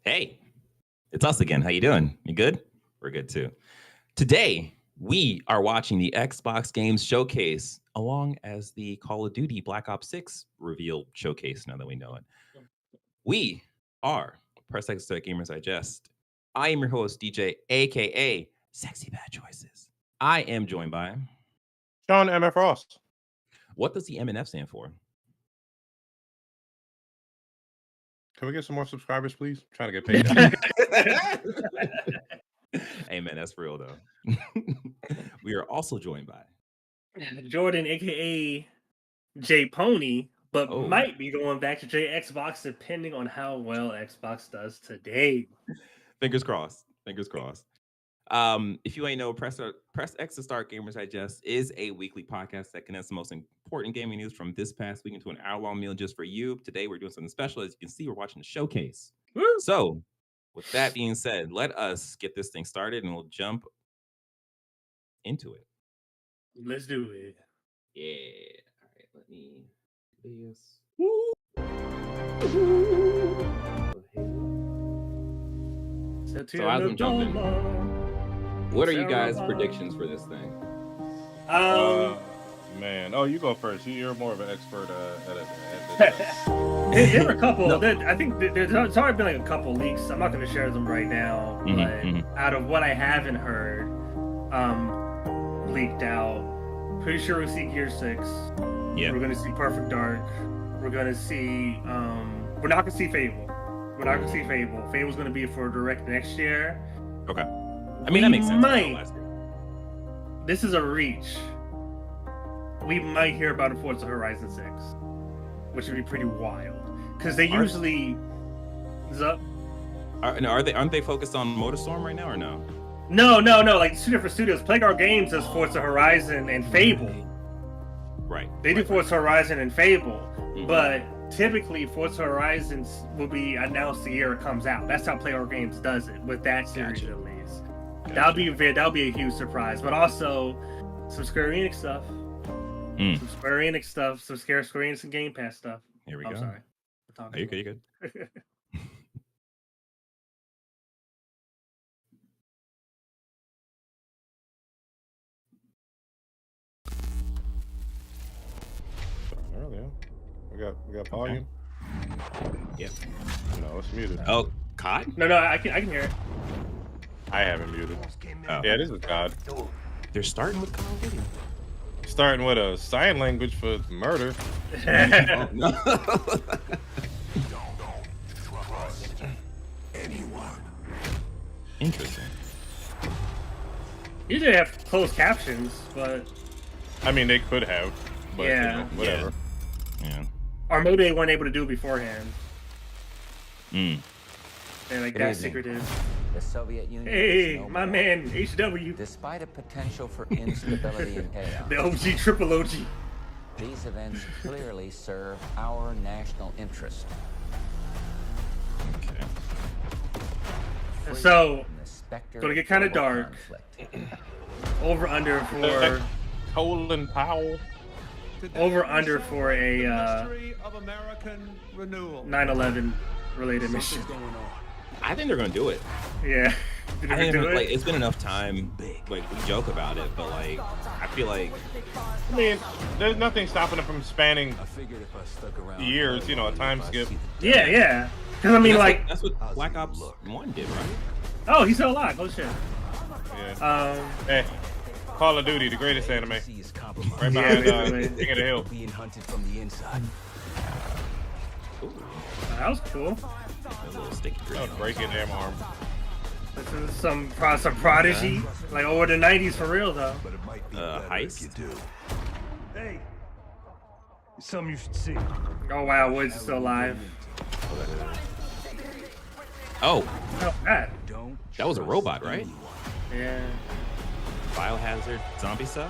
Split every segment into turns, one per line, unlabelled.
Hey, it's us again. How you doing? You good? We're good too. Today, we are watching the Xbox Games Showcase along as the Call of Duty Black Ops 6 reveal showcase now that we know it. We are Press X Gamers Digest. I am your host, DJ, aka Sexy Bad Choices. I am joined by
Sean MF Ross.
What does the MNF stand for?
Can we get some more subscribers, please? I'm trying to get paid.
Hey man, that's real though. We are also joined by
Jordan, aka J Pony, but might be going back to J Xbox depending on how well Xbox does today.
Fingers crossed. Fingers crossed. If you ain't know, Press X to Start Gamers Digest is a weekly podcast that connects the most important gaming news from this past week into an hour-long meal just for you. Today, we're doing something special. As you can see, we're watching the showcase.
Woo!
So, with that being said, let us get this thing started, and we'll jump into it.
Let's do it.
Yeah. All right, let me do this. So as I'm jumping, what are you guys' predictions for this thing?
Man, you go first. You're more of an expert at this.
There were a couple. I think there's already been like a couple leaks. I'm not going to share them right now, but out of what I haven't heard, leaked out, pretty sure we'll see Gear 6.
Yeah.
We're going to see Perfect Dark. We're going to see. We're not going to see Fable. We're not going to see Fable. Fable's going to be for direct next year.
Okay. I mean, that makes sense.
This is a reach. We might hear about a Forza Horizon 6, which would be pretty wild. Because they usually...
Aren't they focused on MotorStorm right now or no?
No. Like two different studios. Playground Games does Forza Horizon and Fable.
Right.
They do Forza Horizon and Fable, but typically Forza Horizon will be announced the year it comes out. That's how Playground Games does it with that series at least. That'll be a huge surprise. But also some Square Enix stuff. Some Square Enix stuff, some Square Enix and Game Pass stuff.
Here we go.
I'm sorry.
You're good.
Earlier. We got volume.
Yep.
No, it's muted.
Oh, COD?
No, I can hear it.
I haven't muted.
Oh.
Yeah, this is COD.
They're starting with Call of Duty.
Starting with a sign language for murder.
Oh, no. Interesting.
Usually they have closed captions, but
I mean, they could have, but whatever.
Yeah.
Or maybe they weren't able to do it beforehand.
And
like that's secretive.
The Soviet Union.
Hey, my man, HW.
Despite a potential for instability and chaos.
The OG, triple OG.
These events clearly serve our national interest.
Okay.
So, gonna get kind of dark. Over under for
Colin Powell.
Over under for a 9/11 related mission.
I think they're gonna do it.
Yeah.
I think like it's been enough time. Like we joke about it, but like I feel like
I mean, there's nothing stopping them from spanning years. You know, a time skip.
Yeah. Because I mean,
that's what Black Ops 1 did, right?
Oh, he's still alive. Oh shit.
Yeah. Hey, Call of Duty, the greatest anime. Right behind King of the Hill.
Being hunted from the inside.
That was cool.
A little sticky grip.
That would break your damn arm.
This is some Prodigy, like over the 90s for real though.
Heist.
Hey, something you should see.
Oh wow, Woods is still alive.
Oh,
that
was a robot, right?
Yeah.
Biohazard zombie stuff.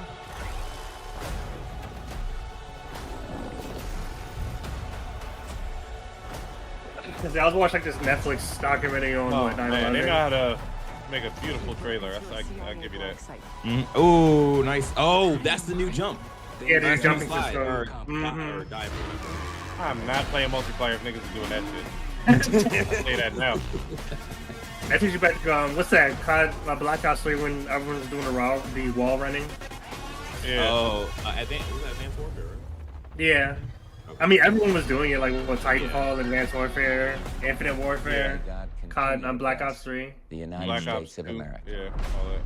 Because I was watching like this Netflix documentary on what 9/11.
Man, they know how to make a beautiful trailer. I'll give you that.
Oh, nice. Oh, that's the new jump.
Yeah, they're jumping
slide
system.
or dive.
I'm not playing multiplayer if niggas are doing that shit. Say that now.
I think you better go. What's that? COD Black Ops 3 when everyone was doing the wall running.
Yeah.
Oh, Advanced Warfare, right?
Yeah.
Okay.
I mean, everyone was doing it, like with Titanfall, Advanced Warfare, Infinite Warfare, COD on Black Ops 3.
The United
Black
States
Ops
of
2.
America.
Yeah, all that.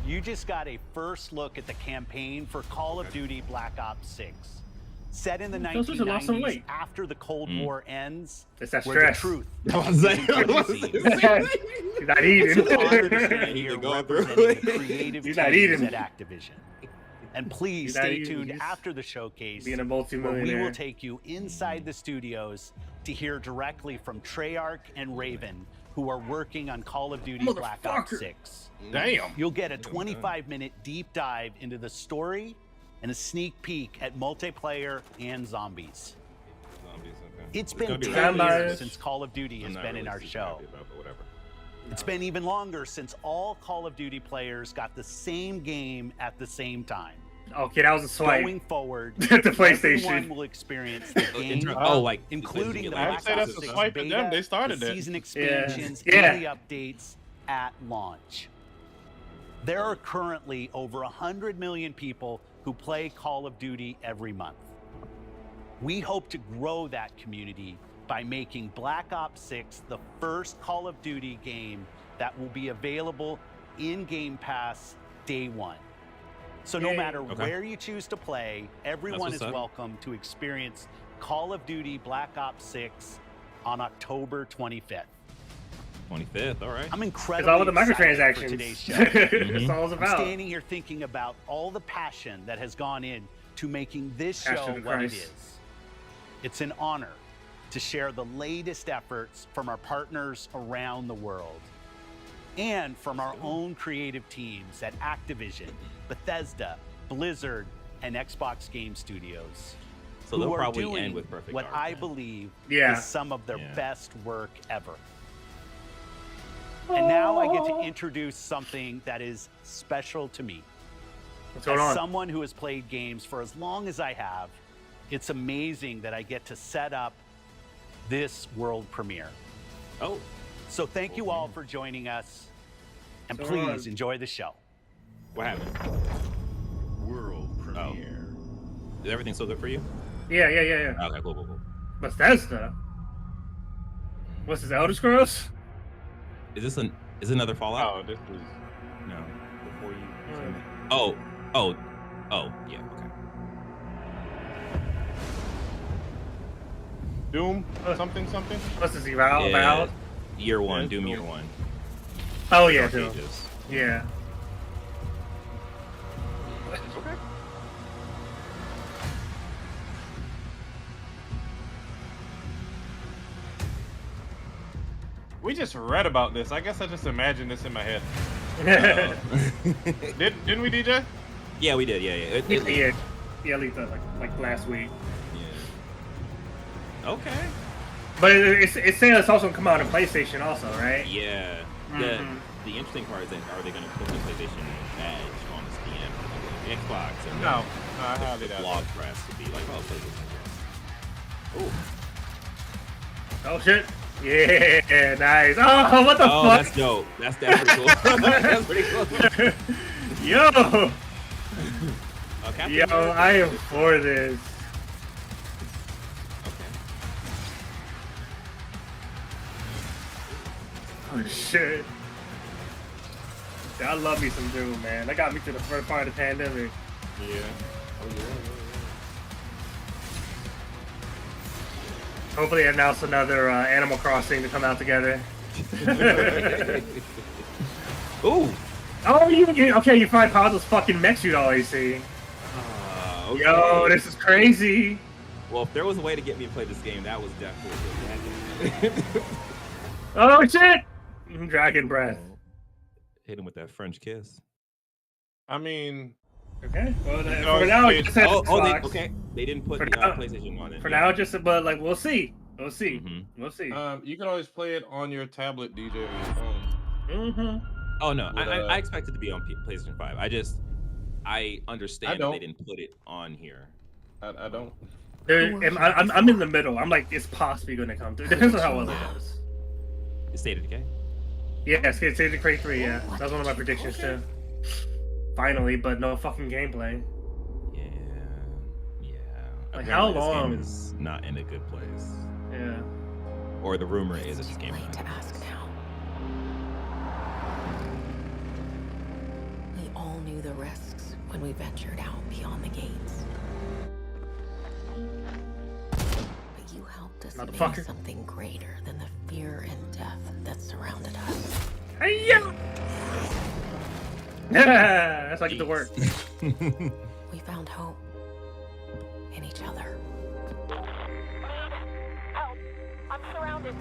You just got a first look at the campaign for Call of Duty Black Ops 6. Set in the
Those are lost some
1990s
weight.
after the Cold War ends,
It's that
where the
stress.
truth
I was like,
He's not eating.
is honored to stand here
You're going through
representing
it.
the creative
He's not
teams
eating.
at Activision. And please
He's not
stay
eating,
tuned
he's
after the showcase,
being a
where we
multi-millionaire.
will take you inside the studios to hear directly from Treyarch and Raven, who are working on Call of Duty Black Ops
Motherfucker.
6.
Damn.
You'll get a 25-minute deep dive into the story and a sneak peek at multiplayer and zombies. It's been 10
vampires.
years since Call of Duty has been in our show. It's been even longer since all Call of Duty players got the same game at the same time.
Okay, that was a swipe.
Going forward,
The PlayStation.
everyone will experience the game,
like
including the
I would
Black
say that's
Ops
a
6
swipe at
beta,
them. They started
the
it.
season expansions,
Yeah.
and the updates at launch. There are currently over 100 million people who play Call of Duty every month. We hope to grow that community by making Black Ops 6 the first Call of Duty game that will be available in Game Pass day one. So no
Yay.
matter
Okay.
where you choose to play, everyone is
what's up.
welcome to experience Call of Duty Black Ops 6 on October 25th.
25th, all right.
I'm
It's
incredibly
all with the
excited for
microtransactions.
today's show.
That's all it's
I'm
about.
standing here thinking about all the passion that has gone in to making this show
Passion of
what it
Christ.
is. It's an honor to share the latest efforts from our partners around the world and from our own creative teams at Activision, Bethesda, Blizzard, and Xbox Game Studios.
So
who
they'll
are
probably
doing
end with Perfect
what
Dark
I
then.
believe
Yeah.
is some of their
Yeah.
best work ever. And now I get to introduce something that is special to me.
What's going
As
on?
someone who has played games for as long as I have, it's amazing that I get to set up this world premiere.
Oh,
So thank you all for joining us, and
So
please
on.
enjoy the show.
what happened?
World premiere.
Is everything still good for you?
Yeah.
Okay, cool.
Bethesda. What's this, Elder Scrolls?
Is another Fallout?
Oh, this was.
No. Before you.
Hmm.
Oh, yeah, okay.
Doom? Something?
What's this, Eval?
Yeah,
Val?
year one,
Yeah,
Doom
Doom.
year one.
Oh, yeah,
Dark
Doom.
Ages.
Yeah.
Okay. We just read about this. I guess I just imagined this in my head. Didn't we, DJ?
Yeah, we did. Yeah.
Yeah, leaked that like last week.
Yeah. Okay.
But it's saying it's also gonna come out on PlayStation also, right?
Yeah.
Mhm.
The interesting part is that are they going to put the PlayStation badge on the Steam, the Xbox, and
No. I
the
highly doubt
blog
it.
press to be like, oh, PlayStation. Ooh.
Oh shit. Yeah, nice. Oh, what the
Oh,
fuck?
that's dope. That's pretty cool. That's pretty cool.
Yo,
Captain
yo,
America.
I am for this.
Okay.
Oh shit. I love me some Doom, man. That got me through the first part of the pandemic.
Yeah. Oh yeah.
Hopefully, they announce another Animal Crossing to come out together.
Ooh.
Oh, you find Puzzle's fucking mechs you'd always see.
Okay.
Yo, this is crazy.
Well, if there was a way to get me to play this game, that was definitely
Oh shit! Dragon breath.
hit him with that French kiss.
I mean,
Okay. Well, then,
No,
for now,
it's-
it just has Xbox.
They didn't put
For
the
now-
PlayStation on it.
For
yeah.
now, just but like we'll see. We'll see.
Mhm.
We'll see.
you can always play it on your tablet, DJ, or your phone.
Mm-hmm.
Oh no,
With,
I expect it to be on PlayStation 5. I understand
I
that
don't.
they didn't put it on here.
I don't.
I'm in the middle. I'm like, it's possibly gonna come through. It depends on how well it goes.
State of Decay.
Yeah, State of Decay 3. Yeah, that was one of my predictions too. Finally, but no fucking gameplay.
Yeah.
Like,
Apparently
how
this
long?
game is not in a good place.
Yeah.
Or the rumor is that this game is
Late
not.
to ask now. We all knew the risks when we ventured out beyond the gates. But you helped us make
Motherfucker.
something greater than the fear and death that surrounded us.
Hey, yeah. That's like the work.
We found hope in each other.
Help! I'm surrounded.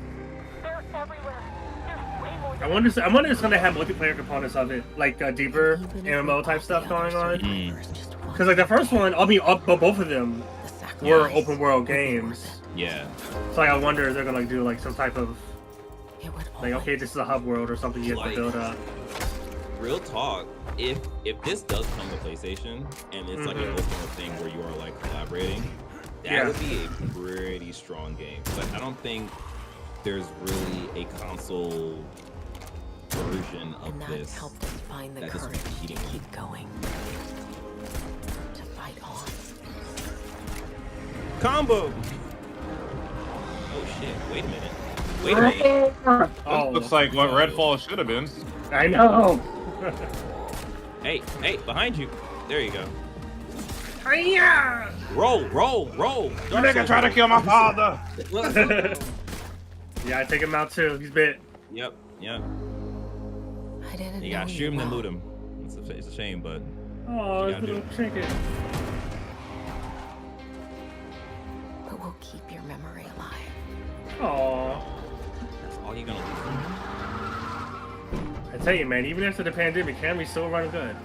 They're everywhere. There's way more.
I wonder if it's gonna have multiplayer components of it, like deeper MMO type stuff going on. Because like the first one, both of them were open world games.
Yeah.
So like, I wonder if they're gonna like do like some type of like, okay, this is a hub world or something you have to build up.
Real talk, if this does come to PlayStation and it's like an open thing where you are like collaborating, that would be a pretty strong game. But I don't think there's really a console version of
And that
this
helped us find the
that is
courage to
repeating.
keep going. To fight on.
Combo! Oh shit, wait a minute. Wait a minute.
Oh,
Looks like what Redfall should have been.
I know.
Hey, behind you. There you go.
Hiya!
Roll.
You nigga try to kill my father.
Yeah, I take him out too. He's bit.
Yep.
I didn't
You
know
gotta shoot him and
well.
loot him. It's a shame, but
Oh,
You
his
gotta do
little
it.
trinket.
But we'll keep your memory alive.
Oh,
that's all you're gonna do.
I tell you, man. Even after the pandemic, Cameron's still running good.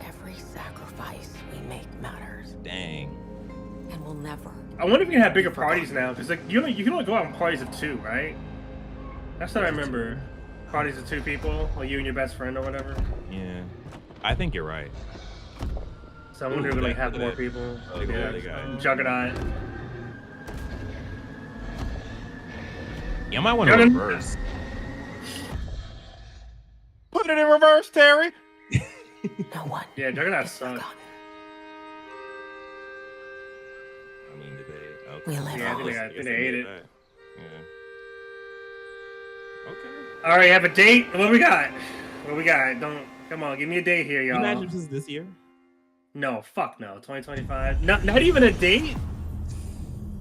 Every sacrifice we make matters,
Dang.
and we'll never.
I wonder if we can have bigger parties now, because like you can only go out on parties of 2, right? That's what I remember. Parties of 2 people, like you and your best friend or whatever.
Yeah. I think you're right.
So I wonder if
Ooh,
we're gonna
look
have
at
more
that.
people.
Look at that guy.
Juggernaut.
You might want to
Juggernaut.
reverse.
Put it in reverse, Terry.
No one.
Yeah, Juggernaut
is
sucks.
forgotten.
I mean, did they? Okay.
We live
Yeah, I
on.
think they ate it.
that. Yeah. Okay.
All right, have a date. What we got? What we got? Don't come on, give me a date here,
Can you
y'all.
imagine if this is this year?
No, fuck no. 2025. Not even a date.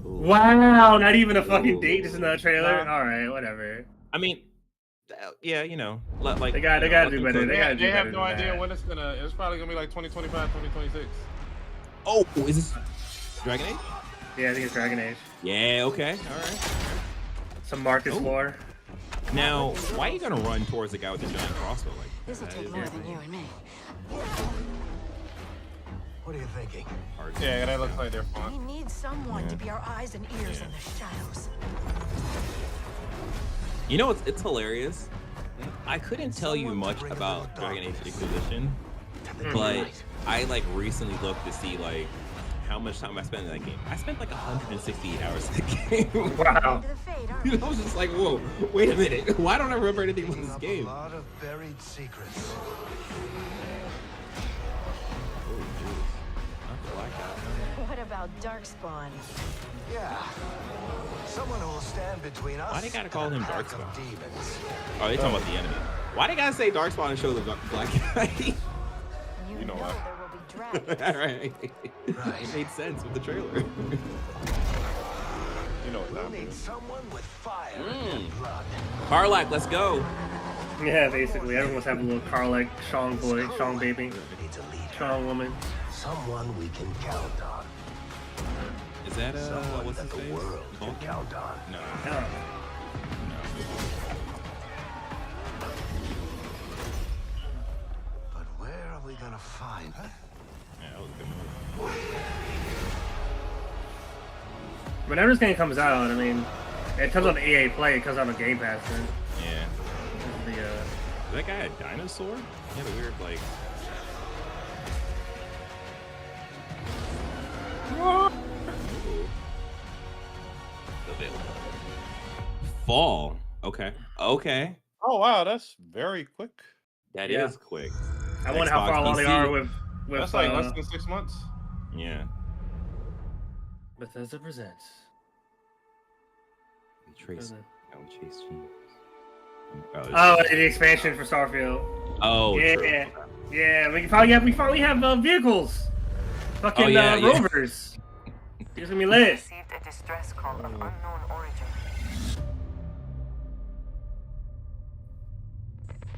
Wow, not even a fucking date. Just another trailer.
Nah.
All right, whatever.
I mean, yeah, like
They gotta do better. They gotta do
They
better
have
than
no idea
that.
when it's gonna. It's probably gonna be like 2025, 2026.
Oh, is this Dragon Age?
Yeah, I think it's Dragon Age.
Yeah. Okay. All right.
Some Marcus
Oh.
lore.
Now, why are you gonna run towards the guy with the giant crossbow like
This'll
that?
take
Is
more than you and me.
What are you thinking?
hard.
Yeah, that looks like their
We
font.
need someone to be our eyes and ears in the shadows.
You know, it's hilarious. I couldn't tell you much about Dragon Age Inquisition, but I like recently looked to see like how much time I spent in that game. I spent like 168 hours in the game.
Wow.
To the fade, aren't we?
I was just like, whoa, wait a minute. Why don't I remember anything about this
Up
game?
A lot of buried secrets.
Oh, jeez. Not the blackout.
What about Darkspawn?
Yeah. Someone who will stand between us.
Why they gotta call
and a
him
pack of
Darkspawn?
demons.
Oh, they talking about the enemy. Why they gotta say Darkspawn and show the black guy?
You
know
know
what?
there will be dragons.
All right.
Right.
It made sense with the trailer.
You know what
We'll
that
need
means.
someone with fire in their blood.
Karlak, let's go.
Yeah, basically, everyone's having a little Karlak, Shang boy, Shang baby,
Needs a leader.
Shang woman.
Someone we can count on.
Is that
Someone
what's his
that the
face?
world can
Vulcan?
count on.
No.
Yeah.
But where are we gonna find her?
Yeah, that was a good move.
Whenever this game comes out, I mean, it comes on EA Play, it comes out on Game Pass. Then.
Yeah.
The,
Is that guy a dinosaur? He had a weird like. Available. Fall. Okay. Okay.
Oh wow, that's very quick.
That
Yeah.
is quick.
I wonder how
Xbox
far along they
PC.
are with
That's like less than 6 months.
Yeah.
Bethesda presents.
Trace. Oh, Chase James.
Oh, the expansion for Starfield.
Oh,
yeah,
true.
yeah. We finally have vehicles. Fucking rovers. It's gonna be lit.
Received a distress call of unknown origin.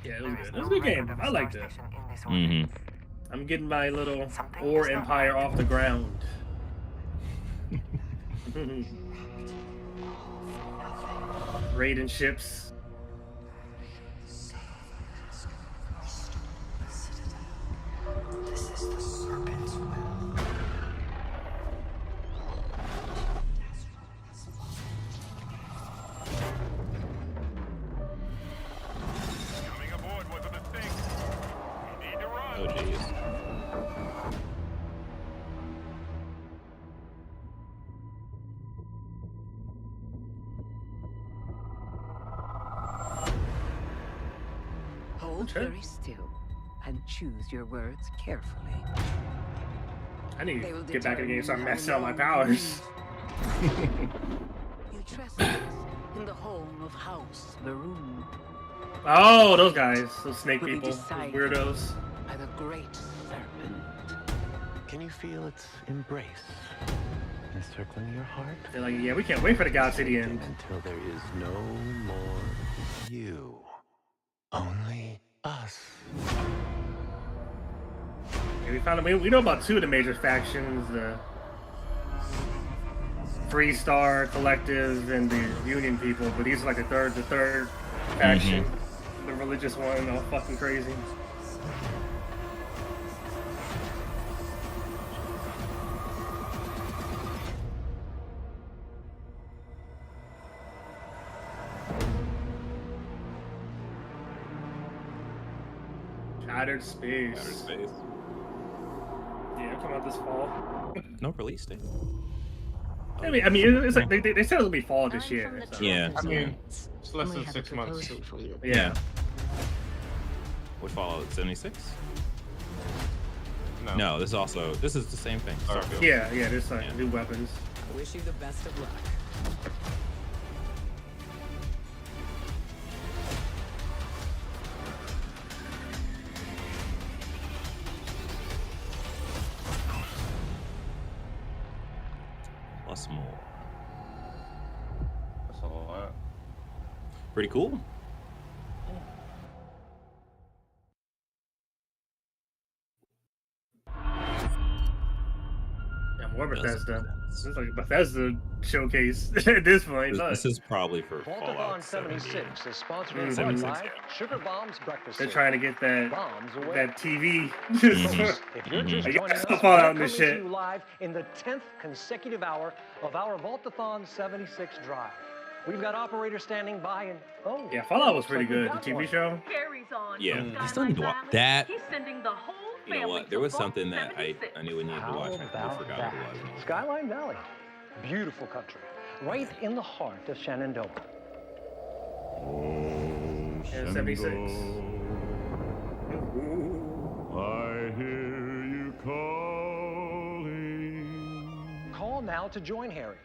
Yeah, it was good. It was a good game. I liked it.
Mm-hmm.
I'm getting my little ore empire off the ground. Raiding ships.
This is the serpent's will.
Coming aboard was a mistake. We need to run.
Oh, jeez.
Hold very still and choose your words carefully.
I need to get back in the game so I max out my powers.
You trespass in the home of House Varun.
Oh, those guys. Those snake
Will be
people. Those
decided
weirdos.
by the great serpent.
Can you feel its embrace encircling your heart?
They're like, yeah, we can't wait for the God City end.
Until there is no more you. Only us.
Yeah, we found we know about two of the major factions, the Free Star Collective and the Union people, but these are like the third faction. The religious one, all fucking crazy. Shattered Space.
Outer Space.
Yeah, it'll come out this fall.
No release date.
I mean, it's like they said it'll be fall this year. So.
Yeah.
I mean, it's less than 6 months.
Yeah.
What Fallout 76?
No.
No, this is the same thing. Starfield.
Yeah, there's like new weapons.
I wish you the best of luck.
Plus more.
That's a lot.
Pretty cool.
Yeah, more Bethesda.
Doesn't
It's like a Bethesda showcase at this point. Look.
This is probably for
Vault-a-thon
Fallout
76 is sponsored
Mm.
by
76,
Live
yeah.
Sugar Bombs Breakfast
They're
Cereal.
trying to get
Bombs away.
that TV.
If you're just
I
joining
got
us,
Fallout
we're
and this
coming to
shit.
you live in the 10th consecutive hour of our Vault-a-thon 76 drive. We've got operators standing by and
Yeah, Fallout was pretty
looks like we
good. The
got
TV
one.
show.
Carries on.
Yeah,
Skyline
I still need to watch
Valley.
that.
He's sending the whole
You know
family
what?
to
There was
Vault
something that I
76.
knew we needed to
How
watch. I
about
forgot
that?
what it was.
Skyline Valley. Beautiful country. Right in the heart of Shenandoah.
Yeah, 76.
I hear you calling.
Call now to join Harry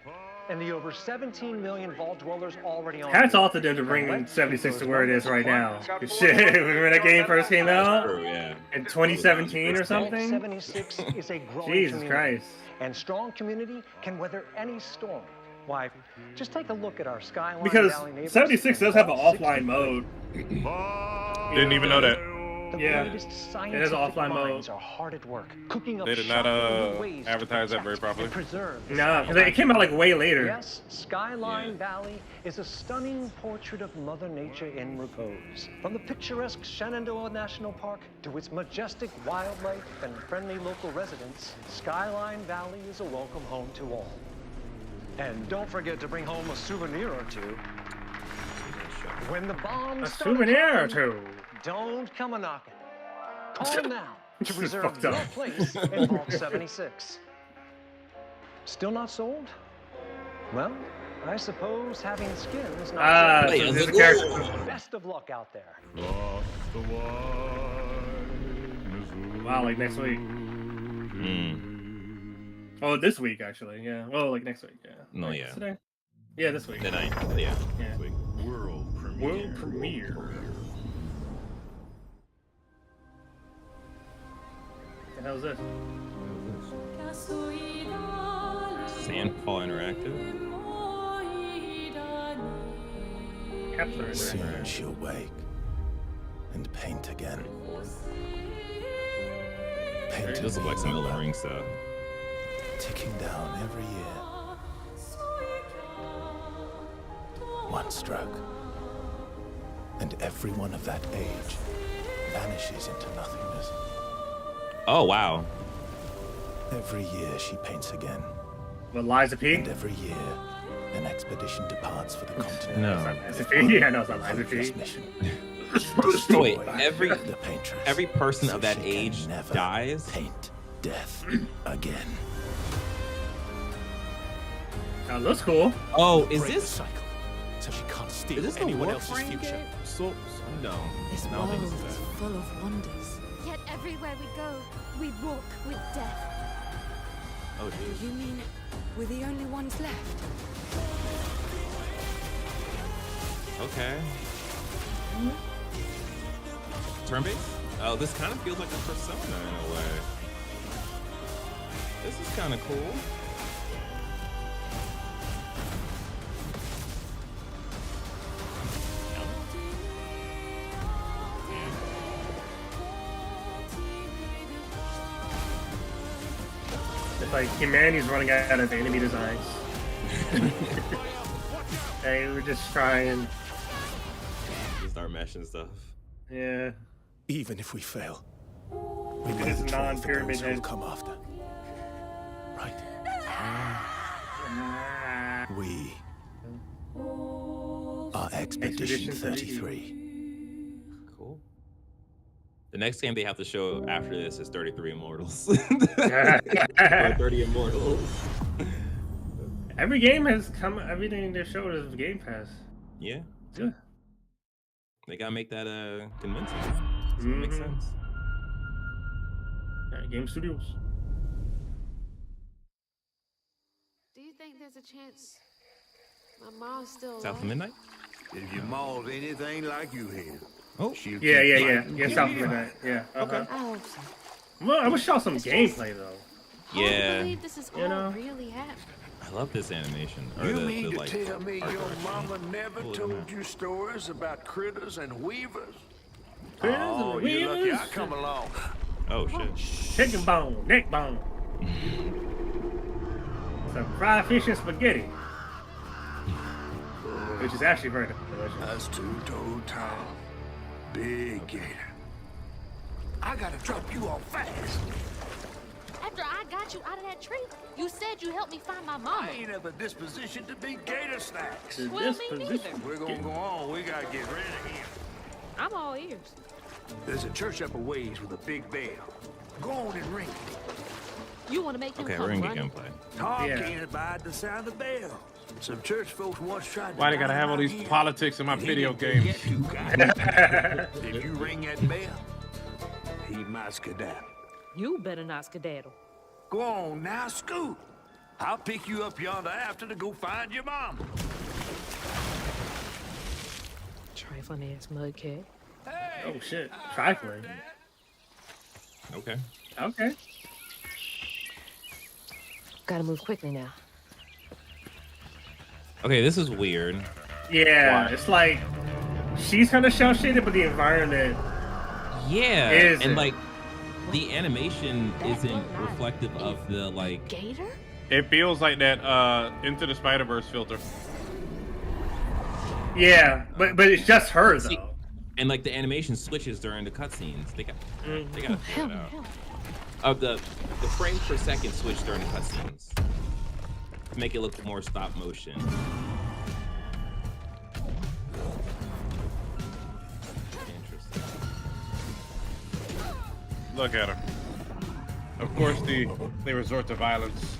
and the over 17 million vault dwellers already on.
Hats off to them to bring 76 to where it is right now. 'Cause shit, when that game first came out
True, yeah.
in 2017 or something.
76 is a growing
Jesus
community,
Christ.
and strong community can weather any storm. Why, just take a look at our Skyline
Because
Valley neighbors
76 does have an
and
offline mode.
Didn't even know that.
The
Yeah,
greatest
it has
scientific
offline mode.
minds are hard at work, cooking up
They did not
shocking new ways to
advertise that very
protect
properly.
and preserve the
No,
Skyline.
because it came out like way later.
Yes, Skyline
Yeah.
Valley is a stunning portrait of Mother Nature in repose. From the picturesque Shenandoah National Park to its majestic wildlife and friendly local residents, Skyline Valley is a welcome home to all. And don't forget to bring home a souvenir or two. When the bombs
A
start
souvenir or
dropping,
two.
don't come a knocking. Call now to
This is
reserve
fucked
your
up.
place in Vault 76. Still not sold? Well, I suppose having skin is not.
So this is a character.
Best of luck out there.
Lost the wine,
Wow, like next week. Oh, this week actually. Yeah. Well, like next week. Yeah.
No,
Like,
yeah.
Today. Yeah, this week.
The 9th. Yeah.
Yeah.
This week.
World premiere.
World premiere. What the hell's this?
Sandfall Interactive.
Kepler
Soon
Interactive.
she'll wake and paint again. Paint
It does look like some Elden Ring stuff.
ticking down every year. One stroke. And everyone of that age vanishes into nothingness.
Oh, wow.
Every year she paints again.
What, Liza P?
And every year an expedition departs for the continent.
No.
Liza P? Yeah, no, it's not Liza P.
Mission.
So wait, every
the paintress,
person
so
of that
she can
age
never
dies?
Paint death again.
That looks cool.
Oh, is
Break the
this
cycle, so she can't steal
is this the
anyone else's
Warframe
future.
game? So no.
This
I don't
world
think this
is
is that.
full of wonders.
Yet everywhere we go, we walk with death.
Oh, dude.
You mean we're the only ones left?
Okay. Turn-based? Oh, this kind of feels like a Persona in a way. This is kind of cool.
It's like humanity's running out of enemy designs. Hey, we're just trying.
Just start meshing stuff.
Yeah.
Even if we fail, we
It
lay
is
the trail for
non-pyramid
those who will
head.
come after. Right? We are Expedition 33.
Cool. The next game they have to show after this is 33 Immortals. Or 30 Immortals.
Every game has come. Everything they showed is Game Pass.
Yeah.
Yeah.
They gotta make that convincing. So it makes sense.
Game Studios.
Do you think there's a chance my mom's still
South of
alive?
Midnight?
If your mom's anything like you here,
Oh.
she'll
Yeah,
keep
yeah,
fighting.
yeah. South of Midnight. Yeah.
Okay.
I hope so.
Well, I wish y'all some gameplay though.
Hard to
Yeah.
believe this is all
You know?
really happening.
I love this animation. Or
You
the,
mean to
like,
tell me
art
your
direction.
mama never
Cool,
told
man.
you stories about critters and weavers?
Critters
Oh,
and
you're lucky I
weavers.
come along.
Oh shit.
Chicken bone, neck bone. Some fried fish and spaghetti. Which is actually very delicious.
That's two-toed tall. Big gator. I gotta drop you off fast.
After I got you out of that tree, you said you helped me find my
I
mama.
ain't of a disposition to be gator snacks.
The
Well, me
disposition.
neither.
We're gonna go on. We gotta get ready here.
I'm all ears.
There's a church up a ways with a big bell. Go on and ring it.
You want to make him
Okay,
come
we're gonna
running?
get gameplay.
Tom
Yeah.
can't abide the sound of the bell. Some church folks once tried to.
Why they gotta have all these
dynamite him.
politics in my
He
video
didn't
games?
forget you guys. If you ring that bell, he might skedaddle.
You better not skedaddle.
Go on now, scoot. I'll pick you up yonder after to go find your mom.
Trifling ass mudcat.
Oh shit. Trifling.
Okay.
Okay.
Gotta move quickly now.
Okay, this is weird.
Yeah, it's like she's kind of shell shaded, but the environment.
Yeah.
Is
and
it?
like the animation isn't reflective of the like
Gator?
It feels like that Into the Spider-Verse filter.
Yeah, but it's just her
See,
though.
and like the animation switches during the cutscenes. They got
Mm-hmm.
they gotta figure it out. The frames per second switch during the cutscenes to make it look more stop motion. Interesting.
Look at her. Of course, they resort to violence.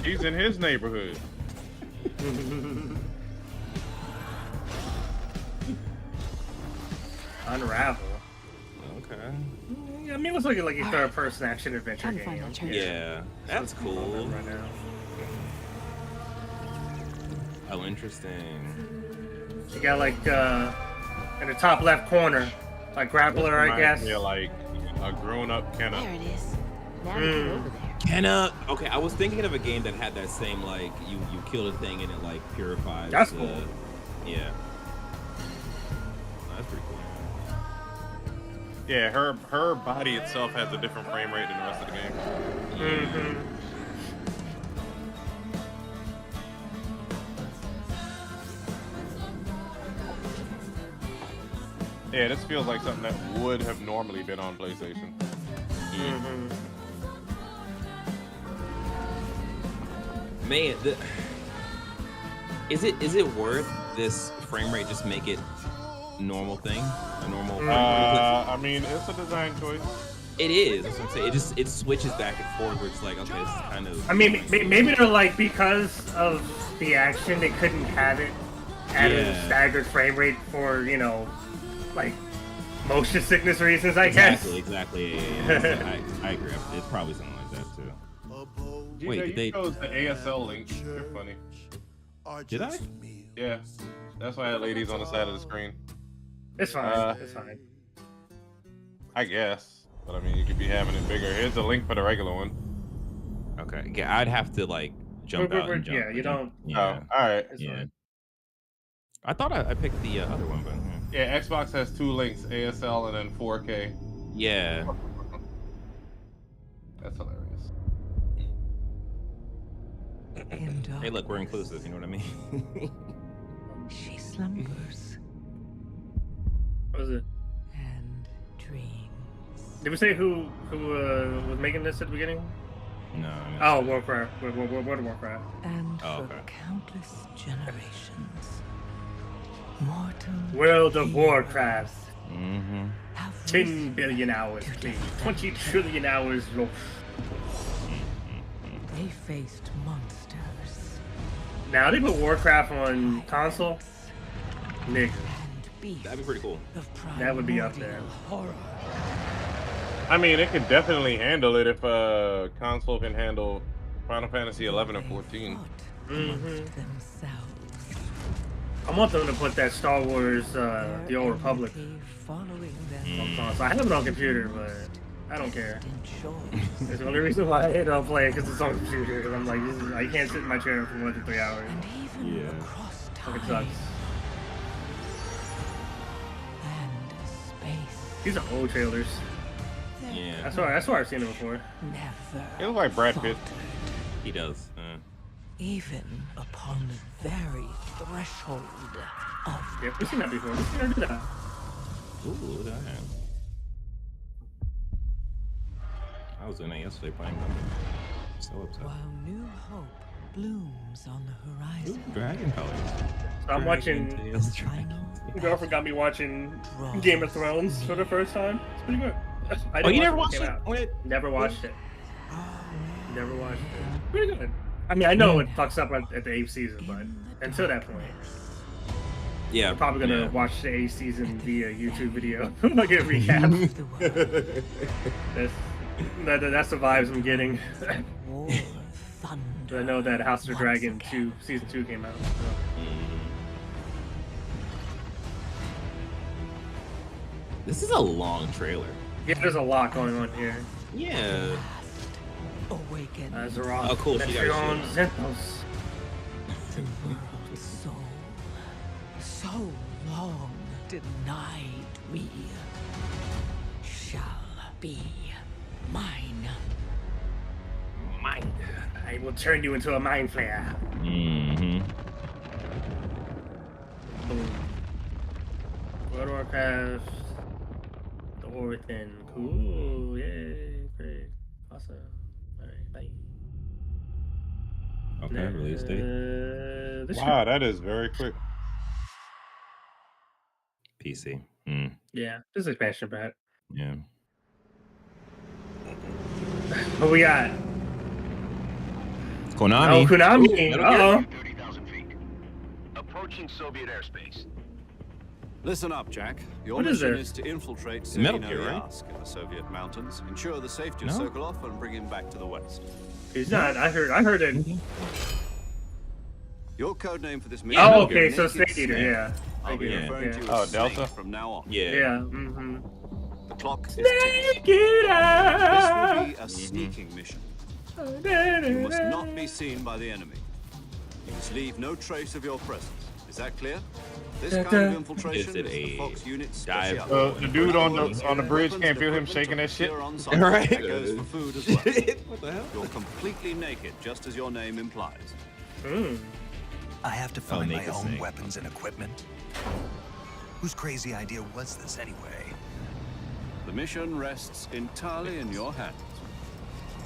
He's in his neighborhood.
Unravel.
Okay.
Yeah, I mean, it was looking like a third-person action adventure game.
Yeah, that's cool.
Right now.
Oh, interesting.
You got like in the top left corner, like grappler, I guess.
Yeah, like a grown-up Kenna.
There it is. Now we can go over there.
Kenna. Okay, I was thinking of a game that had that same like you kill the thing and it like purifies.
That's cool.
Yeah. That's pretty cool.
Yeah, her body itself has a different frame rate than the rest of the game.
Mm-hmm.
Yeah, this feels like something that would have normally been on PlayStation.
Mm-hmm.
Man, is it worth this frame rate? Just make it normal thing, a normal.
I mean, it's a design choice.
It is. That's what I'm saying. It switches back and forth. Where it's like, okay, this is kind of.
I mean, maybe they're like, because of the action, they couldn't have it at a staggered frame rate for, you know, like motion sickness reasons, I guess.
Exactly. Yeah. I agree. It's probably something like that too. Wait,
you
did they
chose the ASL link? You're funny.
Did I?
Yeah, that's why I had ladies on the side of the screen.
It's fine. It's fine.
I guess, but I mean, you could be having it bigger. Here's the link for the regular one.
Okay. Yeah, I'd have to like jump out and jump.
Yeah, you don't.
Yeah. Oh, all right.
Yeah. I thought I picked the other one, but
yeah, Xbox has two links: ASL and then 4K.
Yeah.
That's hilarious.
Hey, look, we're inclusive. You know what I mean?
She slumbers.
What was it?
And dreams.
Did we say who was making this at the beginning?
No.
Oh, Warcraft. World of Warcraft.
And for countless generations, mortal
World of Warcraft.
Mm-hmm.
10 billion hours, please. 20 trillion hours lost.
They faced monsters.
Now they put Warcraft on console. Nigga.
That'd be pretty cool.
That would be up there.
I mean, it could definitely handle it if console can handle Final Fantasy 11 and 14.
Mm-hmm. I want them to put that Star Wars, The Old Republic on console. I have it on computer, but I don't care. That's the only reason why I don't play it, because it's on computer. Because I'm like, I can't sit in my chair for more than 3 hours.
Yeah.
It sucks. These are old trailers.
Yeah.
That's why I've seen it before.
It looks like Brad Pitt.
He does.
Even upon the very threshold of.
Yeah, we've seen that before. We've seen her do that.
Ooh, look at that. I was in it yesterday playing them. So upset.
While new hope blooms on the horizon.
Ooh, dragon colors.
So I'm watching. My girlfriend got me watching Game of Thrones for the first time. It's pretty good.
Oh, you never watched it?
Never watched it. Never watched it. Pretty good. I mean, I know it fucks up at the 8th season, but until that point.
Yeah.
I'm probably gonna watch the 8th season via YouTube video. I'll get a recap. That's the vibes I'm getting. I know that House of the Dragon season 2 came out. So.
This is a long trailer.
Yeah, there's a lot going on here.
Yeah.
Awaken.
Azeroth.
Oh, cool. She got
Metreon,
shit.
Xenthos.
The world so long denied me shall be mine.
Mine. I will turn you into a mind flayer.
Mm-hmm.
Boom. World of Warcraft. The Orthan. Cool. Yay. Great. Awesome. Alright, bye.
Okay, release date.
Wow, that is very quick.
PC.
Yeah, this expansion pack.
Yeah.
What we got?
Konami.
Oh, Konami.
Metal Gear?
Uh-oh.
30,000 feet. Approaching Soviet airspace.
Listen up, Jack. Your
What is
mission
this?
is to infiltrate
Metal
Serino
Gear, right?
Yask in the Soviet mountains, ensure the safety of
No?
Sokolov, and bring him back to the West.
He's not. I heard it.
Your code name for this mission.
Oh,
is
okay, so
Naked
Snake Eater,
Snake.
yeah.
I'll be
Yeah.
referring to you
Oh,
as
Delta?
Snake from now on.
Yeah.
Yeah. Mm-hmm.
The clock is
Snake
ticking.
Eater.
This will be a sneaking mission. You must not be seen by the enemy. You must leave no trace of your presence. Is that clear? This kind of infiltration
Is it
is the
a
Fox unit's
dive?
specialty.
The dude on the bridge can't feel him shaking that shit.
Right.
That goes for food as well.
What the hell?
You're completely naked, just as your name implies.
I have to find my
Naked
own
Snake.
weapons and equipment. Whose crazy idea was this anyway?
The mission rests entirely in your hands.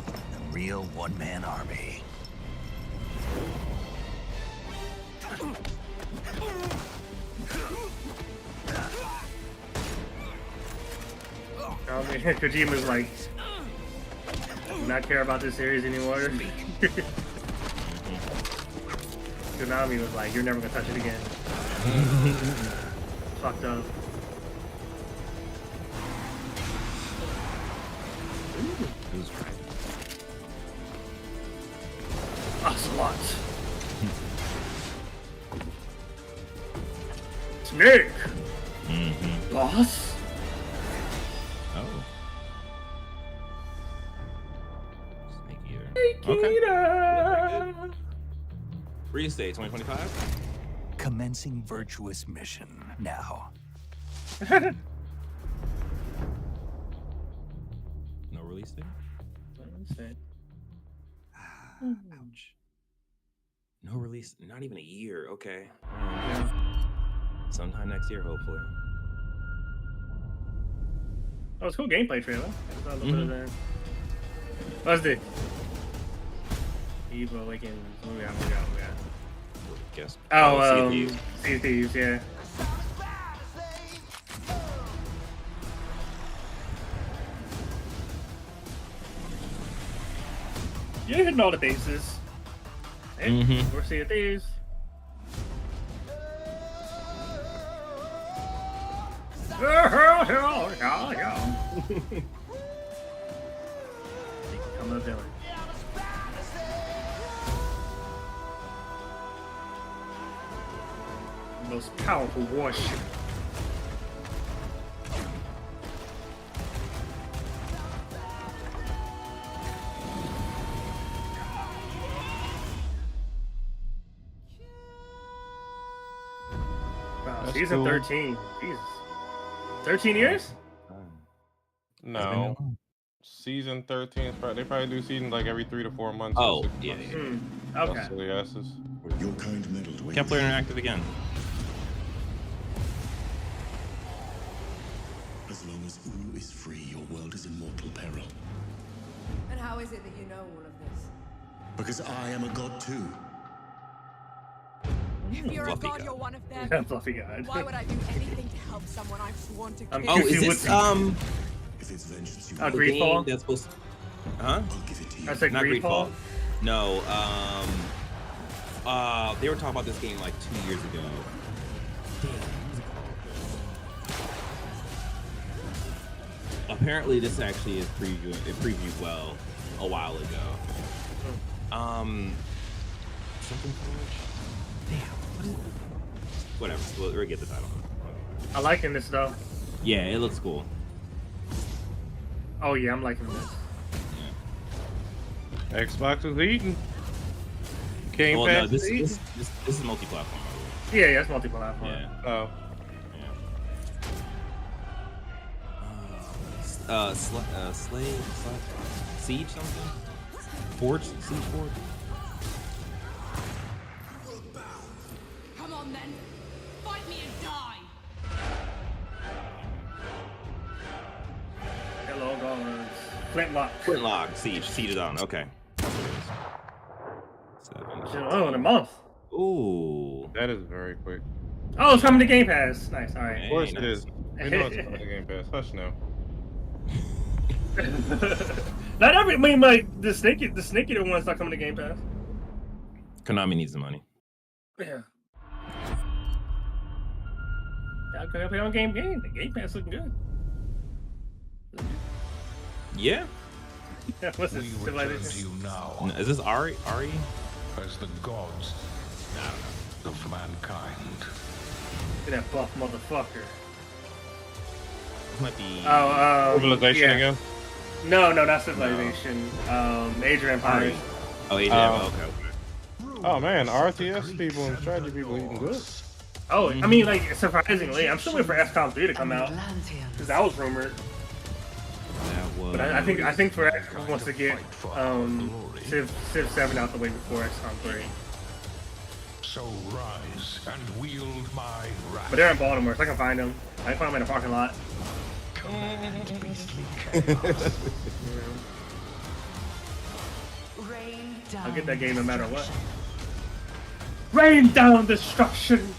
A real one-man army.
I mean, Kojima's like, do not care about this series anymore. Konami was like, you're never gonna touch it again. Fucked up.
Who's right?
Ocelot. Snake. Boss.
Oh. Snake Eater.
Snake
Okay.
Eater.
Release date 2025.
Commencing virtuous mission now.
No release date. Ouch. No release. Not even a year. Okay. Sometime next year, hopefully.
Oh, it's a cool gameplay trailer. I saw a little bit of that. What's this? Evil Awakens. What we got?
Guess.
Oh,
Sea of Thieves.
Sea of Thieves, yeah. You're hitting all the bases. Hey, we're Sea of Thieves. Become a villain. Most powerful warship. Wow,
That's
season
cool.
13. Jesus. 13 years?
No. Season 13 is probably, they probably do seasons like every 3 to 4 months.
Oh,
6
yeah,
months.
yeah.
Okay.
Those silly asses.
Your kind meddled with.
Kepler Interactive again.
As long as Uru is free, your world is in mortal peril.
And how is it that you know all of this?
Because I am a god too.
If you're
Fluffy
a god,
god.
you're one of them.
Yeah, fluffy god.
Why would I do anything to help someone I've sworn to
I'm
kill?
Oh, is
Cute
this
If it's vengeance you
Oh,
want,
the
Greedfall?
game that's supposed to... Huh?
I'll give it to you.
I said
Not
Greedfall.
Greedfall. No, they were talking about this game like 2 years ago. Damn, what's it called? Apparently, this actually is previewed well a while ago. Something Forge? Damn, what is it? Whatever, we'll get the title.
I'm liking this though.
Yeah, it looks cool.
Oh yeah, I'm liking this.
Xbox is eating. Game
Well,
Pass
no, this
is eating.
is multi-platform.
Yeah, that's multi-platform.
Yeah.
Oh.
Siege something? Forge? Siege Forge?
Come on then. Fight me and die.
Hello, guys. Flintlock.
Flintlock. Siege. Siege is on. Okay. That's what it is. 7.
Oh, in a month.
Ooh.
That is very quick.
Oh, it's coming to Game Pass. Nice. All right.
Of course
Hey,
it is. We know it's coming to Game Pass. Hush now.
Not every. I mean, like the Snake Eater one's not coming to Game Pass.
Konami needs the money.
Yeah. Y'all could play on Game. The Game Pass looking good.
Yeah.
Yeah, what's this?
We return to you now.
Is this Ari?
As the gods of mankind.
Look at that buff motherfucker.
This might be.
Civilization again?
No, not Civilization. Age of Empires.
Oh, Age of Empires. Okay.
Oh man, RTS people and strategy people eating good.
Oh, I mean, like surprisingly, I'm still waiting for XCOM 3 to come out because that was rumored. But I think for XCOM wants to get Civ 7 out the way before XCOM 3.
So rise and wield my wrath.
But they're in Baltimore, so I can find them. I can find them in a parking lot. I'll get that game no matter what. Rain down destruction!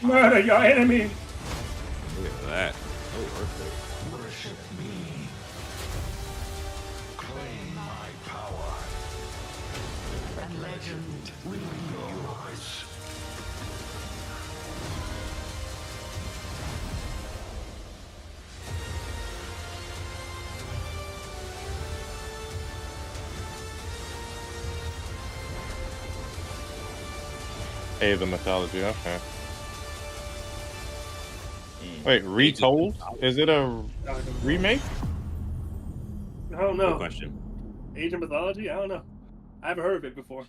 Murder your enemy!
Look at that. Oh, earthquake.
Worship me. Claim my power. And legend will be yours.
Hey, the mythology, okay. Wait, retold? Is it a remake?
I don't know.
Good question.
Age of Mythology? I don't know. I haven't heard of it before.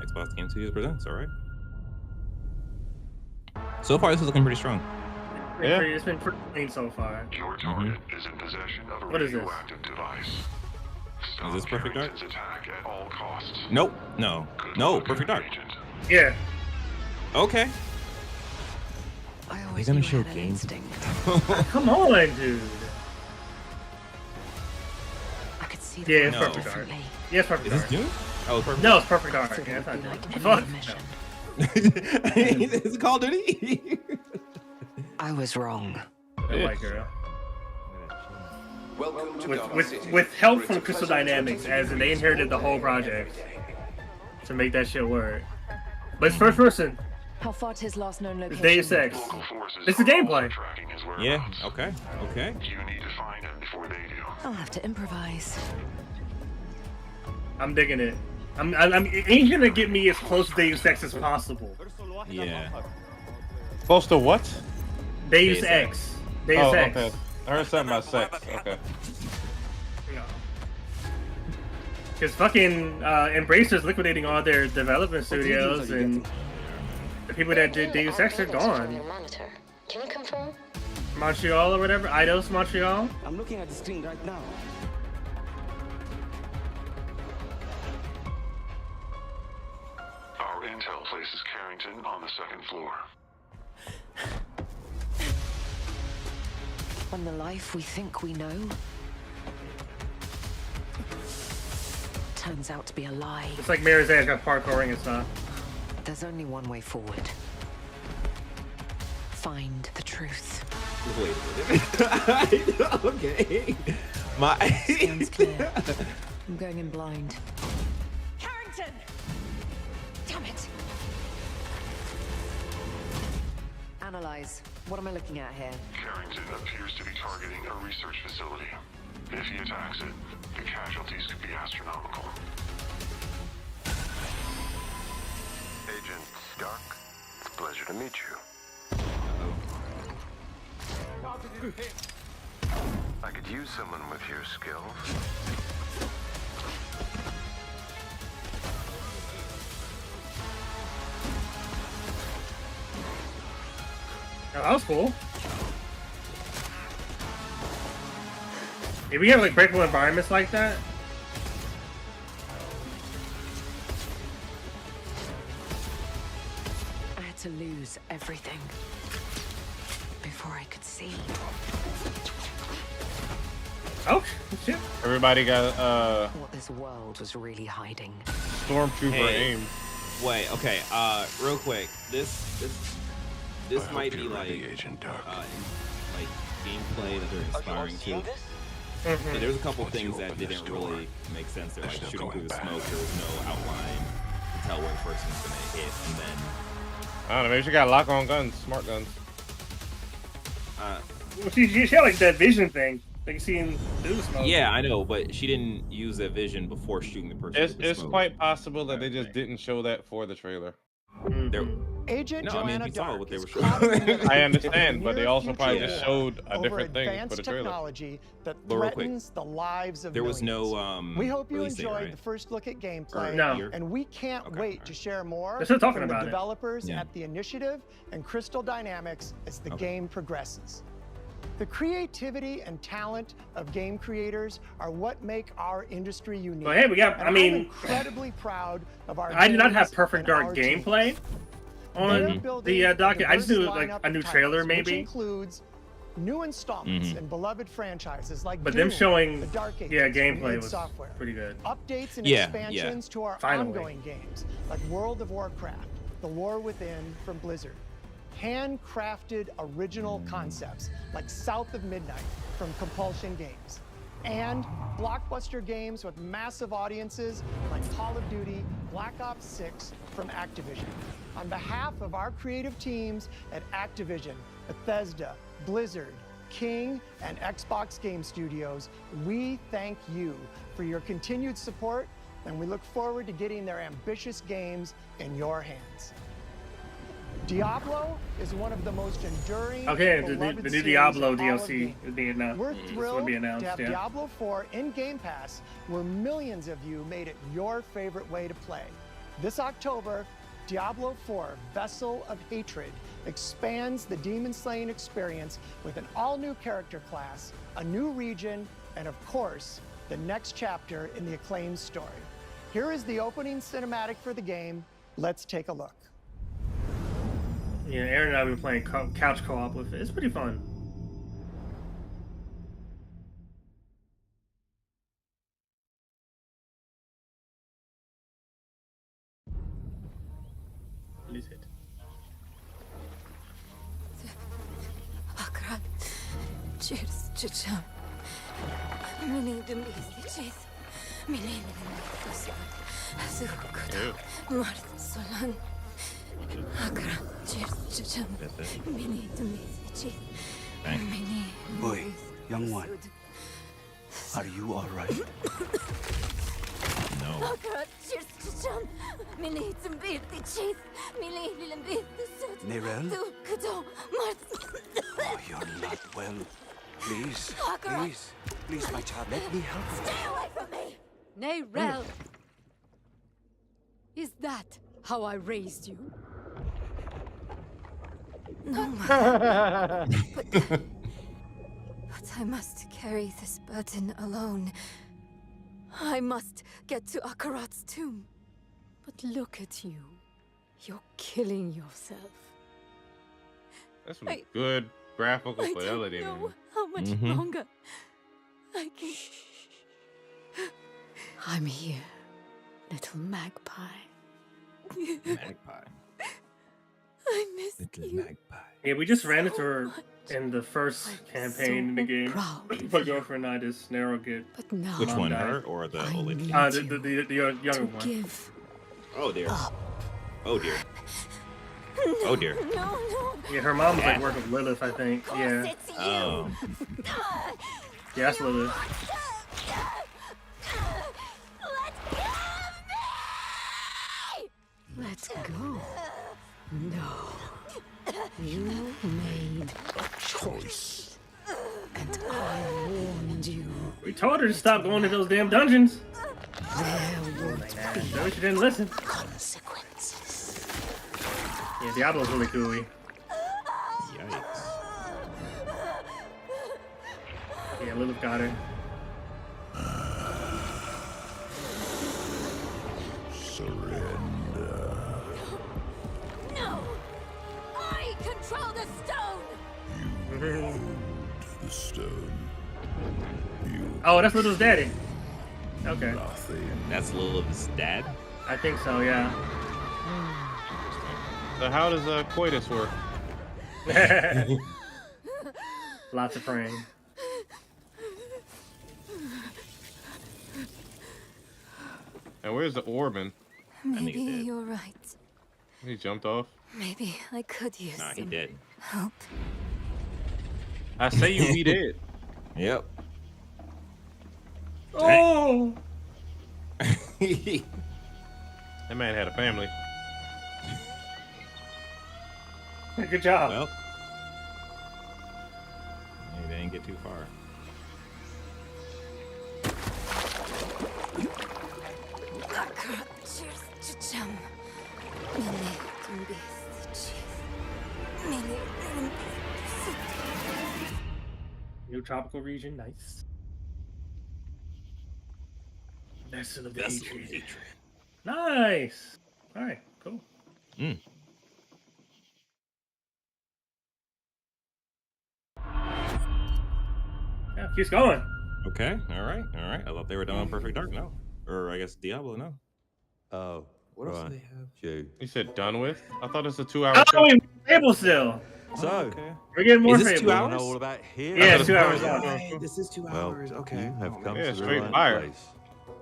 Xbox Game Studios presents, alright. So far, this is looking pretty strong.
Yeah.
It's been pretty clean so far.
Your target is in possession of a
What is this?
radioactive device.
Is this Perfect Dark?
His attack at all costs.
Nope. No. No, Perfect Dark.
Yeah.
Okay. They're gonna show
game.
Come on, dude.
I could see
Yeah, it's
No.
Perfect Dark. Yeah, it's Perfect
Is
Dark.
this Doom? Oh, it's Perfect
No, it's Perfect Dark. Yeah, it's not Doom. Fuck. No.
Is it Call of Duty?
I was wrong.
That white girl.
Welcome to
With help from Crystal Dynamics, as in they inherited the whole project to make that shit work. But it's first person.
How far to his last known
It's
location?
Deus Ex. It's the gameplay.
Yeah. Okay. Okay.
You need to find him before they do.
I'll have to improvise.
I'm digging it. I'm ain't gonna get me as close to Deus Ex as possible.
Yeah.
Close to what?
Deus Ex. Deus Ex.
Okay. I heard something about sex. Okay.
Because fucking Embracer's liquidating all their development studios, and the people that did Deus Ex are gone.
Can you confirm?
Montreal or whatever? Eidos Montreal?
I'm looking at the screen right now.
Our intel places Carrington on the second floor.
When the life we think we know turns out to be a lie.
It's like Mirror's Edge got parkouring and stuff.
There's only one way forward. Find the truth.
Wait. Okay.
Sounds clear. I'm going in blind.
Carrington!
Damn it! Analyze. What am I looking at here?
Carrington appears to be targeting a research facility. If he attacks it, the casualties could be astronomical.
Agent Stark, it's a pleasure to meet you. I could use someone with your skills.
Oh, that was cool. If we have like breakable environments like that,
I had to lose everything before I could see.
oh shit!
Everybody got
What this world was really hiding.
stormtrooper
Hey.
aim.
Wait, okay. Real quick. This might be like
Agent Dark.
like gameplay that they're inspiring to. But there's a couple things that didn't really make sense. They're like shooting through the smoke. There was no outline to tell where the person's gonna hit, and then
I don't know. Maybe she got lock-on guns, smart guns.
Well, she had like that vision thing. Like seeing through the smoke.
yeah, I know, but she didn't use that vision before shooting the person.
It's quite possible that they just didn't show that for the trailer.
Agent
No, I mean,
Joanna
we saw
Dark
what they
is
were showing.
I understand, but they also probably
future
just showed a
over
different thing for
advanced
the trailer.
technology that
But real quick,
threatens the lives of
there was
millions.
no
We hope you
release date,
enjoyed
right?
the first look at gameplay,
No.
and we can't wait to share more
They're still talking
from the
about it.
developers
Yeah.
at the Initiative and Crystal Dynamics as the game progresses. The creativity and talent of game creators are what make our industry unique.
Well, hey, we got.
And
I
I'm
mean,
incredibly proud of our.
I did not have
games
Perfect
and
Dark
our teams.
gameplay on the docket. I just knew like a new trailer,
Which
maybe.
includes new installments in beloved franchises like
But
Doom,
them showing,
the Dark Ages,
yeah,
from
gameplay
id
was
Software.
pretty good.
Updates and
Yeah,
expansions to our
Finally.
ongoing games like World of Warcraft, The War Within from Blizzard. Handcrafted original concepts like South of Midnight from Compulsion Games. And blockbuster games with massive audiences like Call of Duty, Black Ops 6 from Activision. On behalf of our creative teams at Activision, Bethesda, Blizzard, King, and Xbox Game Studios, we thank you for your continued support, and we look forward to getting their ambitious games in your hands. Diablo is one of the most enduring.
Okay,
beloved
the new
series
Diablo
of all of
DLC is being announced.
We're
This
thrilled
would be announced,
to have
yeah.
Diablo 4 in Game Pass, where millions of you made it your favorite way to play. This October, Diablo 4 Vessel of Hatred expands the demon slaying experience with an all-new character class, a new region, and of course, the next chapter in the acclaimed story. Here is the opening cinematic for the game. Let's take a look.
Yeah, Aaron and I have been playing couch co-op with it. It's pretty fun. What is it?
Akrat, cheers, chicham. Mini dimisi cheese. Mini dimisi. Azukuto. Mart solan. Akrat, cheers, chicham. Mini dimisi cheese. Mini.
Boy, young one, are you all right?
No.
Akrat, cheers, chicham. Mini dimisi cheese. Mini dimisi suit.
Nerel?
Kuto. Mart.
Oh, you're not well. Please, please, please, my child, let me help you.
Stay away from me!
Nerel! Is that how I raised you?
No, Mother. but I must carry this burden alone. I must get to Akarat's tomb.
But look at you. You're killing yourself.
That's some good graphical
I
fidelity,
don't know
man.
how much longer I can. I'm here, little magpie.
Magpie.
I miss
Little
you.
magpie.
Yeah, we just ran into her in the first campaign in the game. My girlfriend and I just narrow get.
But now
Which one,
died.
her or the old lady?
The younger one.
Give
Oh dear.
up.
Oh dear. Oh dear.
No.
Yeah, her mom was like working with Lilith, I think. Yeah.
It's you.
Oh.
Yeah, that's Lilith.
Let go. No. You made a choice. And I warned you.
We told her to stop going to those damn dungeons.
There would be
No, she didn't listen.
consequences.
Yeah, Diablo's really gooey.
Yikes.
Yeah, Lilith got her.
Surrender.
No. I control the stone.
Hold the stone.
Oh, that's Lilith's daddy. Okay.
Nothing.
That's Lilith's dad?
I think so, yeah.
So how does coitus work?
Lots of praying.
And where's the Orban?
Maybe you're right.
He jumped off.
Maybe I could use
Nah, he
some
did.
help.
I say you be dead.
Yep.
Oh!
That man had a family.
Good job.
Well, maybe they didn't get too far.
New tropical region, nice. Vessel of hatred. Nice. All right, cool.
Mm.
Yeah, keeps going.
Okay. All right. All right. I thought they were done on Perfect Dark. No. Or I guess Diablo. No.
Oh,
What else do they have?
Joe.
You said done with? I thought it's a 2 hour
Oh,
show.
we able still.
So,
okay.
We're getting more
Is this 2
Fable.
hours?
know all about here.
Yeah, it's 2 hours.
This is 2
Well,
hours. Okay.
you have come
Yeah,
to the
straight
right
fire.
place.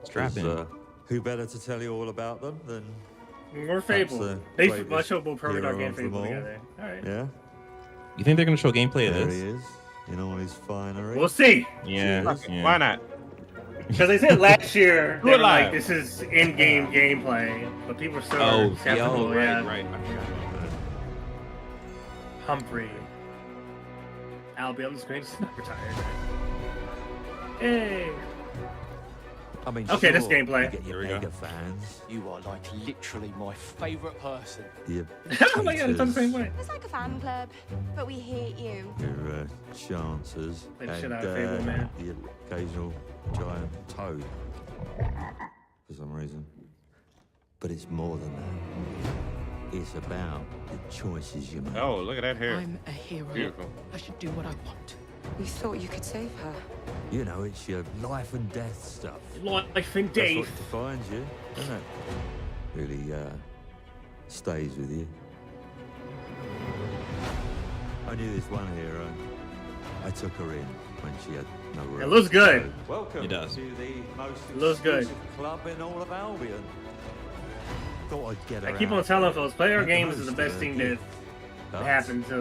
Strap in.
Who better to tell you all about them than
More Fable.
the
They
greatest
let's show both Perfect Dark
hero
and
of them
Fable
all.
together. All right.
Yeah,
You think they're gonna show gameplay of
there
this?
he is in all his finery.
We'll see.
Yeah. yeah.
Why not?
Because they said last year
Do
they
it
were like,
live.
this is in-game gameplay, but people still
Oh,
are skeptical.
right,
Yeah.
right. I forgot about that.
Humphrey. Albion's greatest not retired. Hey.
I mean,
Okay, this
sure,
gameplay.
You get
Here
your
we go.
mega fans.
You are like literally my favorite person.
Your
Oh my god, it's on the same way.
It's like a fan club, but we hate you.
your chances,
Play the
and
shit out of Fable, man.
the occasional giant toad for some reason. But it's more than that. It's about the choices you make.
Oh, look at that hair.
I'm a hero.
Beautiful.
I should do what I want.
We thought you could save her.
You know, it's your life and death stuff.
Life and
That's
Dave.
what defines you, doesn't it? Really stays with you. I knew this one hero. I took her in when she had nowhere
It
else
looks
to
good.
go. Welcome
It does.
to the most
It looks good.
exclusive club in all of Albion. Thought I'd get her
I keep on
out.
telling folks, player
At
games is the
most,
best thing that
but
happened to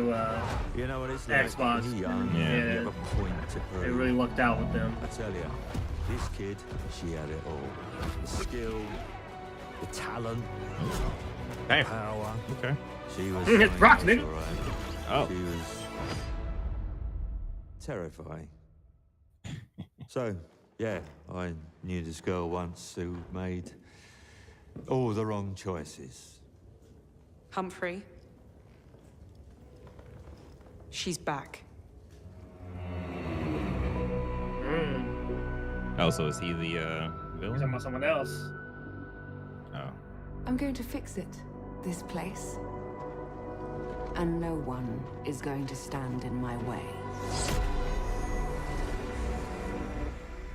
you know what it's like
Xbox.
when you're young,
Yeah.
you have a point to prove.
They really lucked out with them.
I tell you, this kid, she had it all. The skill, the talent,
Damn.
power.
Okay.
She was
It's Brock, nigga.
all right.
Oh.
She was terrifying. So, yeah, I knew this girl once who made all the wrong choices.
Humphrey. She's back.
Oh, so is he the
You're talking
villain?
about someone else.
Oh.
I'm going to fix it, this place. And no one is going to stand in my way.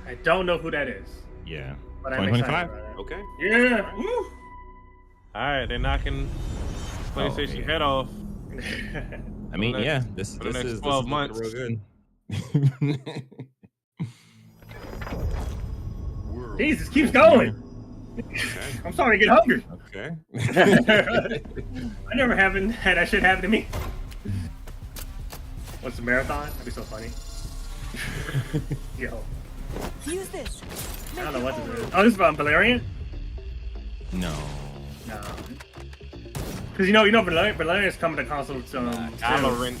I don't know who that is.
Yeah.
But I'm excited
2025.
about it.
Okay.
Yeah. Woo.
All right, they're knocking PlayStation
yeah.
head off.
I mean,
For the
yeah.
next-
This
for the
this
next
is
12
this
months.
is looking real good.
Jesus, keeps going.
Okay.
I'm starting to get hungry.
Okay.
I never haven't had that shit happen to me. What's the marathon? That'd be so funny. Yo.
Use this.
I don't know what to do. Oh, this is about Valerian?
No.
No. Because Valerian's coming to console soon.
Valorant.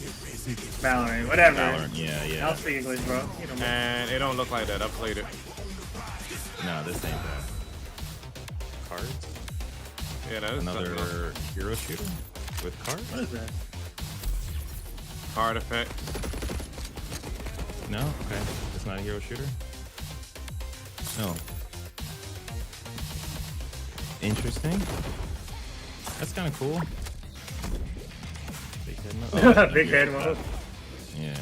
Valorant, whatever.
Valorant, yeah.
I'll speak English, bro. You know me.
And it don't look like that. I played it.
No, this ain't that. Cards?
Yeah, that is something else.
Another hero shooter with cards?
What is that?
Card effect.
No? Okay. It's not a hero shooter? No. Interesting. That's kind of cool. Big head mode. Oh,
Big head mode.
Yeah.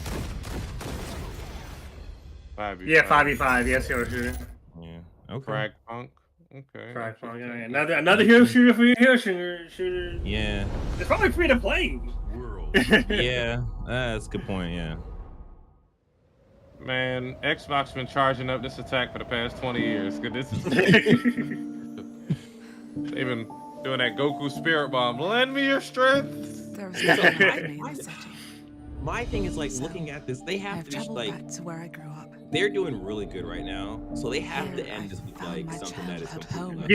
5v5.
Yeah, 5v5. Yes, hero shooter.
Yeah. Okay.
Frag punk. Okay.
Another hero shooter for your hero shooter.
Yeah.
It's probably free to play.
Yeah, that's a good point. Yeah.
Man, Xbox been charging up this attack for the past 20 years. Cause this is they've been doing that Goku Spirit Bomb. Lend me your strength.
My thing is like looking at this, they have to be like
to where I grew up.
they're doing really good right now, so they have to end this with like something that is completely like,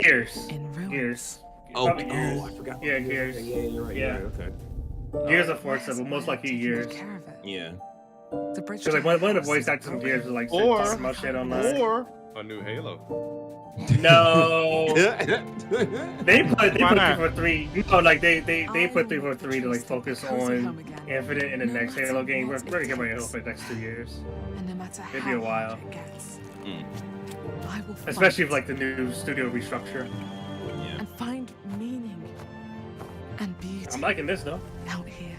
Gears.
Oh,
Probably Gears.
I forgot.
Yeah, Gears.
Yeah, you're right.
Yeah.
You're right, okay.
Gears of Forza, but most likely Gears.
Yeah.
Because like one of the voice actors from Gears was like talking about shit online.
Or a new Halo.
No. they put 343. No, like they put 343 to like focus on Infinite in the next Halo game. We're gonna get Halo for the next 2 years. It'd be a while. Especially with like the new studio restructure.
And find meaning and beauty.
I'm liking this though.
Out here.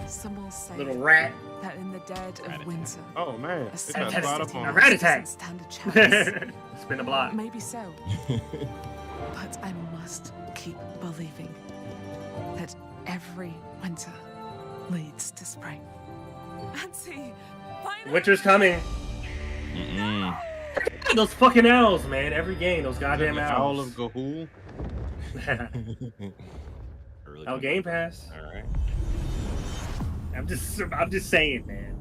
Some will say
Little rat.
that in the dead of winter.
Oh man,
a
it's got spot up on.
A rat attack.
doesn't stand a chance.
Spin a block.
Maybe so. But I must keep believing that every winter leads to spring. Auntie,
Winter's coming. Those fucking owls, man. Every game, those goddamn owls.
Owl of Gahul.
Oh, Game Pass.
All right.
I'm just saying, man.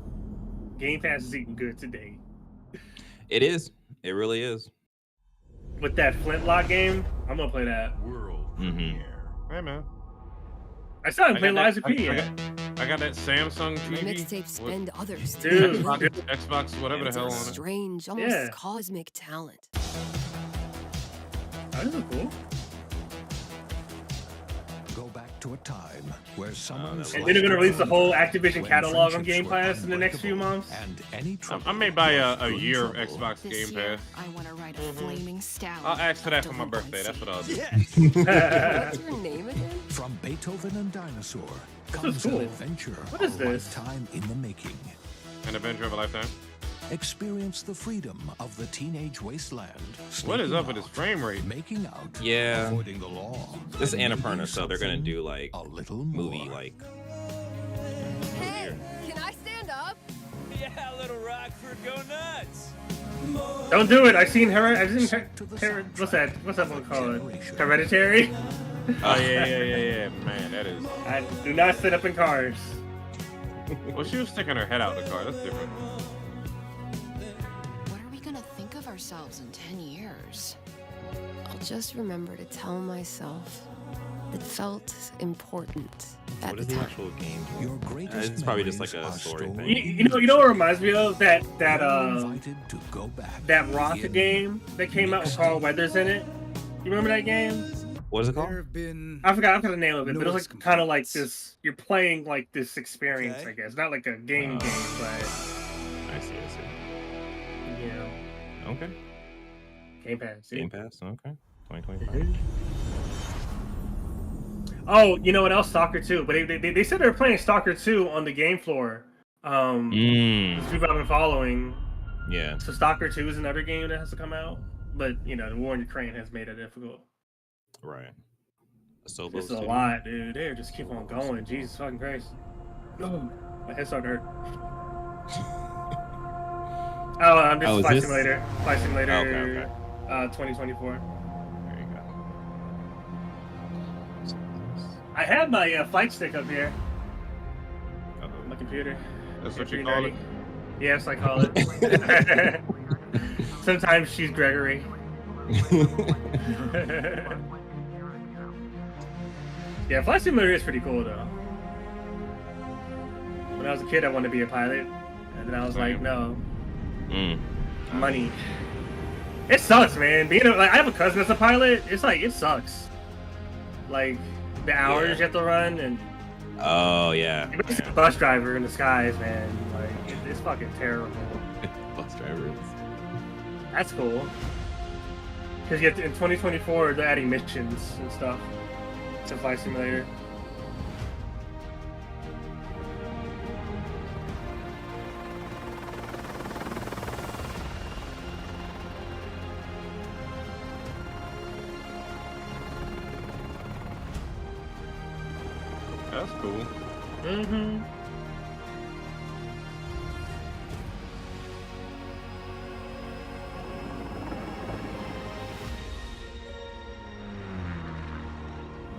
Game Pass is eating good today.
It is. It really is.
With that Flintlock game, I'm gonna play that.
Hey man.
I still haven't played Lies of P
I
yet.
got that Samsung TV.
Mixtapes spend others.
Dude.
Xbox, whatever the hell on it.
Strange, almost cosmic talent.
Oh, this is cool.
Go back to a time where someone's
And then they're gonna release the whole Activision catalog on Game Pass in the next few months.
And any
I may buy a year of Xbox Game Pass.
I want to ride a flaming stallion.
I'll ask for that for my birthday. That's what I'll do.
What's your name again?
From Beethoven and Dinosaur
This
comes
is cool.
an adventure
What is
a
this?
lifetime in the making.
An adventure of a lifetime.
Experience the freedom of the teenage wasteland.
What is
sneaking
up with his
out,
frame rate?
Making out,
Yeah.
avoiding the law.
This is
and
Annapurna,
maybe
so they're gonna
something
do like
a little
movie
more.
like.
Hey, can I stand up?
Yeah, little Rockford, go nuts.
Don't do it. I've seen her. What's that? What's that one called? Hereditary.
Oh yeah. Man, that is.
I do not sit up in cars.
Well, she was sticking her head out the car. That's different.
What are we gonna think of ourselves in 10 years? I'll just remember to tell myself it felt important at
What is
the
the
time.
actual game?
Your greatest
It's probably just like a
memories are
story
stored.
thing.
You know what it reminds me of? That
Invited to go back.
that rock game that came out with Carl Weathers in it. You remember that game?
What is it called?
I forgot the name of it, but it was like kind of like this. You're playing like this experience, I guess. Not like a game, but
I see.
yeah.
Okay.
Game Pass.
Game Pass. Okay. 2025.
Oh, you know what else? Stalker 2. But they said they were playing Stalker 2 on the game floor. These people I've been following.
Yeah.
So Stalker 2 is another game that has to come out. But, you know, the war in Ukraine has made it difficult.
Right. So
It's a lot, dude. They just keep on going. Jesus fucking Christ. Oh, my head started to hurt. Oh, I'm just Flight Simulator. Flight Simulator.
Okay.
2024.
There you go.
I have my flight stick up here. My computer.
That's what you call it?
Yes, I call it. Sometimes she's Gregory. Yeah, Flight Simulator is pretty cool though. When I was a kid, I wanted to be a pilot, and then I was like, no, money. It sucks, man. I have a cousin that's a pilot. It's like it sucks. Like the hours you have to run, and
oh yeah,
you're basically a bus driver in the skies, man. Like it's fucking terrible.
Bus drivers.
That's cool. Because in 2024, they're adding missions and stuff to Flight Simulator.
That's cool.
Mm-hmm.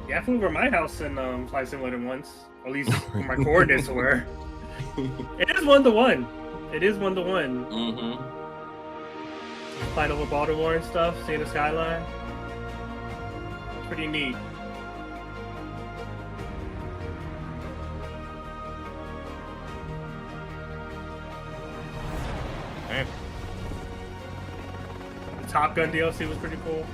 Yeah, I flew over my house in Flight Simulator once. At least where my coordinates were. It is 1-to-1. It is 1-to-1.
Mm-hmm.
Flying over Baltimore and stuff, seeing the skyline. Pretty neat.
Man.
The Top Gun DLC was pretty cool.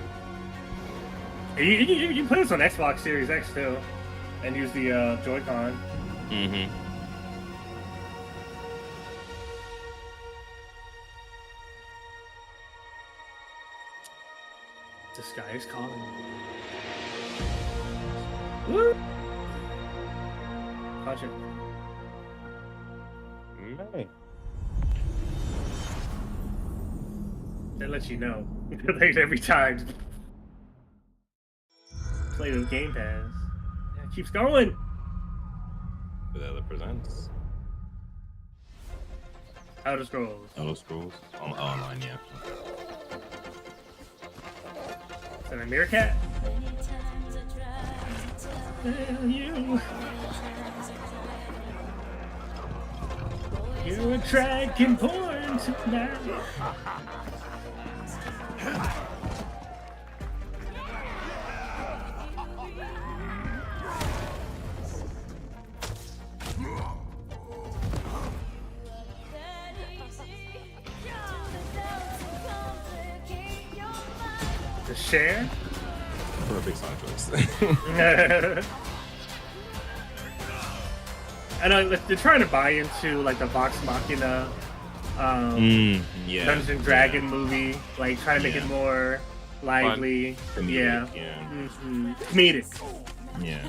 You can play this on Xbox Series X too, and use the Joy-Con.
Mm-hmm.
The sky is calling. Woo! Watch it.
Man.
They let you know. Like every time. Play with Game Pass. Yeah, it keeps going.
The other presents.
Elder Scrolls.
Elder Scrolls. Online, yeah.
Is that a meerkat? You. You're a dragon born tonight. To share?
For a big song choice.
I know they're trying to buy into like the Vox Machina
yeah.
Dungeons and Dragon movie, like trying to make it more lively.
Comedic,
yeah.
yeah.
Mm-hmm. Comedic.
Yeah.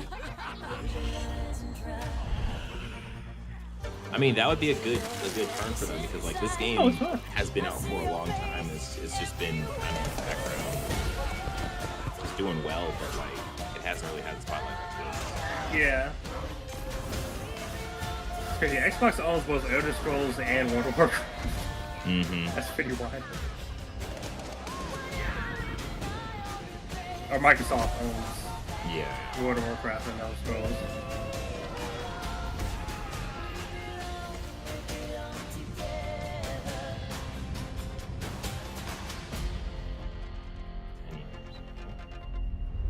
I mean, that would be a good turn for them because like this game has been out for a long time. It's just been kind of in the background. It's doing well, but like it hasn't really had the spotlight like this.
Yeah. It's crazy. Xbox owns both Elder Scrolls and World of Warcraft.
Mm-hmm.
That's pretty wild. Or Microsoft owns World of Warcraft and Elder Scrolls.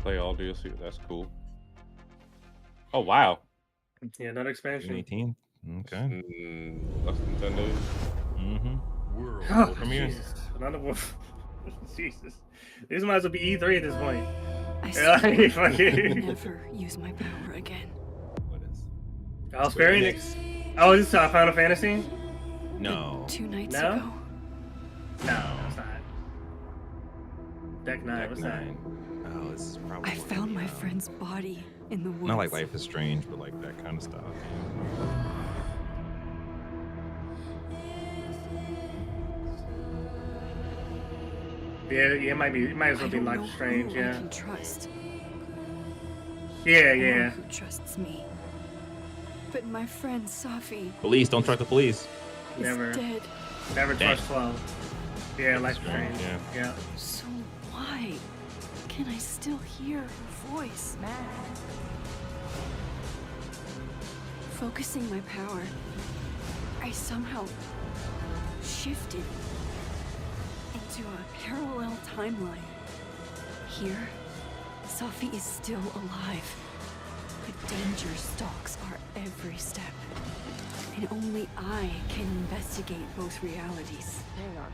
Play all DLC. That's cool. Oh wow.
Yeah, another expansion.
18. Okay.
Less than 10 days.
Mm-hmm.
World premiere. Another one. Jesus. This might as well be E3 at this point.
I never use my power again.
What is?
Oh, Square Enix. Oh, is this Final Fantasy?
No.
2 nights
No?
ago.
No, it's not. Deck 9, what's that?
Oh, this is probably.
I found my friend's body in the woods.
Not like Life is Strange, but like that kind of stuff.
Yeah, it might be. It might as well be Life is Strange.
Who
Yeah.
I can trust.
Yeah,
No
yeah.
one who trusts me. But my friend Safi
Police, don't trust the police.
is
Never.
dead.
Never
Dang.
trust 12. Yeah, Life is Strange. Yeah.
So why can I still hear her voice? Focusing my power, I somehow shifted into a parallel timeline. Here, Safi is still alive, but danger stalks our every step. And only I can investigate both realities.
Hang on.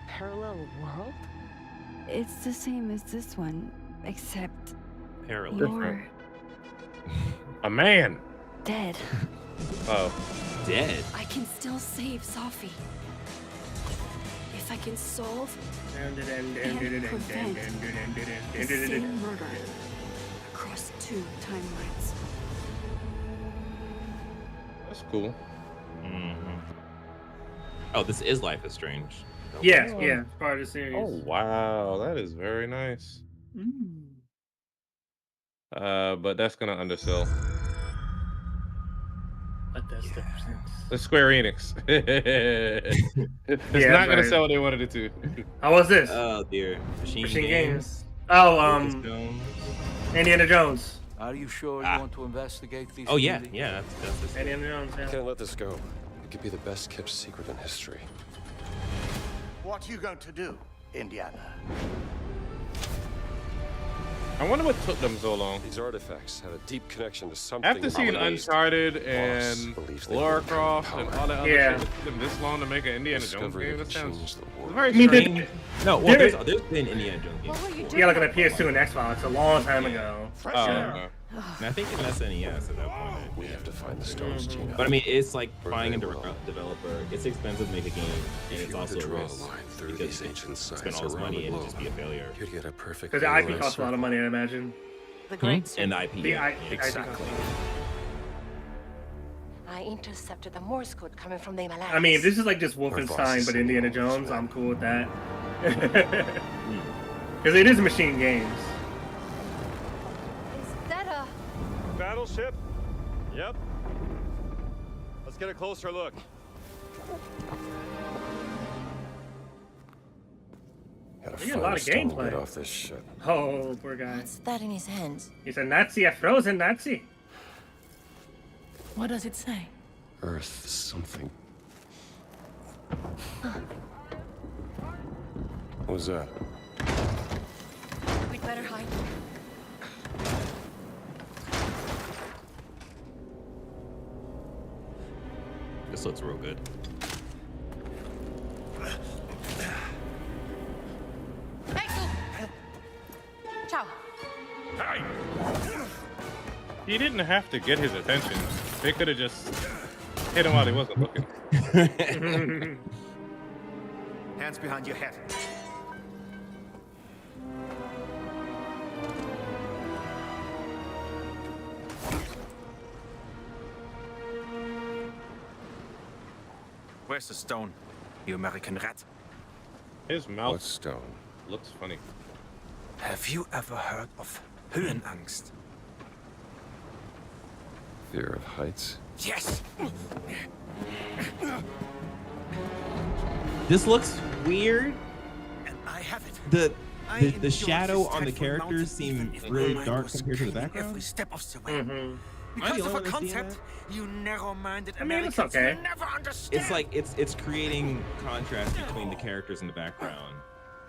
A parallel world?
It's the same as this one, except
Parallel.
you're
A man.
dead.
Oh.
Dead?
I can still save Safi. If I can solve and prevent the same murder across 2 timelines.
That's cool.
Mm-hmm. Oh, this is Life is Strange.
Yeah, yeah. It's part of the series.
Oh wow, that is very nice. But that's gonna undersell.
But that's different.
The Square Enix. It's not gonna sell what they wanted it to.
How was this?
Oh dear. Machine
Games.
Games.
Oh, Indiana Jones.
Are you sure you want to investigate these?
Oh yeah, yeah. That's
Indiana Jones. Yeah.
Can't let this go. It could be the best kept secret in history.
What are you going to do, Indiana?
I wonder what took them so long.
These artifacts have a deep connection to something.
After seeing Uncharted and Lara Croft and all that other shit, it took them this long to make an Indiana Jones game. That sounds very strange.
No, well, there's been Indiana Jones games.
Yeah, like on the PS2 and Xbox a long time ago.
And I think in SNES at that point.
We have to find the stones, Gina.
But I mean, it's like buying a developer. It's expensive to make a game, and it's also a risk because you can spend all this money and it just be a failure.
You'd get a perfect.
Because the IP costs a lot of money, I imagine.
The great
and the IP.
Exactly.
I intercepted the Morse code coming from the Himalayas.
I mean, if this is like just Wolfenstein, but Indiana Jones, I'm cool with that. Because it is machine games.
Is that a
battleship? Yep. Let's get a closer look.
You get a lot of gameplay.
Get off this ship.
Oh, poor guy.
What's that in his hands?
He's a Nazi, a frozen Nazi.
What does it say?
Earth something. What was that?
We'd better hide.
This looks real good.
Ciao.
Hi. He didn't have to get his attention. They could have just hit him while he wasn't looking.
Hands behind your head.
Where's the stone, you American rat?
His mouth
What stone?
looks funny.
Have you ever heard of Höhenangst?
Fear of heights?
Yes!
This looks weird.
And I have it.
The shadow on the characters seem really dark compared to the background.
Every step of the way. Because of a concept you narrow-minded
Americans
will never understand.
It's like it's creating contrast between the characters in the background.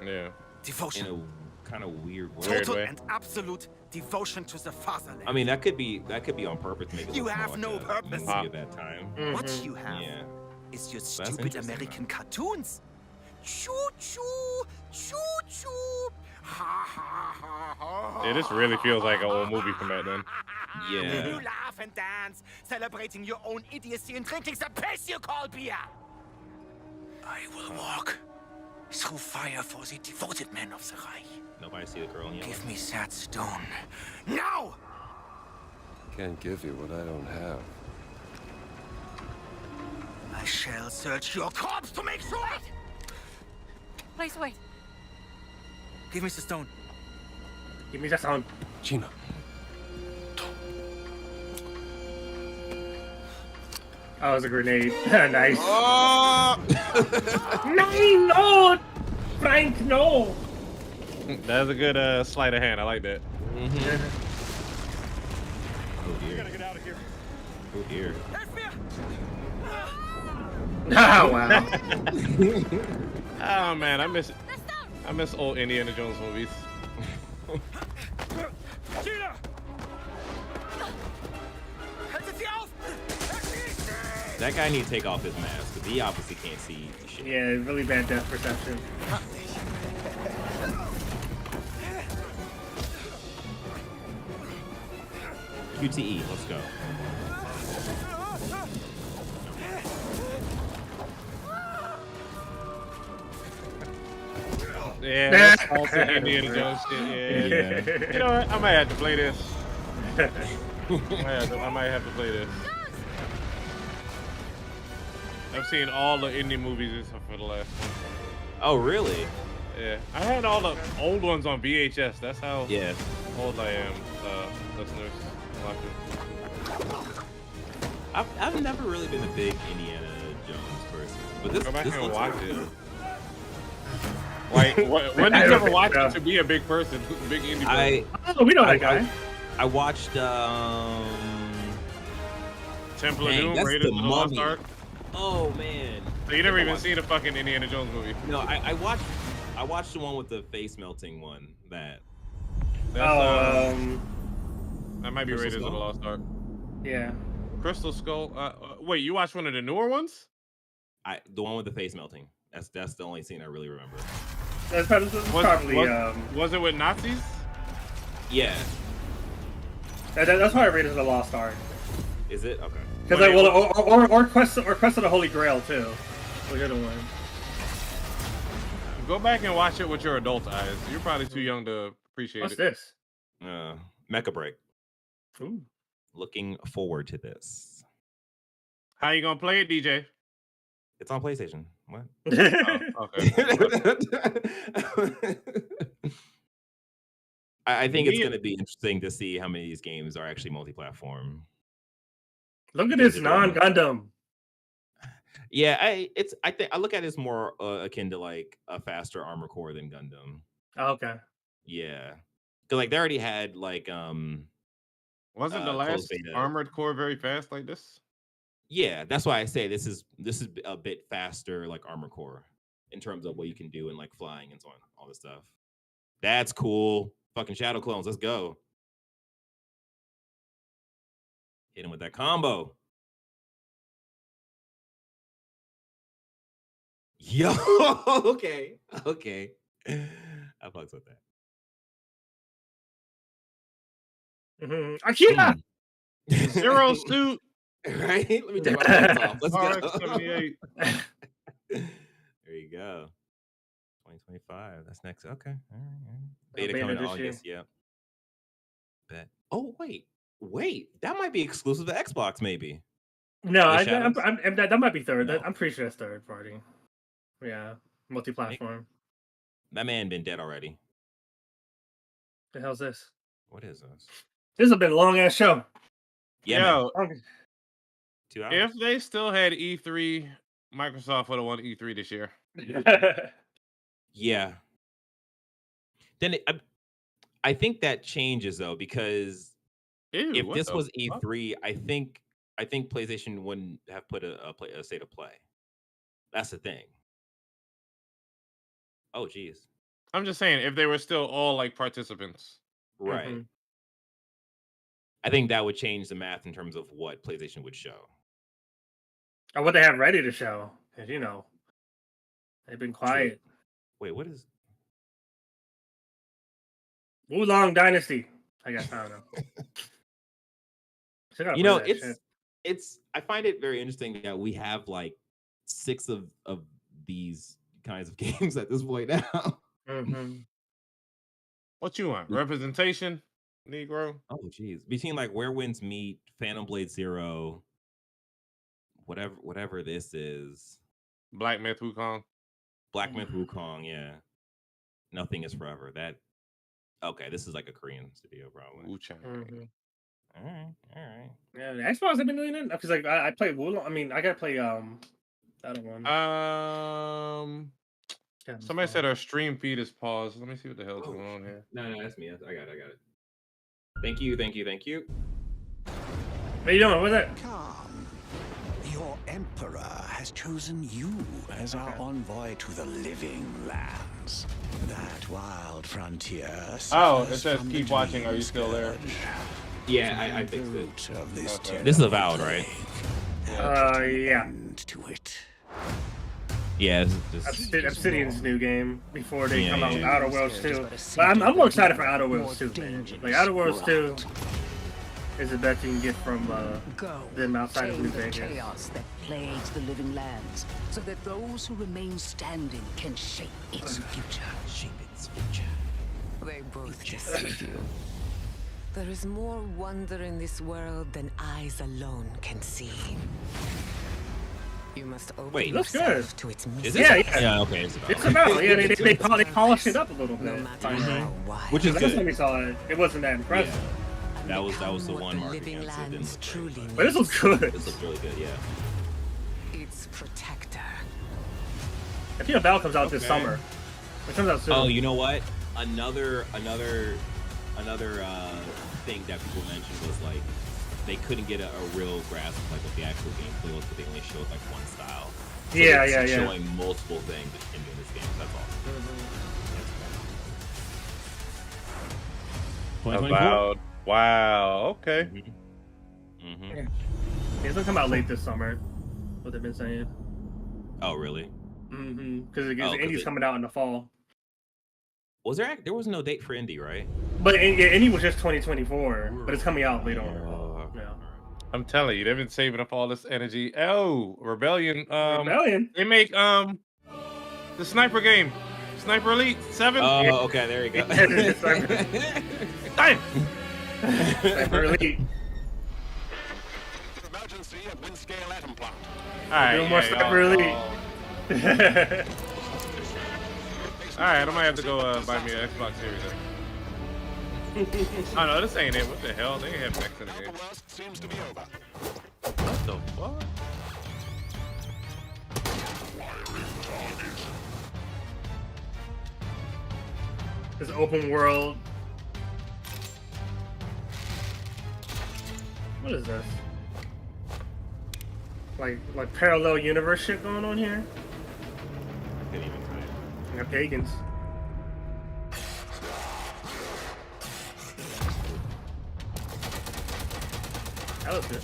Yeah.
Devotion.
In a kind of weird way.
Total and absolute devotion to the fatherland.
I mean, that could be on purpose to make it
You
look
have
more
no
like a
purpose.
movie at that time.
What you have is your stupid American cartoons. Choo choo, choo choo. Ha ha ha ha.
Yeah, this really feels like an old movie from back then.
Yeah.
You laugh and dance, celebrating your own idiocy and drinking the piss you call beer. I will walk through fire for the devoted men of the Reich.
Nobody see the girl in yellow.
Give me that stone. Now!
Can't give you what I don't have.
I shall search your corpse to make sure.
Please wait.
Give me the stone.
Give me the stone.
Gina.
Oh, it was a grenade. Nice.
Oh!
No, Frank, no.
That's a good sleight of hand. I like that.
Oh dear.
We gotta get out of here.
Oh dear.
Oh wow.
Oh man, I miss old Indiana Jones movies.
Gina!
That guy needs to take off his mask because he obviously can't see shit.
Yeah, really bad depth perception.
QTE, let's go.
Yeah, that's also Indiana Jones shit. Yeah. You know what? I might have to play this. I might have to play this. I've seen all the indie movies except for the last one.
Oh, really?
Yeah. I had all the old ones on VHS. That's how old I am, listeners.
I've never really been a big Indiana Jones person, but this
Go back and
looks
watch
really
it. Like, when did you ever watch it to be a big person, big indie person?
We know that guy.
I watched
Temple of
dang,
Doom,
that's
Raiders
the
of the Lost
Mummy.
Ark.
Oh man.
So you never even seen a fucking Indiana Jones movie?
No, I watched the one with the face melting one. That
That might be
Crystal
Raiders of the
Skull?
Lost Ark.
Yeah.
Crystal Skull. Wait, you watched one of the newer ones?
the one with the face melting. That's the only scene I really remember.
That's probably
was it with Nazis?
Yeah.
That's why I rated the Lost Ark.
Is it? Okay.
Because or Quest of the Holy Grail too. Which are the ones.
Go back and watch it with your adult eyes. You're probably too young to appreciate
What's
it.
this?
Mecha Break.
Ooh.
Looking forward to this.
How you gonna play it, DJ?
It's on PlayStation. What?
Oh, okay.
I think it's going to be interesting to see how many of these games are actually multi-platform.
Look at this non-Gundam.
Yeah, I think I look at it as more akin to like a faster Armor Core than Gundam.
Oh, okay.
Yeah, because like they already had like
wasn't the last Armored Core very fast like this?
Yeah, that's why I say this is a bit faster like Armor Core in terms of what you can do and like flying and so on, all this stuff. That's cool. Fucking Shadow Clones, let's go. Hit him with that combo. Yo, okay. I fucks with that.
Akira!
Zero suit.
Right? Let me take my pants off. Let's go.
RX-78.
There you go. 2025. That's next. Okay. All right. Beta coming in August. Yeah. Bet. Oh, wait. That might be exclusive to Xbox, maybe.
No, that might be third. No. I'm pretty sure that's third party. Yeah, multi-platform.
That man been dead already.
The hell's this?
What is this?
This has been a long ass show.
Yeah.
Yo,
2 hours.
if they still had E3, Microsoft would have won E3 this year.
Yeah. Then I think that changes though, because if this was E3, I think PlayStation wouldn't have put a state of play. That's the thing. Oh, geez.
I'm just saying, if they were still all like participants,
right? Mm-hmm. I think that would change the math in terms of what PlayStation would show,
or what they have ready to show. Because they've been quiet.
True. Wait, what is
Wulong Dynasty? I guess I don't know.
It's. I find it very interesting that we have like 6 of these kinds of games at this point now.
Mm-hmm.
What you want? Representation, Negro?
Oh, geez. Between like Where Winds Meet, Phantom Blade Zero, whatever this is.
Black Myth Wukong.
Yeah. Nothing is Forever. Okay, this is like a Korean studio, probably.
Wu-Chang.
Mm-hmm.
All right.
Yeah, the Xbox have been doing it because like I play Wulong. I mean, I gotta play the other one.
Somebody said our stream feed is paused. Let me see what the hell's going on here.
No, that's me. I got it. Thank you.
What are you doing? What's that?
Come. Your emperor has chosen you as our envoy to the living lands. That wild frontier.
Oh, it says keep watching. Are you still there?
Yeah, I fixed it. This is Avowed, right?
Yeah.
To it.
Yeah,
Obsidian's new game before they come out with Outer Worlds 2. But I'm more excited for Outer Worlds 2, man. Like Outer Worlds 2 is the best you can get from them outside of New Vegas.
Chaos that plagues the living lands, so that those who remain standing can shape its future.
They both deceive you. There is more wonder in this world than eyes alone can see. You must open yourself to its mystery.
Yeah,
okay.
It's about. Yeah, they polish it up a little bit.
Which is
good. Last time we saw it, it wasn't that impressive.
That was the one mark against it. Didn't look
truly
But this looks good.
This looks really good, yeah.
Its protector.
I think a battle comes out this summer. It comes out soon.
Oh, you know what? Another thing that people mentioned was like they couldn't get a real grasp of like what the actual gameplay was, but they only showed like one style. So
Yeah.
Showing multiple things in this game. That's all.
About wow. Okay.
Yeah. It's gonna come out late this summer. What they've been saying.
Oh, really?
Because Indie's coming out in the fall.
Was there was no date for Indie, right?
But Indie was just 2024, but it's coming out later on. Yeah.
I'm telling you, they've been saving up all this energy. Oh, Rebellion.
Rebellion.
They make the sniper game, Sniper Elite 7.
Oh, okay, there you go.
Damn.
Sniper Elite.
Emergency at Windscale Atom Plant.
All right,
more Sniper Elite.
All right, I might have to go buy me an Xbox Series X. Oh no, this ain't it. What the hell? They ain't have next in the game.
Seems to be over.
What the fuck?
This open world. What is this? Like parallel universe shit going on here?
I can't even tell you.
I got pagans. That was good.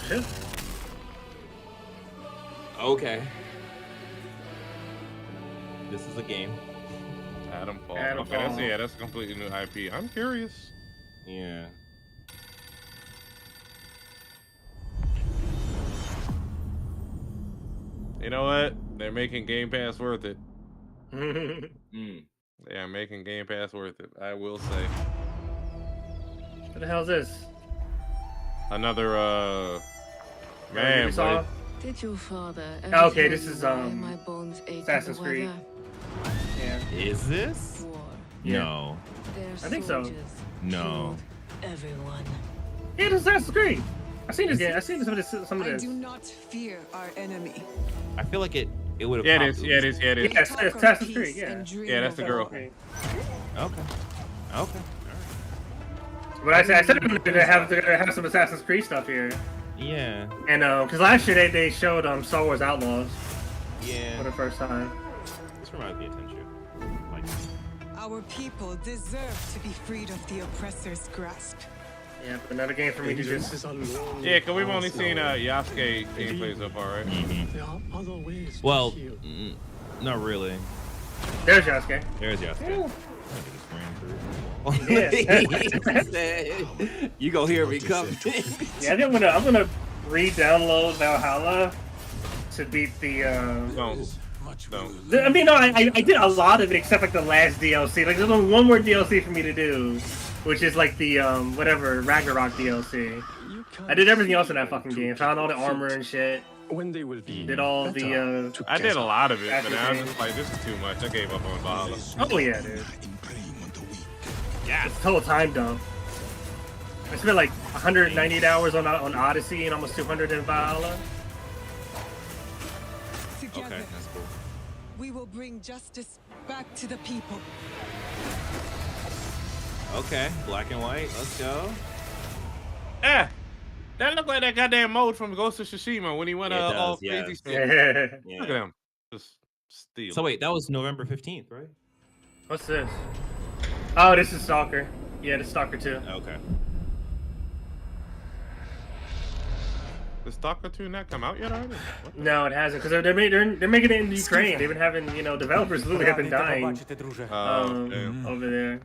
Shit.
Okay. This is a game.
Adamfall.
Adamfall.
Okay, that's a completely new IP. I'm curious.
Yeah.
You know what? They're making Game Pass worth it. They are making Game Pass worth it. I will say.
What the hell is this?
Another man.
Saw?
Did your father ever
Oh, okay,
tell
this
you
is
why my bones ache
Assassin's
in the
Creed.
weather?
Yeah.
Is this?
War.
No.
Their
I think so.
soldiers
No.
killed everyone.
Yeah, this is Assassin's Creed. I've seen this game. I've seen some of
I
this.
do not fear our enemy.
I feel like it would have.
Yeah, it is. Yeah, it is. Yeah, it is.
Yeah, it's Assassin's Creed. Yeah.
Yeah, that's the girl.
Okay.
But I said they're gonna have some Assassin's Creed stuff here.
Yeah.
And because last year they showed Star Wars Outlaws.
Yeah.
For the first time.
This reminds me of Tenchu. Like.
Our people deserve to be freed of the oppressor's grasp.
Yeah, another game for me to just.
Yeah, because we've only seen Yasuke gameplay so far, right?
There are other ways.
Well, not really.
There's Yasuke.
There's Yasuke.
Yeah.
You go hear me coming.
Yeah, I think I'm gonna re-download Valhalla to beat the. I mean, no, I did a lot of it except like the last DLC. Like, there's only one more DLC for me to do, which is like the whatever Ragnarok DLC. I did everything else in that fucking game. Found all the armor and shit.
When they will be.
Did all the.
I did a lot of it, but now I'm just like, this is too much. I gave up on Valhalla.
Oh yeah, dude. Yeah, it's a total time dump. I spent like 198 hours on Odyssey and almost 200 in Valhalla.
Together,
Okay, that's cool.
we will bring justice back to the people.
Okay, black and white. Let's go.
Eh, that looked like that goddamn mode from Ghost of Tsushima when he went all crazy.
Yeah.
Look at him, just steal.
So wait, that was November 15th, right?
What's this? Oh, this is Stalker. Yeah, this is Stalker 2.
Okay.
Did Stalker 2 not come out yet already?
No, it hasn't, because they're making it in Ukraine. They've been having, developers literally have been dying over there.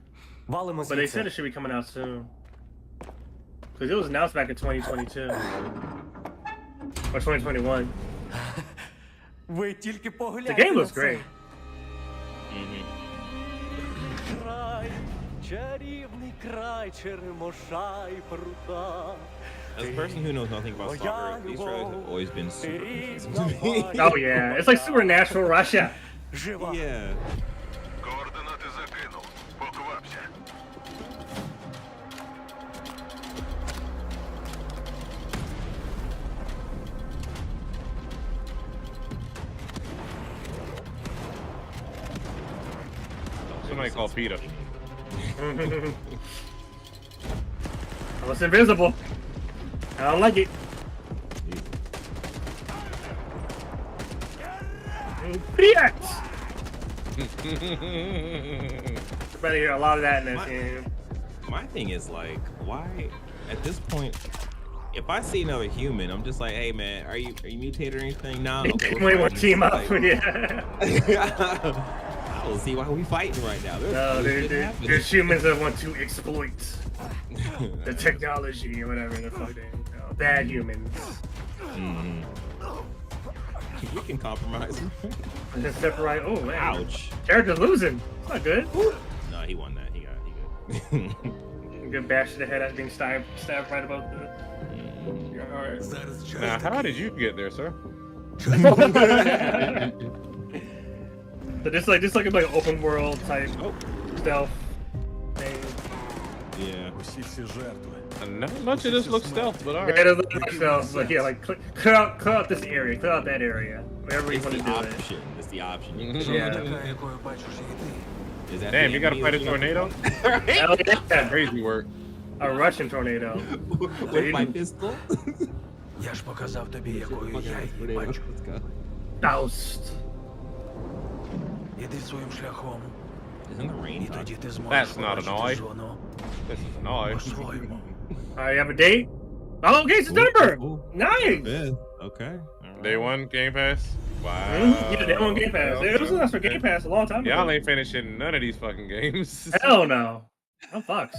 But they said it should be coming out soon. Because it was announced back in 2022. Or 2021. The game looks great.
As a person who knows nothing about soccer, these trailers have always been super confusing to me.
Oh yeah, it's like Supernatural Russia.
Yeah.
might call PETA.
I was invisible. I don't like it. PX! You better hear a lot of that in this game.
My thing is like, why at this point, if I see another human, I'm just like, hey man, are you mutated or anything? No. Okay,
we want to team up.
Like,
Yeah.
I don't see why we fighting right now.
There's humans that want to exploit the technology or whatever the fuck they, bad humans.
We can compromise.
Just separate. Oh man.
Ouch.
Character's losing. It's not good.
No, he won that. He good.
Good bash to the head after being stabbed right above the. You're alright.
Now, how did you get there, sir?
So this like an open world type stealth thing.
Yeah.
Not much of this looks stealth, but alright.
Yeah, it doesn't look stealth, but yeah, like clear out this area, clear out that area, wherever you want to do it.
It's the option.
Yeah.
Is that
damn, you gotta fight a tornado?
Hell yeah.
Crazy work.
A Russian tornado.
With my pistol?
Doused.
Isn't the rain?
That's not an eye. This is an eye.
Alright, you have a date? Oh, okay, September! Nice!
Okay.
Day one, Game Pass? Wow.
Yeah, Day one Game Pass. It was announced for Game Pass a long time ago.
Y'all ain't finishing none of these fucking games.
Hell no. I'm fucked.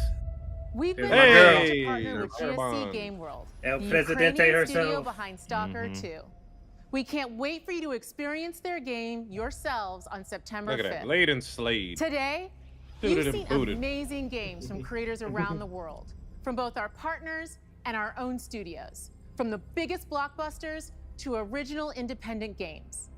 We've been
Hey!
to partner with GSC Game World,
El
the
Presidente
Ukrainian studio
herself.
behind Stalker 2. We can't wait for you to experience their game yourselves on September
Look at
5th.
that. Laid and Slade.
Today,
Booted
you've
and
seen
booted.
amazing games from creators around the world, from both our partners and our own studios, from the biggest blockbusters to original independent games.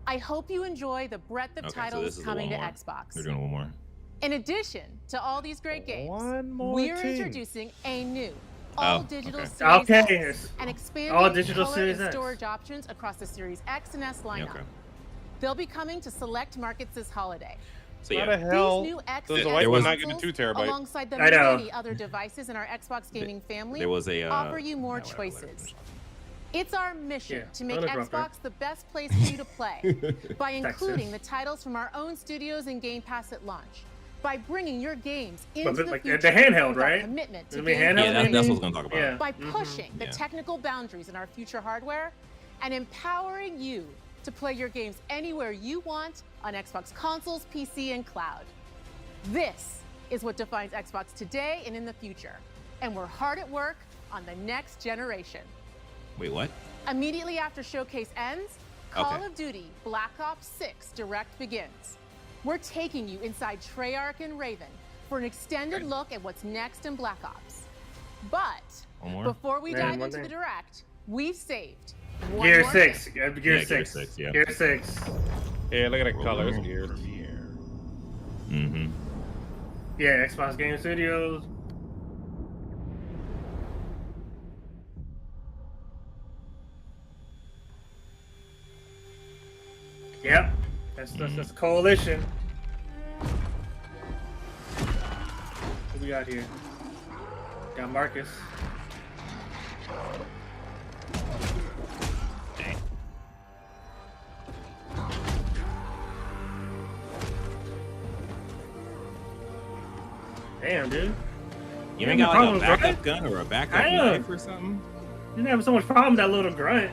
I hope you enjoy the breadth of titles coming to Xbox.
They're doing one more.
In addition to all these great games,
more
we're
team.
introducing a new all-digital
okay.
Series
Okay.
X and expanding
All-digital
color
Series
and
X.
storage options across the Series X and S lineup.
Okay.
They'll be coming to select markets this holiday.
So
How
yeah.
the hell
These new X
does
and
the
S
white one not get the
consoles,
2 terabyte?
alongside the
I know.
many other devices in our Xbox gaming family,
There was a
offer you more choices. It's our mission to make
uninterrupted.
Xbox the best place for you to play by including the titles from our own studios in Game Pass at launch, by bringing your games into the
like
future
the handheld,
with our
right?
commitment to
It'll be
game
handheld,
Yeah, that's what I was gonna talk about.
Yeah.
by pushing the
Yeah.
technical boundaries in our future hardware and empowering you to play your games anywhere you want on Xbox consoles, PC, and cloud. This is what defines Xbox today and in the future, and we're hard at work on the next generation.
Wait, what?
Immediately after Showcase ends, Call
Okay.
of Duty Black Ops 6 Direct begins. We're taking you inside Treyarch and Raven for an extended look at what's next in Black Ops. But
One more?
before we
Man,
dive
one
into the
thing.
Direct, we've saved one
Gear
more
6.
thing.
Gear
Gear
6.
6, yeah.
Gear 6.
Yeah, look at the colors, gears.
Mm-hmm.
Yeah, Xbox Game Studios. Yep. That's a coalition. What we got here? Got Marcus. Damn, dude.
You ain't got like a backup gun or a backup
I know.
knife or something?
You didn't have so much problem with that little grunt.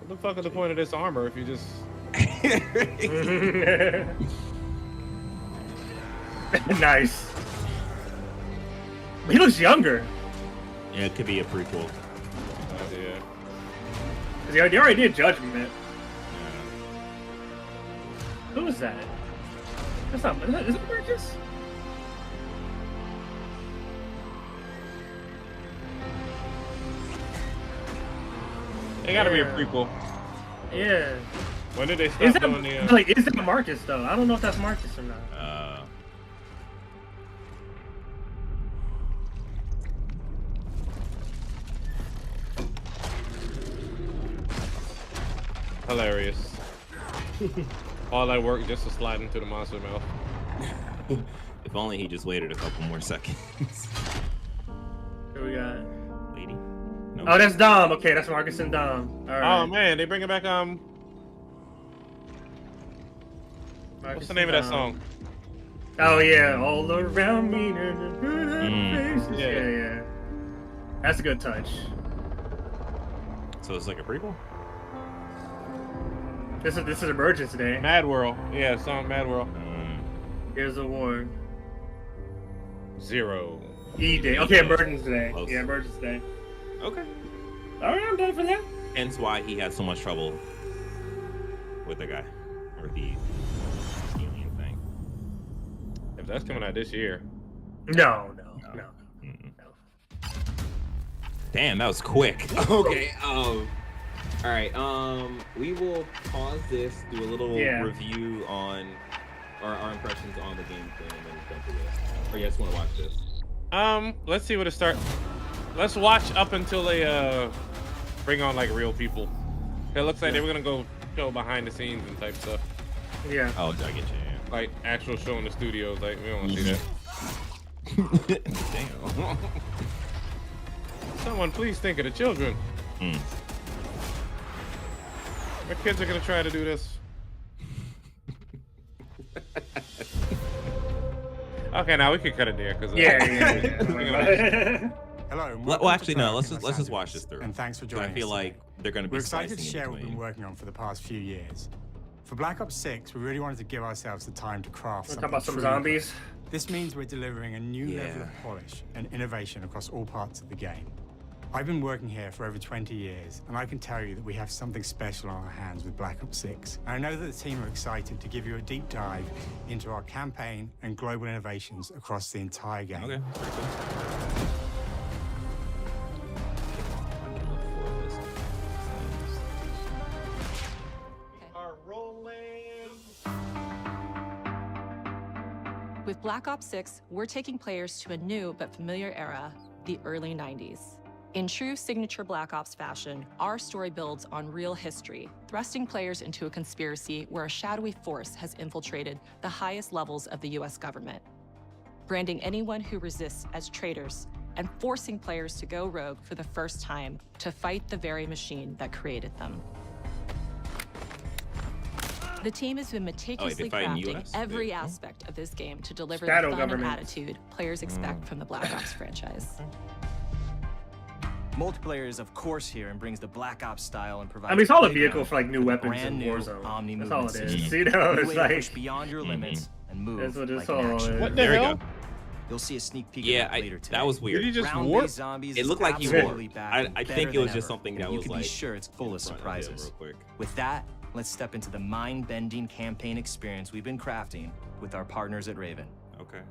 What the fuck is the point of this armor if you just...
Nice. He looks younger.
Yeah, it could be a prequel.
Yeah.
'Cause they already did Judgment. Who is that? That's not. Is it Burgess?
It gotta be a prequel.
Yeah.
When did they stop
Is that
doing the...
like? Is that Marcus though? I don't know if that's Marcus or not.
Hilarious. All that work just to slide into the monster mouth.
If only he just waited a couple more seconds.
Here we got
Lady.
No. Oh, that's Dom. Okay, that's Marcus and Dom. All right.
Oh man, they bringing back what's the name of that song?
Oh yeah, all around me. Yeah. That's a good touch.
So it's like a prequel.
This is Emergence Day.
Mad World. Yeah, song Mad World.
Here's a war.
0.
E Day. Okay, Emergence Day. Close. Yeah, Emergence Day.
Okay.
All right, I'm done for that.
Hence why he had so much trouble with the guy or the alien thing.
If that's coming out this year.
No.
Damn, that was quick.
Okay. All right. We will pause this, do a little review on our impressions on the gameplay, and then jump to this. Or you guys want to watch this?
Let's see what it starts. Let's watch up until they bring on like real people. It looks like they were gonna go show behind the scenes and type stuff.
Yeah.
Oh, I get you. Yeah.
Like actual show in the studios. Like we don't want to see that.
Damn.
Someone please think of the children. My kids are gonna try to do this. Okay, now we can cut it there because
Hello.
Well, actually, no. Let's just watch this through.
And thanks for joining us.
I feel like they're going to be.
We're excited to
slicing
share what we've been working on for the past few years. For Black Ops 6, we really wanted to give ourselves the time to craft something.
Talk about some
truly
zombies.
great. This means we're delivering a new level of polish and innovation across all parts of the game. I've been working here for over 20 years, and I can tell you that we have something special on our hands with Black Ops 6. And I know that the team are excited to give you a deep dive into our campaign and global innovations across the entire game.
Okay.
With Black Ops 6, we're taking players to a new but familiar era, the early 90s. In true signature Black Ops fashion, our story builds on real history, thrusting players into a conspiracy where a shadowy force has infiltrated the highest levels of the US government, branding anyone who resists as traitors and forcing players to go rogue for the first time to fight the very machine that created them. The team has been meticulously crafting every aspect of this game to deliver the fun and attitude players expect from the Black Ops franchise.
Multiplayer is of course here and brings the Black Ops style and provides.
I mean, it's all a vehicle for like new weapons in Warzone. That's all it is. You know, it's like
beyond your limits and move.
That's what it's
like
all is.
What
the hell?
You'll see a sneak peek.
Yeah,
of that later today.
that was weird.
Did he just warp?
It looked like he warped. I think it was just something that
you
was
can
like.
be sure it's full of surprises.
Real quick.
With that, let's step into the mind-bending campaign experience we've been crafting with our partners at Raven.
Okay.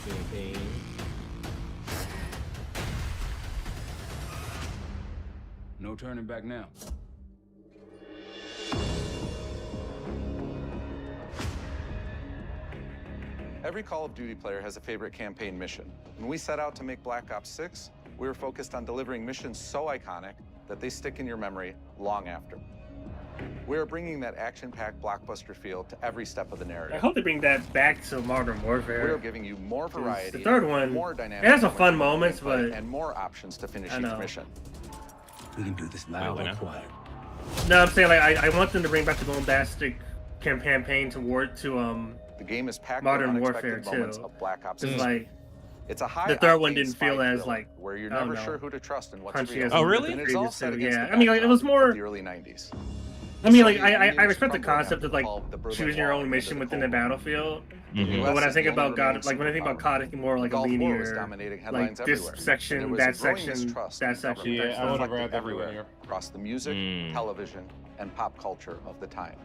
Campaign.
No turning back now.
Every Call of Duty player has a favorite campaign mission. When we set out to make Black Ops 6, we were focused on delivering missions so iconic that they stick in your memory long after. We are bringing that action-packed blockbuster feel to every step of the narrative.
I hope they bring that back to Modern Warfare.
We are giving you more variety.
The third one,
more dynamic.
it has some fun moments, but
and more options to finish each mission.
We can do this loud or quiet.
No, I'm saying like I want them to bring back the bombastic campaign to
the game is packed
Modern
with
Warfare
unexpected moments of Black Ops.
It's like
it's a high.
The third one didn't feel as like
where you're never sure who to trust and what's
punchy
real.
as
Oh, really?
And it's all set against
yeah,
the
I mean like it was more
the early 90s.
I mean, like, I respect the concept of like choosing your own mission within the battlefield, but when I think about COD, like when I think about COD, I think more like a linear, like this section, that section, that section.
Yeah, I would have read
everywhere across the music, television, and pop culture of the time.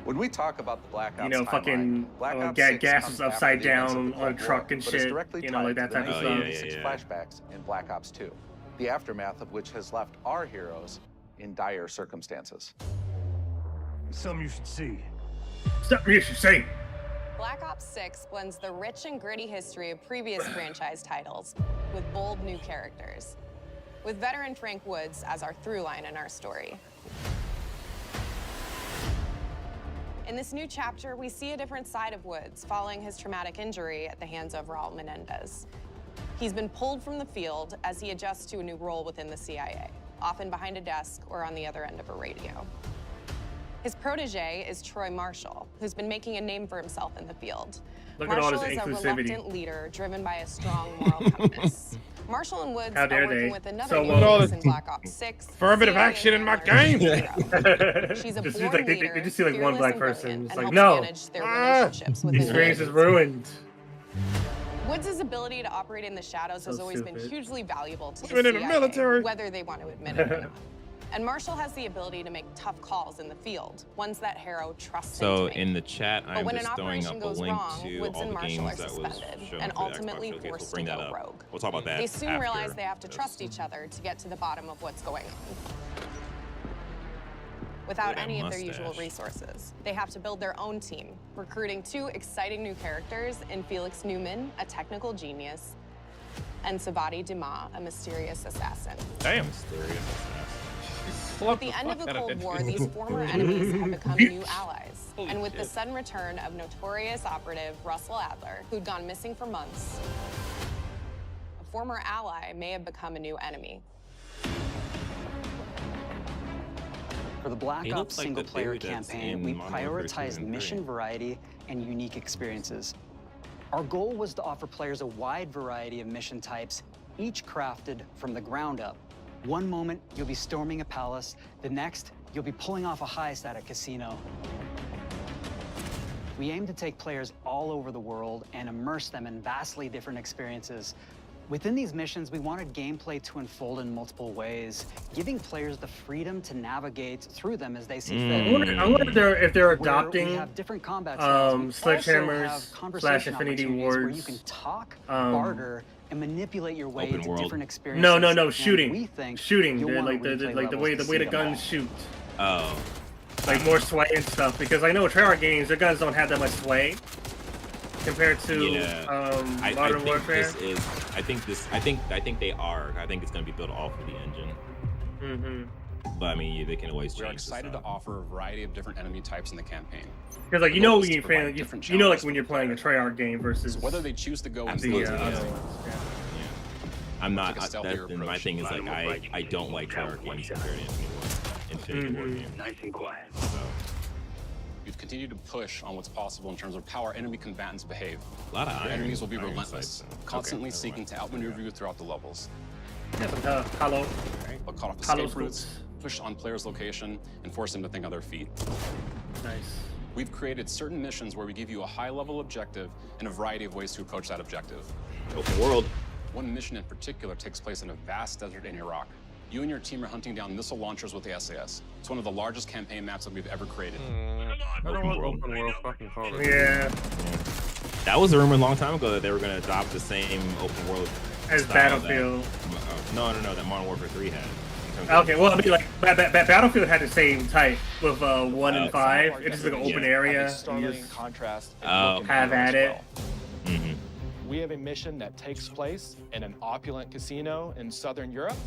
When we talk about the Black Ops,
you know, fucking gas is upside down on a truck and shit, you know, like that type of stuff.
Flashbacks in Black Ops 2, the aftermath of which has left our heroes in dire circumstances.
Something you should see.
Something you should see.
Black Ops 6 blends the rich and gritty history of previous franchise titles with bold new characters, with veteran Frank Woods as our through line in our story. In this new chapter, we see a different side of Woods following his traumatic injury at the hands of Raul Menendez. He's been pulled from the field as he adjusts to a new role within the CIA, often behind a desk or on the other end of a radio. His protege is Troy Marshall, who's been making a name for himself in the field.
Look at all
Marshall
this
is a
inclusivity.
reluctant leader driven by a strong moral compass. Marshall and Woods
How
are
dare
working
they?
with another
So
new
well.
face in Black Ops 6.
Affirmative
CIA
action in my
handler,
game.
She's a
Just
born
like they
leader,
just see like one
fearless
black
and
person.
brilliant,
It's
and
like,
helps
no,
manage their relationships within the
experience is
group.
ruined.
Woods' ability to operate in the shadows has always been
stupid.
hugely valuable to the
Women in the
CIA,
military.
whether they want to admit it or not. And Marshall has the ability to make tough calls in the field, ones that Harrow trusts him to
So
make.
in the chat,
But
I'm
when
just
an
throwing
operation
up a
goes
link
wrong,
to
Woods
all
and
the
Marshall
games
are
that was
suspended
shown
and
for the Xbox
ultimately
Showcase. We'll
forced
bring
to
that
go
up.
rogue.
We'll talk about that
They soon
after
realize they have to
this.
trust each other to get to the bottom of what's going on. Without
Look at
any
that
of their usual
mustache.
resources, they have to build their own team, recruiting two exciting new characters in Felix Newman, a technical genius, and Savati Dumas, a mysterious assassin.
Damn.
Mysterious assassin.
At the end of the Cold War, these former enemies have become new allies. And with the sudden return of notorious operative Russell Adler, who'd gone missing for months, a former ally may have become a new enemy.
For the Black
He
Ops
looks like the
single-player
dude that's
campaign,
in
we
Modern Warfare 2
prioritized
and
mission
3.
variety and unique experiences. Our goal was to offer players a wide variety of mission types, each crafted from the ground up. One moment, you'll be storming a palace. The next, you'll be pulling off a heist at a casino. We aim to take players all over the world and immerse them in vastly different experiences. Within these missions, we wanted gameplay to unfold in multiple ways, giving players the freedom to navigate through them as they see fit.
I wonder if they're
Where
adopting
we have different combat styles. We also
Sledgehammers
have
/
conversation
Infinity
opportunities where you
Wards.
can talk,
um,
barter, and manipulate your way
Open
into
world.
different experiences.
No,
And
shooting.
we think
Shooting.
you'll
Dude,
wanna
like the
replay
like the
levels
way
to
the way
see
the
them all.
guns shoot.
Oh.
Like more sway and stuff. Because I know Treyarch games, their guns don't have that much sway compared to
I
Modern
think
Warfare.
this is. I think they are. I think it's going to be built off of the engine.
Mm-hmm.
But I mean, they can always change.
We're excited to offer a variety of different enemy types in the campaign.
Because like
The
you know
goal
when
is
you're
to provide
playing,
different
you know like
challenges
when you're playing a Treyarch game versus
So whether they choose to go in
the
I'm not.
Take a stealthier
That's, my
approach.
thing is like I don't like Treyarch games compared to Infinity War games.
Nice and quiet.
So
We've continued to push on what's possible in terms of how our enemy combatants behave.
A lot of
Your
iron-
enemies will be
iron
relentless,
sights.
constantly
Okay, never
seeking to outmaneuver you throughout the levels.
Yeah, but hollow.
But cut off
Hollow
escape routes,
scopes.
push on players' location, and force them to think on their feet.
Nice.
We've created certain missions where we give you a high-level objective and a variety of ways to approach that objective.
Open world.
One mission in particular takes place in a vast desert in Iraq. You and your team are hunting down missile launchers with the SAS. It's one of the largest campaign maps that we've ever created.
I don't want open world fucking color.
Yeah.
That was a rumor a long time ago that they were going to adopt the same open world
As
style
Battlefield.
No, that Modern Warfare 3 had.
Okay, well, I mean, like Battlefield had the same type with 1 and 5. It's just like an open area. You just
contrast.
have at it.
We have a mission that takes place in an opulent casino in Southern Europe.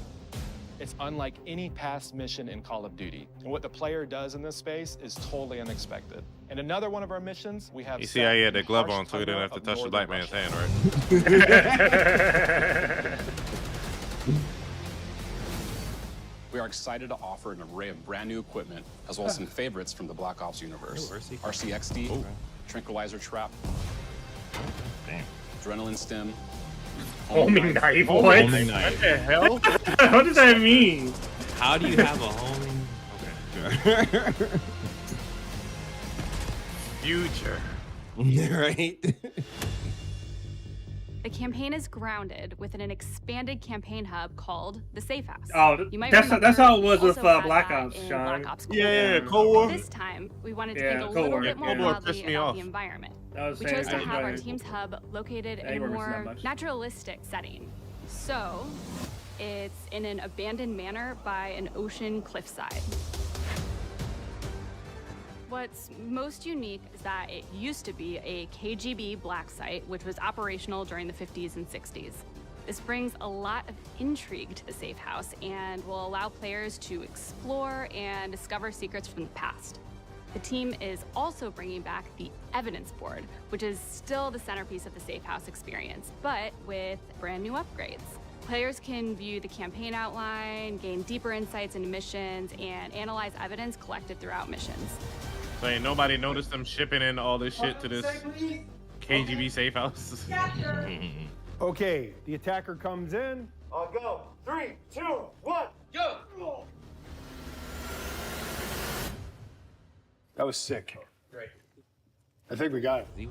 It's unlike any past mission in Call of Duty. And what the player does in this space is totally unexpected. In another one of our missions, we have
You see how he had that glove on so he didn't have to touch the black man's hand, right?
We are excited to offer an array of brand new equipment, as well as some favorites from the Black Ops universe. RCXD, Tranquilizer Trap, Adrenaline Stim,
Homing knife? What?
Homing knife.
What the hell? What does that mean?
How do you have a homing? Okay.
Future.
Right?
The campaign is grounded within an expanded campaign hub called the Safe House.
Oh,
You might
that's
remember
how it
we
was with
also had
Black
that
Ops,
in
Sean.
Black Ops Cold
Yeah,
War.
Cold War.
This time, we wanted to
Yeah,
think a
Cold
little
War.
bit more
Cold War
broadly
pissed me
about
off.
the environment.
That was
We
saying
chose to
that
have our
good.
team's hub located
Yeah,
in
you
a
weren't missing that
more
much.
naturalistic setting. So, it's in an abandoned manor by an ocean cliffside. What's most unique is that it used to be a KGB black site, which was operational during the 50s and 60s. This brings a lot of intrigue to the Safe House and will allow players to explore and discover secrets from the past. The team is also bringing back the evidence board, which is still the centerpiece of the Safe House experience, but with brand new upgrades. Players can view the campaign outline, gain deeper insights into missions, and analyze evidence collected throughout missions.
So ain't nobody noticed them shipping in all this shit to this KGB Safe House.
Okay, the attacker comes in. I'll go. 3, 2, 1, go! That was sick.
Great.
I think we got it.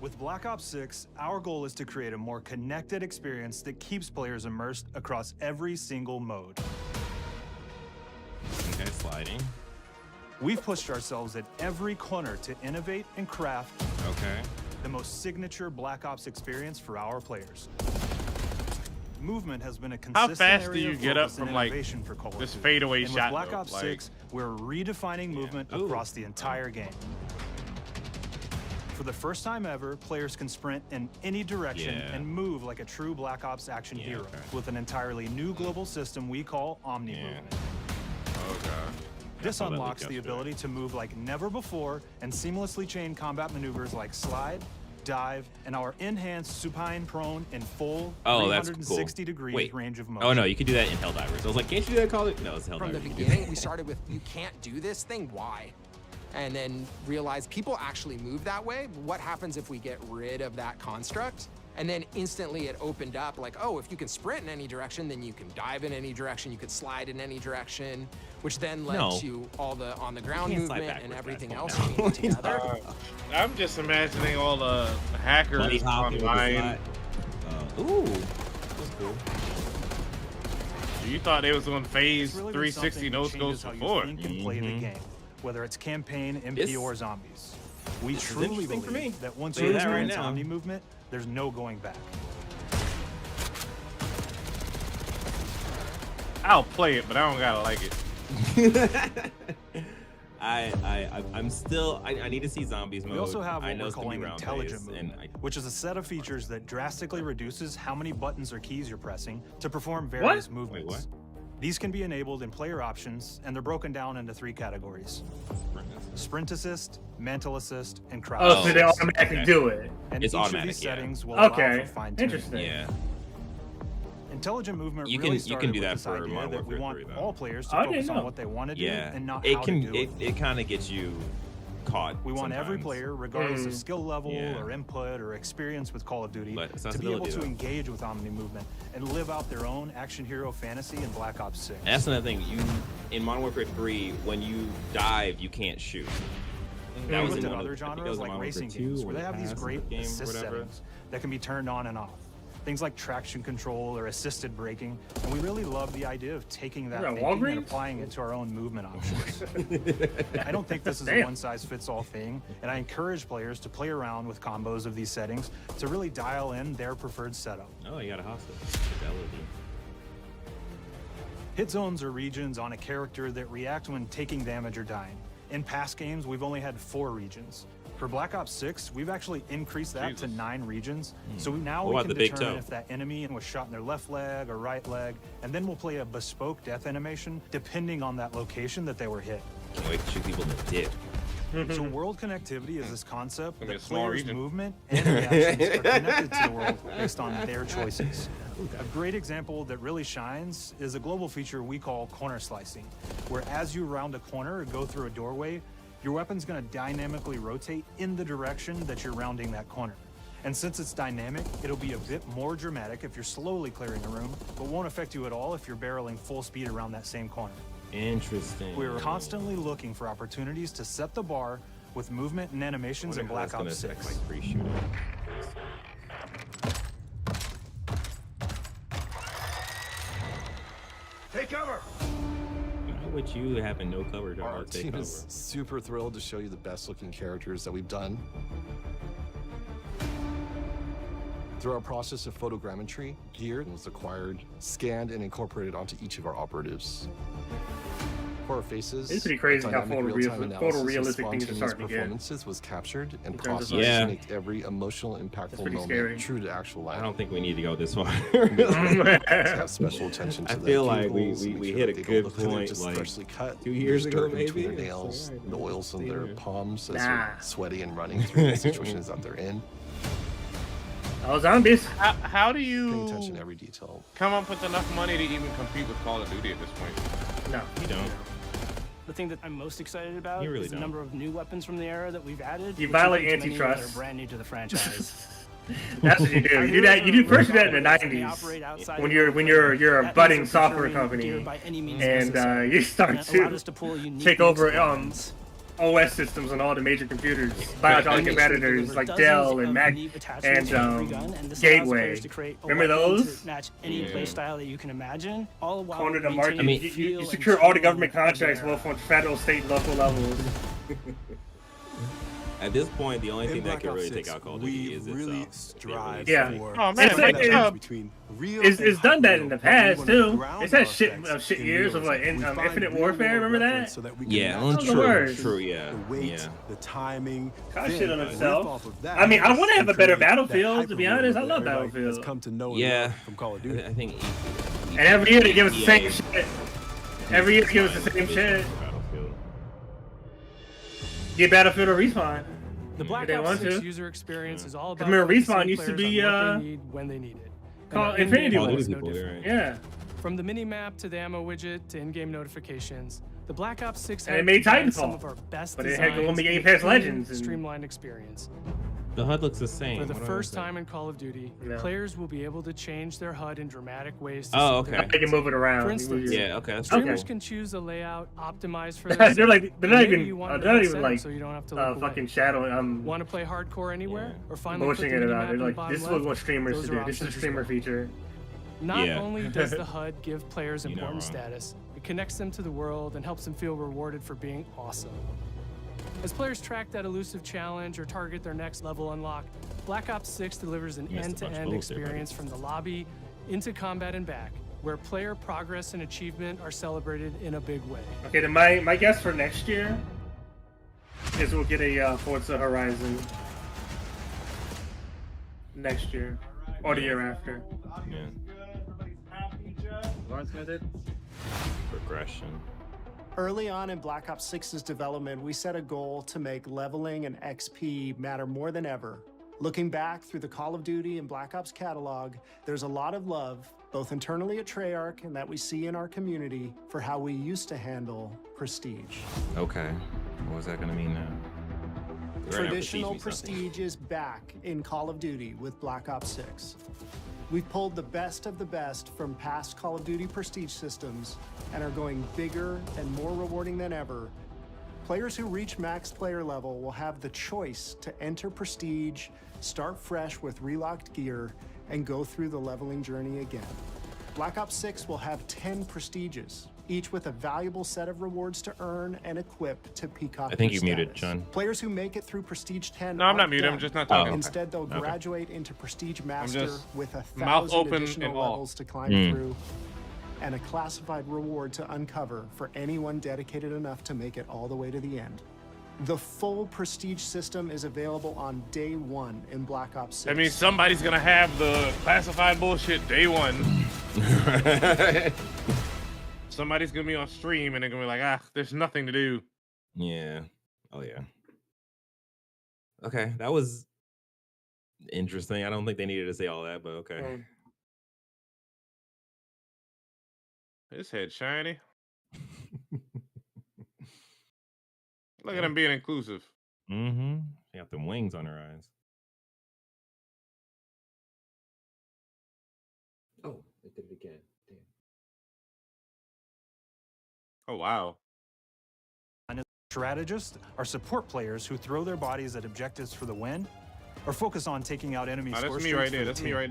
With Black Ops 6, our goal is to create a more connected experience that keeps players immersed across every single mode.
Okay, sliding.
We've pushed ourselves at every corner to innovate and craft the most signature Black Ops experience for our players. Movement has been a consistent
How fast do
area
you
of
get up
focus
from
and
like
innovation for Call of
this
Duty.
fadeaway
And
shot?
with Black
though,
Ops
like,
6, we're redefining movement across the entire game. For the first time ever, players can sprint in any direction and move like a true Black Ops action hero with an entirely new global system we call Omni Movement. This unlocks the ability to move like never before and seamlessly chain combat maneuvers like slide, dive, and our enhanced supine prone in full 360 degree range of motion.
Oh no, you can do that in Helldivers. I was like, can't you do that? Call it? No, it's Helldivers.
From the beginning, we started with, you can't do this thing, why? And then realized people actually move that way. What happens if we get rid of that construct? And then instantly it opened up like, oh, if you can sprint in any direction, then you can dive in any direction, you could slide in any direction, which then led to all the on the ground movement and everything else came together.
I'm just imagining all the hackers online.
Ooh, that's cool.
You thought they was on phase
It's really
360 no scopes before.
You can play the game, whether it's campaign, MP, or zombies. We truly believe that once you experience Omni movement, there's no going back.
I'll play it, but I don't gotta like it.
I'm still. I need to see zombies mode.
We also have
I
what
know
we're
it's gonna be
calling
round
intelligent
based, and
movement, which is a set of features that drastically reduces how many buttons or keys you're pressing to perform various movements. These can be enabled in player options, and they're broken down into 3 categories: Sprint Assist, Mantle Assist, and Crowd
Oh, so
Assist.
they automatically do it.
And
It's
each of
automatic,
these settings will
Okay,
allow for fine-tuning.
interesting.
Yeah.
Intelligent movement
You
really
can
started
do
with
that
this
for
idea
Modern
that we
Warfare
want
3, though.
all players to
I didn't
focus on
know.
what they want to do
Yeah,
and not
it
how
can.
to do it.
It kind of gets you caught.
We want every
sometimes.
player, regardless of skill level or input or experience with Call of Duty,
But
to be able
accessibility,
to
though.
engage with Omni movement and live out their own action hero fantasy in Black Ops 6.
And that's another thing. You in Modern Warfare 3, when you dive, you can't shoot.
That was
in
in
one of
other
the- I think it
genres
was in
like
Modern
racing
Warfare 2
games,
or
where they have these
Pass
great
game or
assist
whatever.
settings that can be turned on and off. Things like traction control or assisted braking, and we really love the idea of taking that
Is that
thinking
Walgreens?
and applying it to our own movement options. I don't think this is a
Damn.
one-size-fits-all thing, and I encourage players to play around with combos of these settings to really dial in their preferred setup.
Oh, you got a hostage. Fidelity.
Hit zones are regions on a character that react when taking damage or dying. In past games, we've only had 4 regions. For Black Ops 6, we've actually increased that to 9 regions. So now
What
we
about
can
the big
determine
toe?
if that enemy was shot in their left leg or right leg, and then we'll play a bespoke death animation depending on that location that they were hit.
Can't wait to shoot people in the dick.
So world connectivity is this concept
Gonna be a
that
small
players'
region.
movement and reactions are connected to the world based on their choices. A great example that really shines is a global feature we call corner slicing, where as you round a corner or go through a doorway, your weapon's gonna dynamically rotate in the direction that you're rounding that corner. And since it's dynamic, it'll be a bit more dramatic if you're slowly clearing a room, but won't affect you at all if you're barreling full speed around that same corner.
Interesting.
We're constantly looking for opportunities to set the bar with movement and animations in Black Ops 6.
Like pre-shooting.
Take cover!
Why would you having no cover to
Our
take
team
cover?
is super thrilled to show you the best looking characters that we've done. Through our process of photogrammetry, gear was acquired, scanned, and incorporated onto each of our operatives. Horror faces.
It's pretty crazy how
dynamic real-time analysis and
photorealistic things are
spontaneous
starting to get.
performances was captured and
In terms of
processed
like-
to make every emotional, impactful
pretty
moment
scary.
true to actual life.
I don't think we need to go this far.
To have special attention to
I
the
feel like we
cuticles, make sure
hit a
that they
good
don't look like they're
point,
just
like,
freshly cut.
2 years
There's
ago,
dirt in between
maybe?
their nails,
It's
the oils in their palms as
Nah.
they're sweaty and running through the situations that they're in.
Oh, zombies.
How do
Paying attention
you
to every detail.
come up with enough money to even compete with Call of Duty at this point?
No,
you don't.
The thing that I'm most excited about
You really
is the
don't.
number of new weapons from the era that we've added.
You
which
violate
includes many that
antitrust.
are brand new to the franchise.
That's what you do. You do that. You do first do that in the '90s when you're a budding software company and you start to take over OS systems on all the major computers, buy all the competitors like Dell and Mac and Gateway. Remember those?
Match any play style that you can imagine. All while
Corner the market.
maintaining the
You
feel and
secure all the
tone
government
of the
contracts,
era.
both on federal, state, and local levels.
At this point, the only thing that
Black
can
Ops
really
6,
take out Call of
we
Duty is
really
itself.
strive
Yeah.
for
Oh, man,
It's like it's done that in the past too. It's had shit years of like Infinite Warfare. Remember that?
so that we can
Yeah,
match
Those are the
true,
words.
true, yeah,
the weight,
yeah.
the timing.
Kind of
then
shit on
riff
itself.
off of that
I mean, I want to have a better
and create that
Battlefield. To be
hyper
honest, I
world
love
that everybody has
Battlefield.
come to know and
Yeah,
love from Call of Duty.
I think.
And every year they give us the same
EA
shit. Every year they give us the same shit.
Battlefield.
Get Battlefield or Respawn.
The Black
If they
Ops
want
6
to.
user experience is all about
Remember,
focusing
Respawn used to
players
be,
on what they need when they need it.
Call
And the
Infinity
in-game
War.
was no
People,
different.
Yeah.
From the mini-map to the ammo widget to in-game notifications, the Black Ops 6
And they
had
made
combined some
Titanfall.
of our best
But it had
designs
Game
in a
Pass
clean,
Legends and-
streamlined experience.
The HUD looks the same.
For the
What do I
first
say?
time in Call of Duty,
Yeah.
players will be able to change their HUD in dramatic ways to
Oh,
suit their
okay.
They can move it around.
For instance,
Yeah, okay, that's
streamers
cool.
can choose a layout optimized for
They're
their
like
setting.
they're not
Maybe
even
you want
they're not
it
even
set
like
so you don't have to look away.
fucking shadowing.
Want to play hardcore anywhere, or finally put the
Bullshitting it
mini-map
about. They're
in the
like,
bottom
this is
left?
what streamers
Those
should
are
do. This is a
options as
streamer
well.
feature.
Not
Yeah.
only does the HUD give players
You're not
important
wrong.
status, it connects them to the world and helps them feel rewarded for being awesome. As players track that elusive challenge or target their next level unlock, Black Ops 6 delivers an
Missed a bunch of
end-to-end
bullets there, buddy.
experience from the lobby into combat and back, where player progress and achievement are celebrated in a big way.
Okay, then my guess for next year is we'll get a Forza Horizon next year or the year after.
Yeah.
Lawrence did.
Progression.
Early on in Black Ops 6's development, we set a goal to make leveling and XP matter more than ever. Looking back through the Call of Duty and Black Ops catalog, there's a lot of love, both internally at Treyarch and that we see in our community, for how we used to handle prestige.
Okay. What was that gonna mean now? Right now,
Traditional
means nothing.
prestige is back in Call of Duty with Black Ops 6. We've pulled the best of the best from past Call of Duty prestige systems and are going bigger and more rewarding than ever. Players who reach max player level will have the choice to enter prestige, start fresh with relocked gear, and go through the leveling journey again. Black Ops 6 will have 10 prestiges, each with a valuable set of rewards to earn and equip to Peacock.
I think you
status.
muted, John.
Players who make it through Prestige 10
No, I'm not
aren't
muted, I'm
done.
just not talking.
Instead, they'll
Okay.
graduate into Prestige Master
just
with 1,000
mouth open
additional
and all.
levels to climb through and a classified reward to uncover for anyone dedicated enough to make it all the way to the end. The full Prestige system is available on day one in Black Ops 6.
That means somebody's gonna have the classified bullshit day one. Somebody's gonna be on stream and they're gonna be like, there's nothing to do.
Yeah. Oh yeah. Okay, that was interesting. I don't think they needed to say all that, but okay.
His head shiny. Look at him being inclusive.
Mm-hmm. She got them wings on her eyes.
Oh, I did it again. Damn.
Oh wow.
Strategists are support players who throw their bodies at objectives for the win, or focus on taking out enemy
That's
score
me
streaks
right
for
there.
the
That's me
team.
right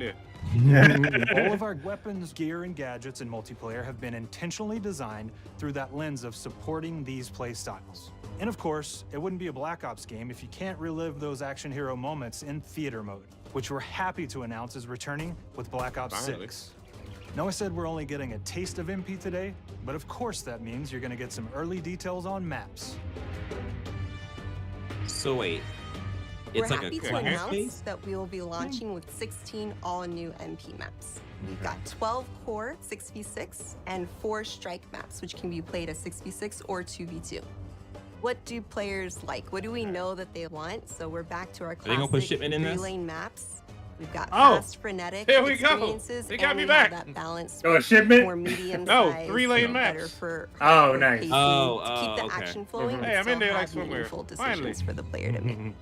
there.
All of our weapons, gear, and gadgets in multiplayer have been intentionally designed through that lens of supporting these play styles. And of course, it wouldn't be a Black Ops game if you can't relive those action hero moments in theater mode, which we're happy to announce is returning with Black Ops
Finally.
6. Now, I said we're only getting a taste of MP today, but of course that means you're going to get some early details on maps.
So wait,
We're
it's like
happy
a
to
class
announce
space?
that we will be launching with 16 all-new MP maps. We've got 12 core 6v6 and 4 strike maps, which can be played as 6v6 or 2v2. What do players like? What do we know that they want? So we're back to our
they gonna put
classic
shipment in this?
3-lane maps. We've got
Oh,
fast, frenetic
here we go.
experiences,
They got
and
me
we
back.
have that balance.
Oh, a shipment?
More medium
No,
size,
3-lane
better
maps.
for
Oh, nice.
pacing,
Oh,
to keep the
okay.
action flowing.
Hey,
and
I'm in
still
there like
have
swimwear.
meaningful
Finally.
decisions for the player to make.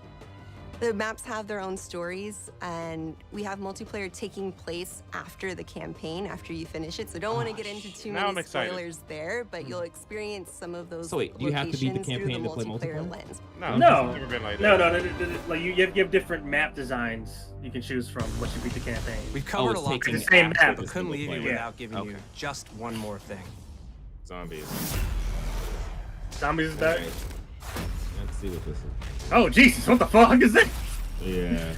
The maps have their own stories, and we have multiplayer taking place after the campaign, after you finish it. So don't want to get into too
now I'm
many
excited.
spoilers there, but you'll experience some of those
So wait, do you have to beat the
locations through
campaign to play
multiplayer
multiplayer?
lens.
No,
it's never been like
no,
that.
like you have different map designs you can choose from once you beat the campaign.
We've covered
it's
a lot
taking
It's the same
after
map.
the
but couldn't
single
leave you
player.
without giving you
Okay.
just one more thing.
Zombies.
Zombies is back.
Alright. Let's see what this is.
Oh Jesus, what the fuck is that?
Yeah.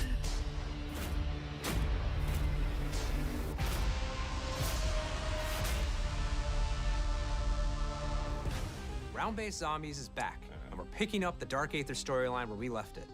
Round-based Zombies is back, and we're picking up the Dark Aether storyline where we left it.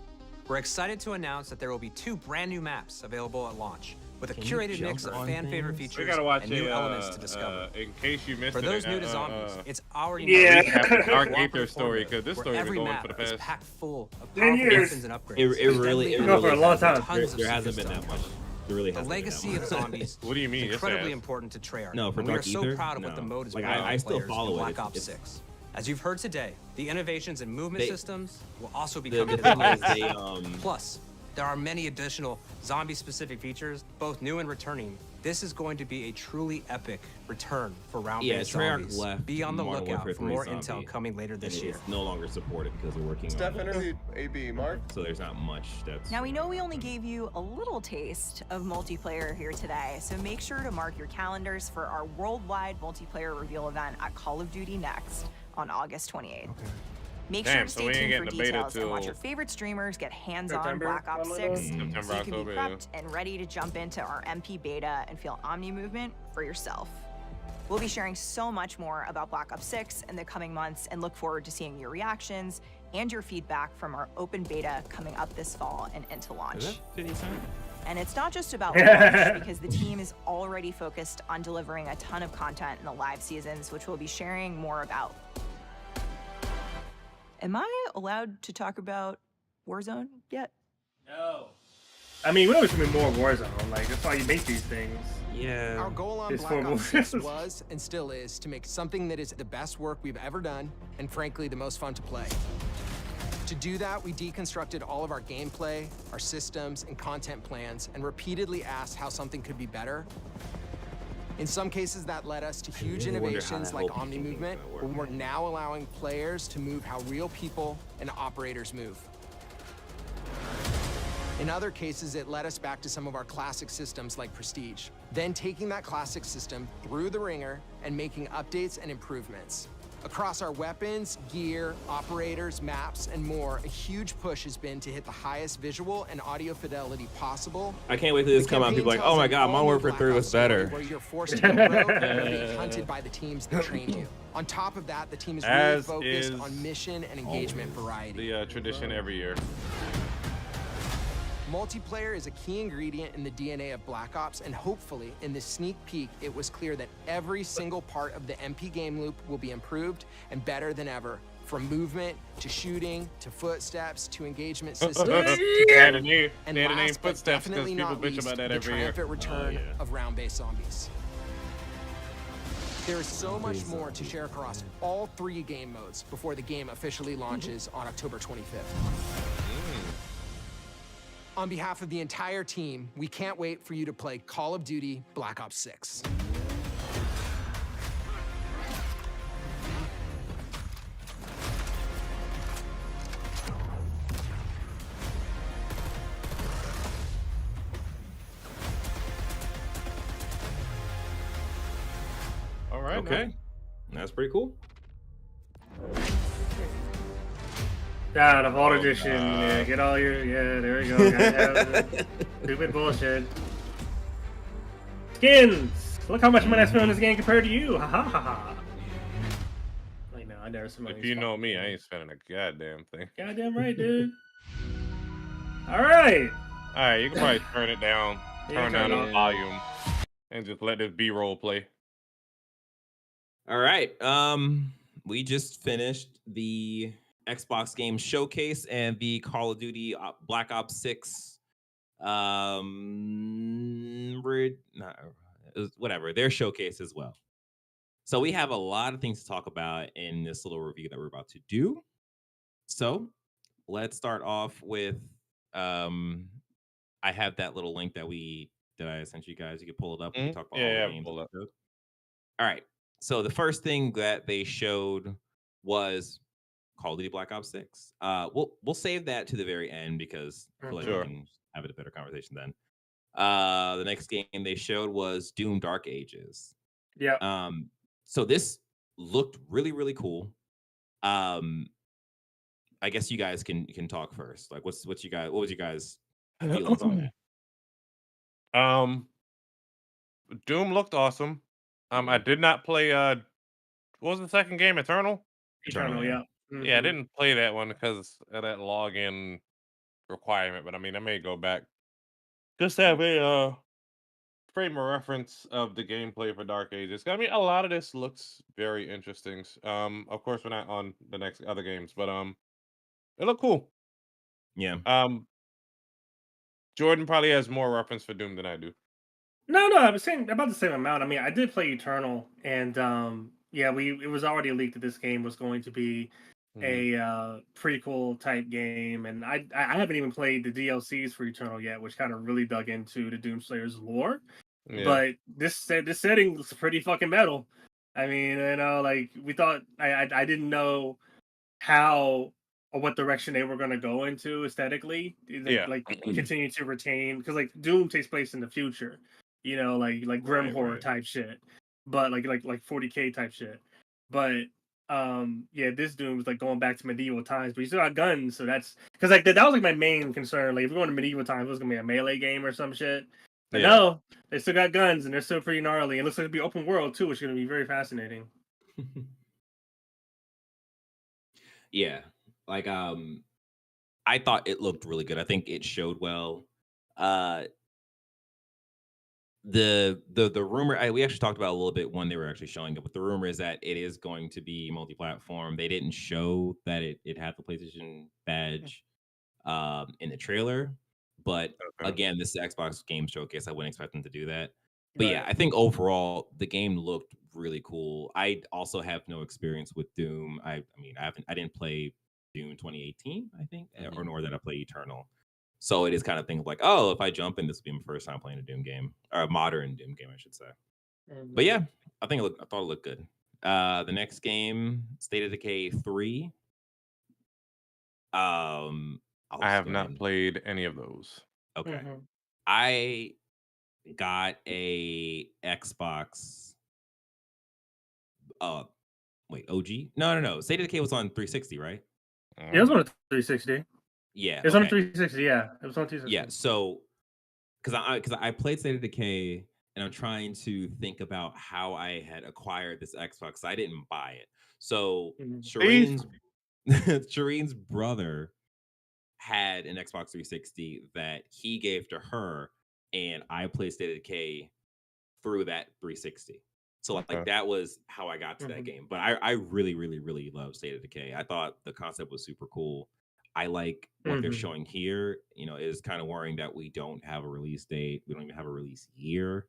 We're excited to announce that there will be 2 brand new maps available at launch, with a
Can you
curated mix
jump
of
on
fan-favorite
things?
features
We gotta watch
and new
a,
elements to discover.
in case you missed
For
it.
those new to Zombies, it's already
Yeah.
now
Dark
cooperative
Aether story,
format,
'cause this
where
story been
every
going
map
for the
is
past
packed full of
10
powerful
years.
weapons and upgrades.
It really
Go for a long time.
There hasn't been that much. There really
The
hasn't been that
legacy
much.
of Zombies
What do you mean?
is
Yes,
incredibly
it has.
important to Treyarch.
No, for
and we are
Dark
so
Aether,
proud of what
no.
the mode is
Like,
bringing
I
to
still
players
follow
in
it.
Black Ops
It's-
6. As you've heard today, the innovations in movement
They-
systems will also be
The
coming
thing
to
is, they
Plus, there are many additional zombie-specific features, both new and returning. This is going to be a truly epic return for round-based
Treyarch
zombies.
left
Be on the
Modern
lookout
Warfare
for
3
more
Zombie,
intel coming later this
and
year.
It's no longer supported because they're working
It's
on it.
definitely AB, Mark.
So there's not much that's
Now, we know we only gave you a little taste of multiplayer here today, so make sure to mark your calendars for our worldwide multiplayer reveal event at Call of Duty Next on August 28th. Make sure
Damn,
to
so
stay
we ain't
tuned for
getting the beta
details and watch
till
your favorite streamers get hands-on
September,
Black Ops 6
September,
so you can be
October, yeah.
prepped and ready to jump into our MP beta and feel Omni movement for yourself. We'll be sharing so much more about Black Ops 6 in the coming months and look forward to seeing your reactions and your feedback from our open beta coming up this fall and into launch.
Is that 50 Cent?
And it's not just about launch, because the team is already focused on delivering a ton of content in the live seasons, which we'll be sharing more about. Am I allowed to talk about Warzone yet?
No. I mean, we always be more Warzone. Like that's why you make these things.
Yeah.
Our goal on
It's
Black
for
Ops 6
Warzone.
was, and still is, to make something that is the best work we've ever done, and frankly, the most fun to play. To do that, we deconstructed all of our gameplay, our systems, and content plans, and repeatedly asked how something could be better. In some cases, that led us to huge
really wonder how
innovations
that
like
whole
Omni
PvP
Movement,
is gonna
where
work.
we're now allowing players to move how real people and operators move. In other cases, it led us back to some of our classic systems like Prestige, then taking that classic system through the ringer and making updates and improvements. Across our weapons, gear, operators, maps, and more, a huge push has been to hit the highest visual and audio fidelity possible.
I can't wait till this
The
come out. People are
campaign
like, oh my
tells
god,
an
Modern Warfare
all-new
3
Black
was
Ops story
better.
Where you're forced to go rogue and being hunted by the teams that trained you. On top of that, the team is really
As
focused
is
on mission and engagement variety.
The tradition every year.
Multiplayer is a key ingredient in the DNA of Black Ops, and hopefully, in this sneak peek, it was clear that every single part of the MP game loop will be improved and better than ever. From movement, to shooting, to footsteps, to engagement systems,
They
to
had to name-
and
they had to name
last but
footsteps 'cause
definitely
people
not
bitch
least,
about that
the
every year.
triumphant return
Oh, yeah.
of round-based zombies. There is so much more to share across all 3 game modes before the game officially launches on October 25th. On behalf of the entire team, we can't wait for you to play Call of Duty Black Ops 6.
All right.
Okay. That's pretty cool.
God, a Vault Edition. Yeah, get all your. Yeah, there we go. Gotta have the stupid bullshit. Skins! Look how much money I spent on this game compared to you. Ha ha ha ha. Like, no, I never spent money.
If you know me, I ain't spending a goddamn thing.
Goddamn right, dude. All right.
All right, you can probably turn it down, turn down the
it.
volume, and just let this B-roll play.
All right. We just finished the Xbox game showcase and the Call of Duty Black Ops 6 whatever, their showcase as well. So we have a lot of things to talk about in this little review that we're about to do. So let's start off with I have that little link that I sent you guys. You can pull it up. We can talk about all the games.
Pull up.
All right. So the first thing that they showed was Call of Duty Black Ops 6. We'll save that to the very end because I feel like we can have a better conversation then. The next game they showed was Doom Dark Ages.
Yeah.
So this looked really, really cool. I guess you guys can talk first. Like, what was you guys' feelings on that?
Doom looked awesome. I did not play. What was the second game? Eternal.
Eternal, yeah.
Yeah, I didn't play that one because of that login requirement. But I mean, I may go back just to have a frame of reference of the gameplay for Dark Ages. I mean, a lot of this looks very interesting. Of course, we're not on the next other games, but it looked cool.
Yeah.
Jordan probably has more reference for Doom than I do.
No, I was saying about the same amount. I mean, I did play Eternal, and yeah, it was already leaked that this game was going to be a prequel type game, and I haven't even played the DLCs for Eternal yet, which kind of really dug into the Doomslayer's lore.
Yeah.
But this setting looks pretty fucking metal. I mean, like we thought, I didn't know how or what direction they were going to go into aesthetically. Like continue to retain, because like Doom takes place in the future, like grim horror type shit, but like 40K type shit. But yeah, this Doom is like going back to medieval times, but you still got guns, so that's because like that was like my main concern. Like if we're going to medieval times, it was gonna be a melee game or some shit. But no, they still got guns and they're still pretty gnarly. It looks like it'll be open world too, which is gonna be very fascinating.
Yeah. Like I thought it looked really good. I think it showed well. The rumor we actually talked about a little bit when they were actually showing it, but the rumor is that it is going to be multi-platform. They didn't show that it had the PlayStation badge in the trailer, but again, this is Xbox game showcase. I wouldn't expect them to do that. But yeah, I think overall the game looked really cool. I also have no experience with Doom. I mean, I didn't play Doom 2018, I think, or nor did I play Eternal. So it is kind of thing of like, oh, if I jump in, this will be my first time playing a Doom game, or a modern Doom game, I should say. But yeah, I thought it looked good. The next game, State of Decay 3.
I have not played any of those.
Okay. I got a Xbox. Wait, OG? No. State of Decay was on 360, right?
Yeah, it was on 360.
Yeah,
it was on 360. Yeah, it was on 360.
Yeah, so because I played State of Decay, and I'm trying to think about how I had acquired this Xbox. I didn't buy it. So Shireen's brother had an Xbox 360 that he gave to her, and I played State of Decay through that 360. So like that was how I got to that game. But I really, really, really love State of Decay. I thought the concept was super cool. I like what they're showing here. It is kind of worrying that we don't have a release date. We don't even have a release year.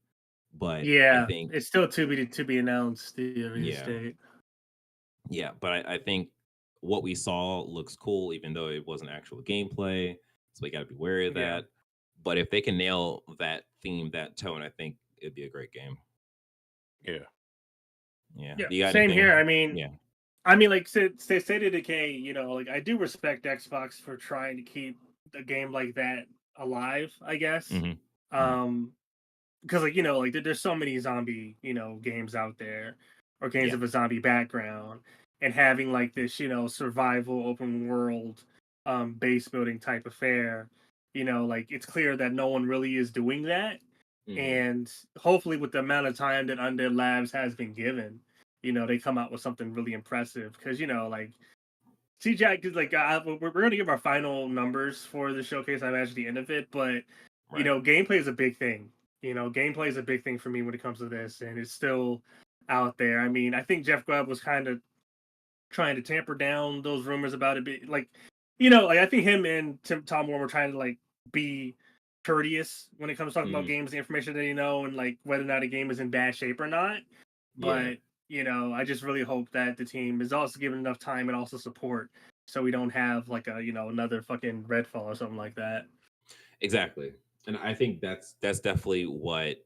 But
yeah,
I think
it's still to be announced, the release date.
Yeah, but I think what we saw looks cool, even though it wasn't actual gameplay. So we got to be wary of that. But if they can nail that theme, that tone, I think it'd be a great game.
Yeah. Same here. I mean, like State of Decay, like I do respect Xbox for trying to keep a game like that alive, I guess. Because like there's so many zombie, games out there, or games of a zombie background, and having like this, survival open world base building type affair, like it's clear that no one really is doing that. And hopefully, with the amount of time that Undead Labs has been given, they come out with something really impressive. Because like CGI, like we're going to give our final numbers for the showcase. I imagine the end of it, but gameplay is a big thing. Gameplay is a big thing for me when it comes to this, and it's still out there. I mean, I think Jeff Grubb was kind of trying to tamper down those rumors about it. Like I think him and Tom Moore were trying to like be courteous when it comes to talking about games, the information that and like whether or not a game is in bad shape or not. But I just really hope that the team is also given enough time and also support so we don't have like a another fucking Redfall or something like that.
Exactly, and I think that's definitely what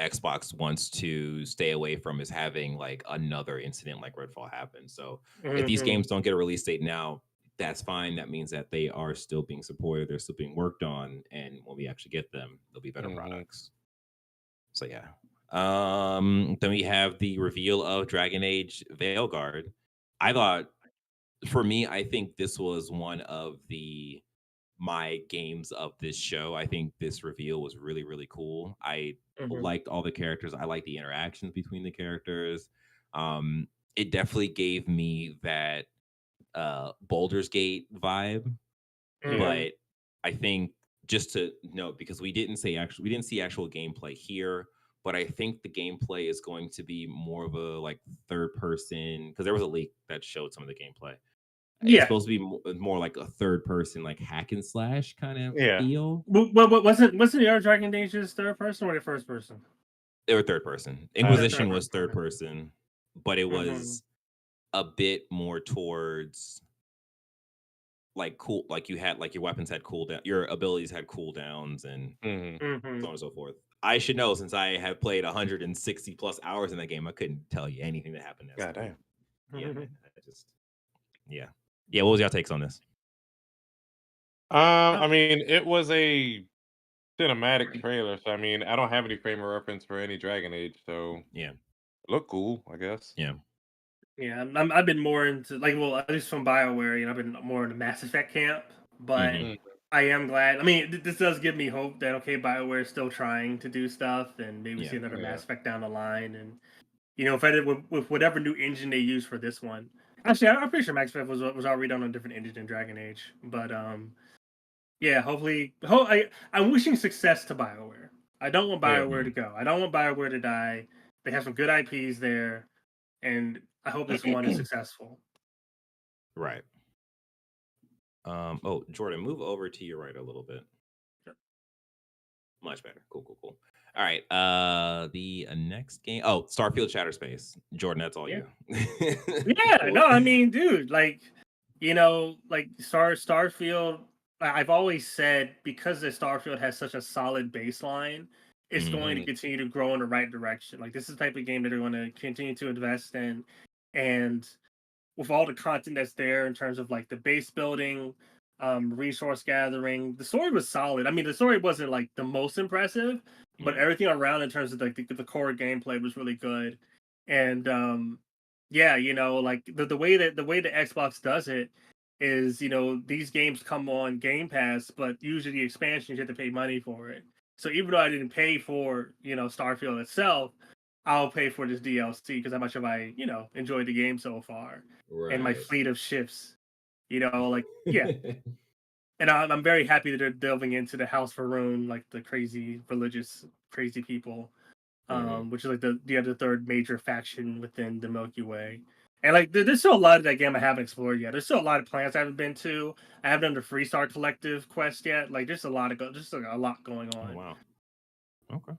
Xbox wants to stay away from, is having like another incident like Redfall happen. So if these games don't get a release date now, that's fine. That means that they are still being supported, they're still being worked on, and when we actually get them, they'll be better products. So yeah. Then we have the reveal of Dragon Age Veilguard. I thought, for me, I think this was one of my games of this show. I think this reveal was really, really cool. I liked all the characters. I liked the interactions between the characters. It definitely gave me that Baldur's Gate vibe. But I think, just to note, because we didn't see actual gameplay here, but I think the gameplay is going to be more of a like third person, because there was a leak that showed some of the gameplay. It's supposed to be more like a third person, like hack and slash kind of feel.
What wasn't the other Dragon Age's third person or the first person?
They were third person. Inquisition was third person, but it was a bit more towards like cool, like you had like your weapons had cooldown, your abilities had cooldowns, and so on and so forth. I should know, since I have played 160 plus hours in that game. I couldn't tell you anything that happened.
God damn.
Yeah, man, yeah. What was your takes on this?
I mean, it was a cinematic trailer, so I mean, I don't have any frame of reference for any Dragon Age, so
yeah,
look cool, I guess.
Yeah, I've been more into like, well, at least from BioWare, I've been more in the Mass Effect camp, but I am glad. I mean, this does give me hope that BioWare is still trying to do stuff, and maybe see another Mass Effect down the line, and if I did with whatever new engine they use for this one. Actually, I'm pretty sure Mass Effect was already done on a different engine than Dragon Age, but yeah, hopefully, I'm wishing success to BioWare. I don't want BioWare to go. I don't want BioWare to die. They have some good IPs there, and I hope this one is successful.
Right. Oh, Jordan, move over to your right a little bit.
Sure.
Much better. Cool. All right. The next game. Oh, Starfield Shatterspace. Jordan, that's all you.
Yeah. No, I mean, dude, like, like Starfield. I've always said, because the Starfield has such a solid baseline, it's going to continue to grow in the right direction. Like, this is the type of game that they're going to continue to invest in, and with all the content that's there in terms of like the base building, resource gathering, the story was solid. I mean, the story wasn't like the most impressive, but everything around in terms of like the core gameplay was really good. And yeah, like the way that the Xbox does it is, these games come on Game Pass, but usually the expansions you have to pay money for it. So even though I didn't pay for Starfield itself, I'll pay for this DLC because how much have I enjoyed the game so far, and my fleet of ships, like yeah. And I'm very happy that they're delving into the House Varun, like the crazy religious crazy people, which is like the third major faction within the Milky Way. And like there's still a lot of that game I haven't explored yet. There's still a lot of planets I haven't been to. I haven't done the Freestar Collective quest yet. Like there's a lot going on.
Oh, wow. Okay.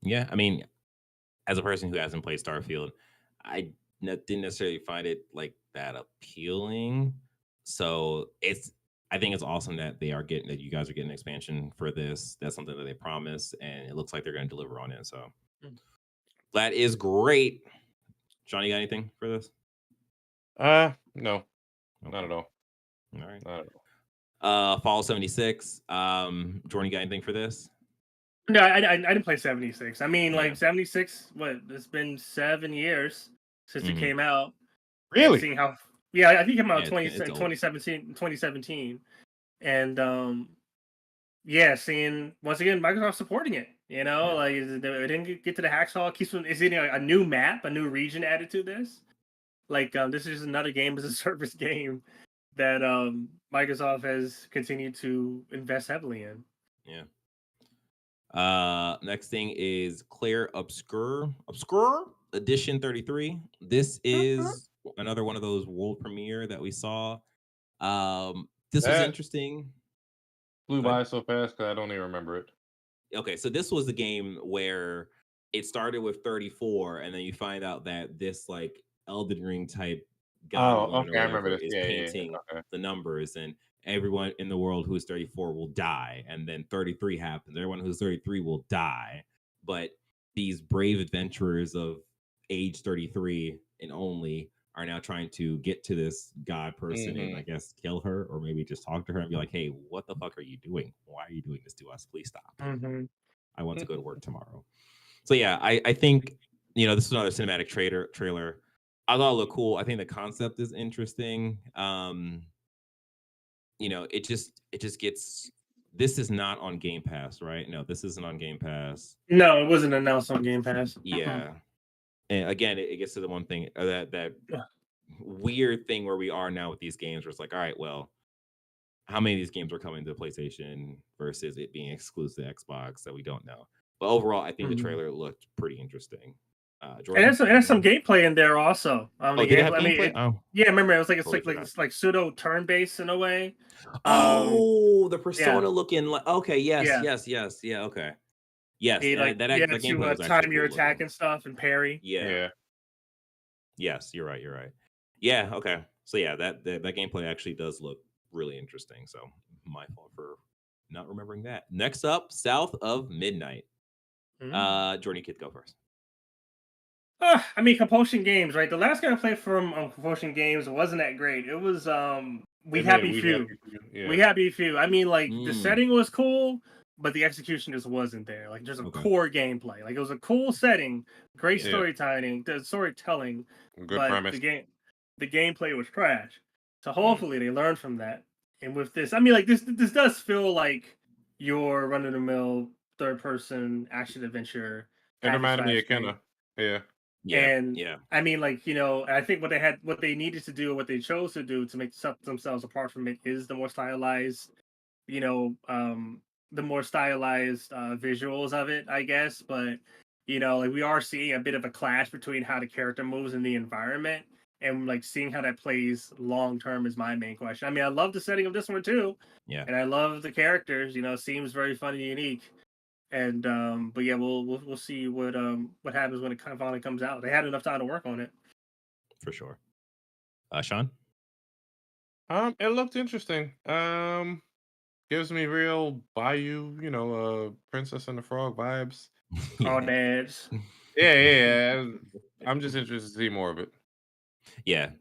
Yeah, I mean, as a person who hasn't played Starfield, I didn't necessarily find it like that appealing. So I think it's awesome that you guys are getting an expansion for this. That's something that they promised, and it looks like they're going to deliver on it. So that is great. Johnny, you got anything for this?
No, not at all.
All right, not at all. Fall 76. Jordan, you got anything for this?
No, I didn't play 76. I mean, like 76. What? It's been 7 years since it came out.
Really?
Seeing how? Yeah, I think it came out in 2017. And yeah, seeing once again Microsoft supporting it. Like it didn't get to the hacksaw. Keeps is it a new map, a new region added to this? Like this is just another game as a service game that Microsoft has continued to invest heavily in.
Yeah. Next thing is Claire Obscure Edition 33. This is another one of those world premiere that we saw. This was
That
interesting.
flew by so fast because I don't even remember it.
Okay, so this was the game where it started with 34, and then you find out that this like Elden Ring type god
Oh,
woman or
okay, I remember
whatever
this.
is
Yeah,
painting
okay.
the numbers, and everyone in the world who is 34 will die, and then 33 happens. Everyone who's 33 will die, but these brave adventurers of age 33 and only are now trying to get to this god person and I guess kill her or maybe just talk to her and be like, hey, what the fuck are you doing? Why are you doing this to us? Please stop. I want to go to work tomorrow. So yeah, I think this is another cinematic trailer. I thought it looked cool. I think the concept is interesting. It just gets. This is not on Game Pass, right? No, this isn't on Game Pass.
No, it wasn't announced on Game Pass.
Yeah, and again, it gets to the one thing that weird thing where we are now with these games, where it's like, all right, well, how many of these games are coming to PlayStation versus it being exclusive to Xbox that we don't know. But overall, I think the trailer looked pretty interesting.
And there's some gameplay in there also.
Did it have gameplay?
Yeah, remember it was
Totally
it's like pseudo turn based in a way.
The Persona
yeah.
looking like okay, yes,
Yeah.
okay, yes.
You
That gameplay was actually
time your
cool
attack
looking.
and stuff and parry.
Yeah. Yes, you're right. Yeah, okay. So yeah, that gameplay actually does look really interesting. So my fault for not remembering that. Next up, South of Midnight. Jordan, you could go first.
I mean, Compulsion Games, right? The last game I played from Compulsion Games wasn't that great. It was We Happy Few. We Happy Few. I mean, like the setting was cool, but the execution just wasn't there. Like there's a core gameplay. Like it was a cool setting, great storytelling,
Good premise.
The gameplay was trash. So hopefully they learned from that. And with this, I mean, like this does feel like your run of the mill third person action adventure.
It reminded me of Kenna.
And I mean, like, I think what they needed to do, what they chose to do to make themselves apart from it is the more stylized, visuals of it, I guess. But, like we are seeing a bit of a clash between how the character moves in the environment and like seeing how that plays long term is my main question. I mean, I love the setting of this one too.
Yeah.
And I love the characters, seems very fun and unique. And but yeah, we'll see what happens when it finally comes out. They had enough time to work on it.
For sure. Sean?
It looked interesting. Gives me real Bayou, Princess and the Frog vibes.
Oh, Nads.
Yeah. I'm just interested to see more of it.
Yeah.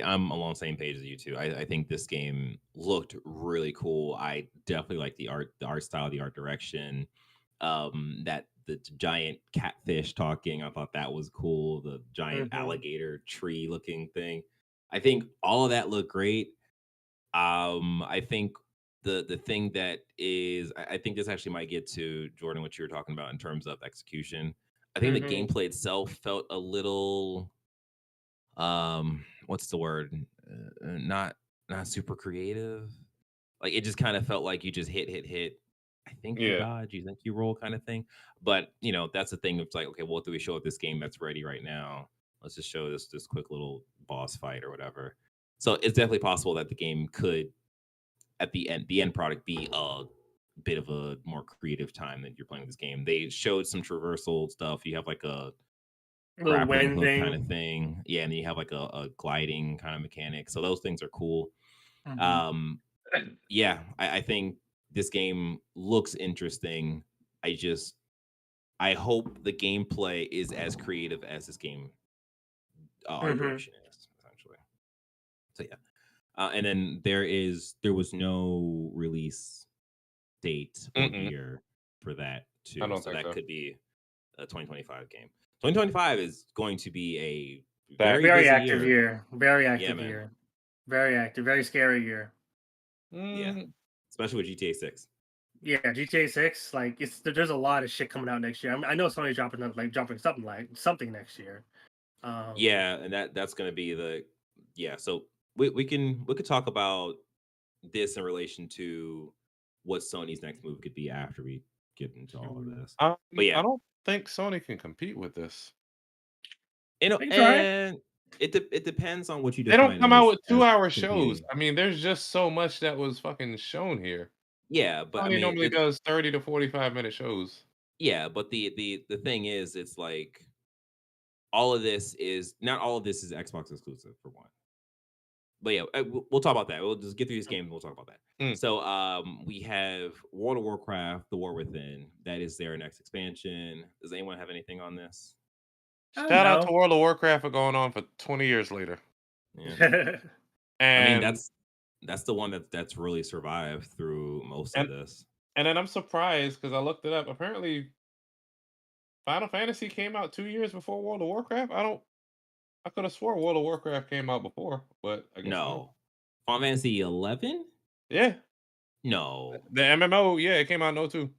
I'm along the same page as you two. I think this game looked really cool. I definitely like the art style, the art direction. That the giant catfish talking, I thought that was cool. The giant alligator tree looking thing. I think all of that looked great. I think the thing that is, I think this actually might get to Jordan, what you were talking about in terms of execution. I think the gameplay itself felt a little, what's the word? Not super creative. Like it just kind of felt like you just hit. I think you dodge, you think you roll kind of thing. But that's the thing. It's like, okay, well, what do we show at this game that's ready right now? Let's just show this quick little boss fight or whatever. So it's definitely possible that the game could, at the end product, be a bit of a more creative time that you're playing this game. They showed some traversal stuff. You have like a grappling hook kind of thing. Yeah, and then you have like a gliding kind of mechanic. So those things are cool. Yeah, I think this game looks interesting. I hope the gameplay is as creative as this game art direction is, essentially. So yeah. And then there was no release date or year for that too.
I don't
so
think
that
so.
could be a 2025 game. 2025 is going to be a
very active year. Very active
man.
year. Very active, very scary year.
Yeah. Especially with GTA 6.
Yeah, GTA 6. Like there's a lot of shit coming out next year. I know Sony's dropping something next year.
Yeah, and that's gonna be the So we could talk about this in relation to what Sony's next move could be after we get into all of this. But
I
yeah,
don't think Sony can compete with this.
They can try.
and it depends on what you
They don't
define
come out with
as
2-hour shows.
competing.
I mean, there's just so much that was fucking shown here.
Yeah, but I
Sony
mean,
normally does 30 to 45-minute shows.
yeah, but the thing is, it's like all of this is not all of this is Xbox exclusive for one. But yeah, we'll talk about that. We'll just get through this game and we'll talk about that.
Mm.
So we have World of Warcraft, The War Within. That is their next expansion. Does anyone have anything on this?
Shout out to World of Warcraft for going on for 20 years later.
Yeah. I mean,
And
that's the one that's really survived through most of
and
this.
and then I'm surprised because I looked it up. Apparently, Final Fantasy came out 2 years before World of Warcraft. I could have swore World of Warcraft came out before, but I guess not.
No. Final Fantasy 11?
Yeah.
No.
The MMO, yeah, it came out in 02.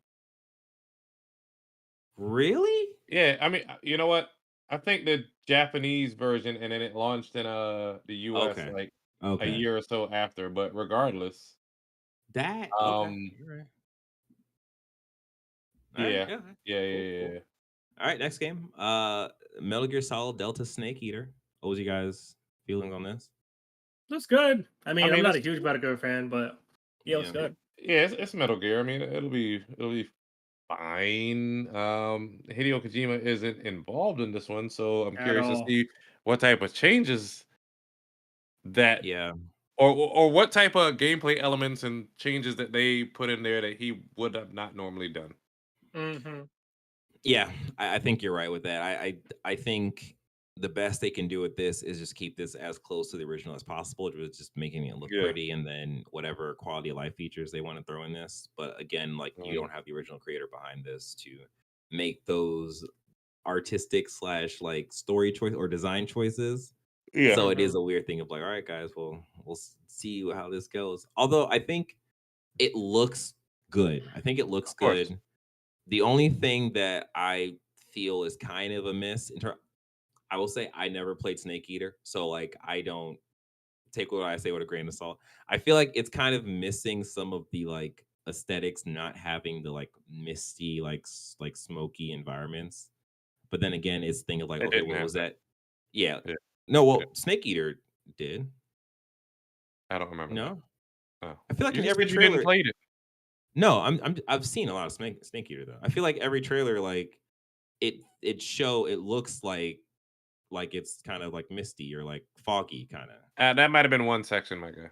Really?
Yeah, I mean, you know what? I think the Japanese version, and then it launched in the US
Okay.
like a
Okay.
year or so after. But regardless,
Okay. You're right. All right,
yeah,
yeah.
yeah,
Cool,
yeah,
cool.
yeah.
All right, next game. Metal Gear Solid Delta Snake Eater. What was you guys feelings on this?
Looks good. I mean, I'm not a
it's
huge Metal Gear fan, but yeah, it's
Yeah.
good.
yeah, it's Metal Gear. I mean, it'll be fine. Hideo Kojima isn't involved in this one, so I'm
At
curious to
all.
see what type of changes that
Yeah.
or what type of gameplay elements and changes that they put in there that he would have not normally done.
Mm-hmm.
Yeah, I think you're right with that. I think the best they can do with this is just keep this as close to the original as possible, just making it look
Yeah.
pretty, and then whatever quality of life features they want to throw in this. But again, like you don't have the original creator behind this to make those artistic slash like story choice or design choices.
Yeah.
So it is a weird thing of like, all right, guys, we'll see how this goes. Although I think it looks good. I think it looks
Of course.
good. The only thing that I feel is kind of a miss I will say I never played Snake Eater, so like I don't take what I say with a grain of salt. I feel like it's kind of missing some of the like aesthetics, not having the like misty, like smoky environments. But then again, it's thing of like,
It
okay,
didn't
what
have
was
that.
that? Yeah.
Yeah.
No, well,
Yeah.
Snake Eater did.
I don't remember that.
No?
Oh.
I feel like
You
in
just
every
said you didn't
trailer.
play it.
No, I've seen a lot of Snake Eater though. I feel like every trailer, like it looks like it's kind of like misty or like foggy kind of.
That might have been one section, my guy.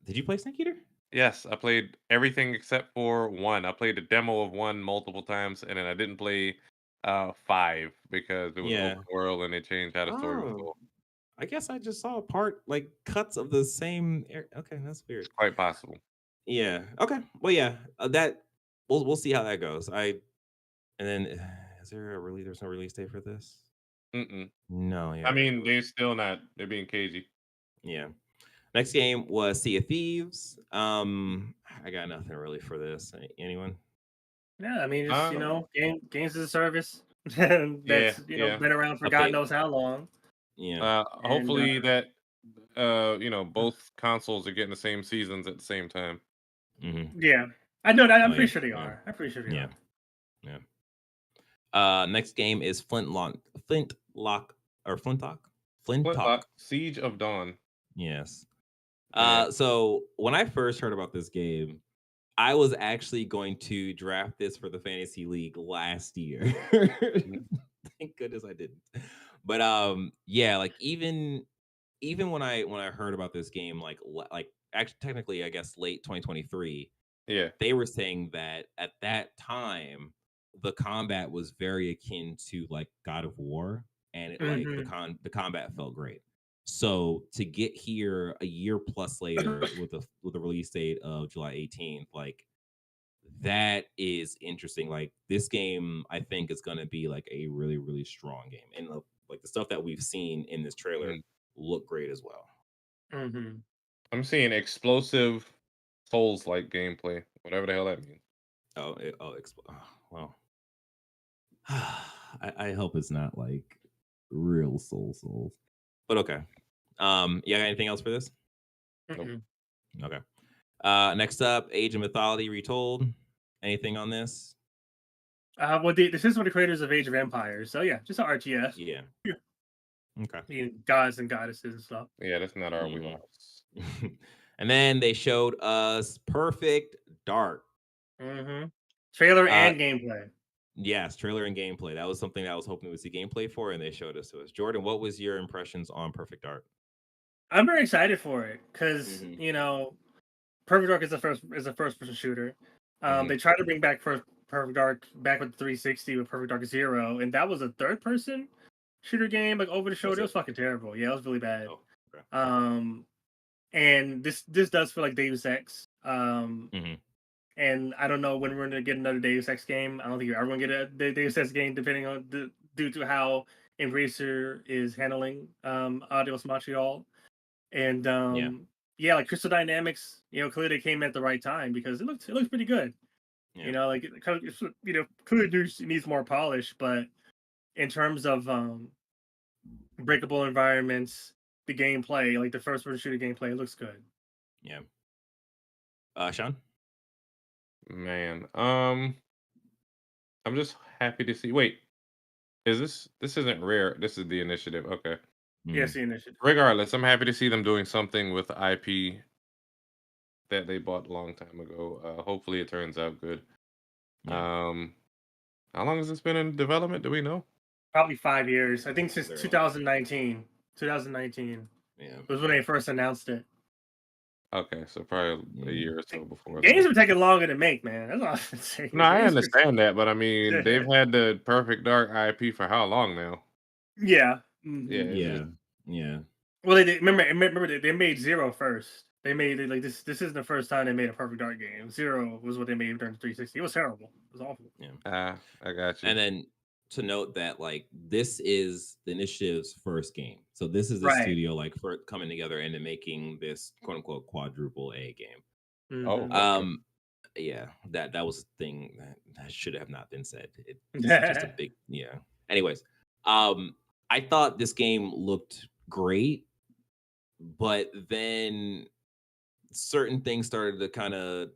Did you play Snake Eater?
Yes, I played everything except for 1. I played a demo of 1 multiple times, and then I didn't play 5 because it was
Yeah.
open world and they changed how the story was
Oh,
told.
I guess I just saw a part like cuts of the same. Okay, that's weird.
It's quite possible.
Yeah. Okay. Well, yeah. That we'll see how that goes. And then is there a release? There's no release date for this.
Mm-mm.
No. Yeah.
I mean, they're still not. They're being cagey.
Yeah. Next game was Sea of Thieves. I got nothing really for this. Anyone?
Yeah, I mean, it's games as a service
Yeah,
that's
yeah.
been around for God
Update.
knows how long.
Yeah.
Hopefully that both consoles are getting the same seasons at the same time.
Mm-hmm.
Yeah, I know that. I'm
Oh,
pretty
yeah,
sure they
yeah.
are. I'm pretty sure they
Yeah.
are.
Yeah. Next game is Flintlock.
Flintlock, Siege of Dawn.
Yes.
Yeah.
So when I first heard about this game, I was actually going to draft this for the fantasy league last year. Thank goodness I didn't. But yeah, like even when I heard about this game, like actually technically I guess late 2023,
Yeah.
they were saying that at that time the combat was very akin to like God of War, and it like the combat felt great. So to get here a year plus later with a release date of July 18th, like that is interesting. Like this game, I think is going to be like a really really strong game, and like the stuff that we've seen in this trailer look great as well.
Mm-hmm.
I'm seeing explosive Souls-like gameplay, whatever the hell that means.
Well, I hope it's not like real souls. But okay. Yeah, got anything else for this?
Mm-mm.
Okay. Next up, Age of Mythology Retold. Anything on this?
Well, this is one of the creators of Age of Empires, so yeah, just an RTS.
Yeah. Okay.
Gods and goddesses and stuff.
Yeah, that's not our wheelhouse.
And then they showed us Perfect Dark.
Trailer and gameplay.
Yes, trailer and gameplay. That was something that I was hoping we would see gameplay for, and they showed us to us. Jordan, what was your impressions on Perfect Dark?
I'm very excited for it because Perfect Dark is a first person shooter. They tried to bring back Perfect Dark back with 360 with Perfect Dark Zero, and that was a third person shooter game, like over the shoulder. It was fucking terrible. Yeah, it was really bad. And this does feel like Deus Ex. And I don't know when we're gonna get another Deus Ex game. I don't think you're ever gonna get a Deus Ex game, depending on due to how Embracer is handling Adios Montreal. And like Crystal Dynamics, clearly they came at the right time because it looks pretty good. Like clearly needs more polish, but in terms of breakable environments, the gameplay, like the first person shooter gameplay, it looks good.
Yeah. Sean?
Man, I'm just happy to see. Wait, this isn't Rare? This is the Initiative. Okay.
Yes, the Initiative.
Regardless, I'm happy to see them doing something with IP that they bought a long time ago. Hopefully, it turns out good. How long has this been in development? Do we know?
Probably 5 years. I think since 2019. 2019.
Yeah,
was when they first announced it.
Okay, so probably a year or so before.
Games are taking longer to make, man. That's all I'm saying.
No, I understand that, but I mean, they've had the Perfect Dark IP for how long now?
Yeah.
Yeah.
Well, they remember they made Zero first. They made it like this. This isn't the first time they made a Perfect Dark game. Zero was what they made during 360. It was terrible. It was awful.
Yeah.
I got you.
And then to note that like this is the Initiative's first game, so this is the
Right.
studio like for coming together and then making this quote unquote quadruple A game.
Oh, okay.
Yeah, that was the thing that should have not been said. It's just a big Anyways, I thought this game looked great, but then certain things started to kind of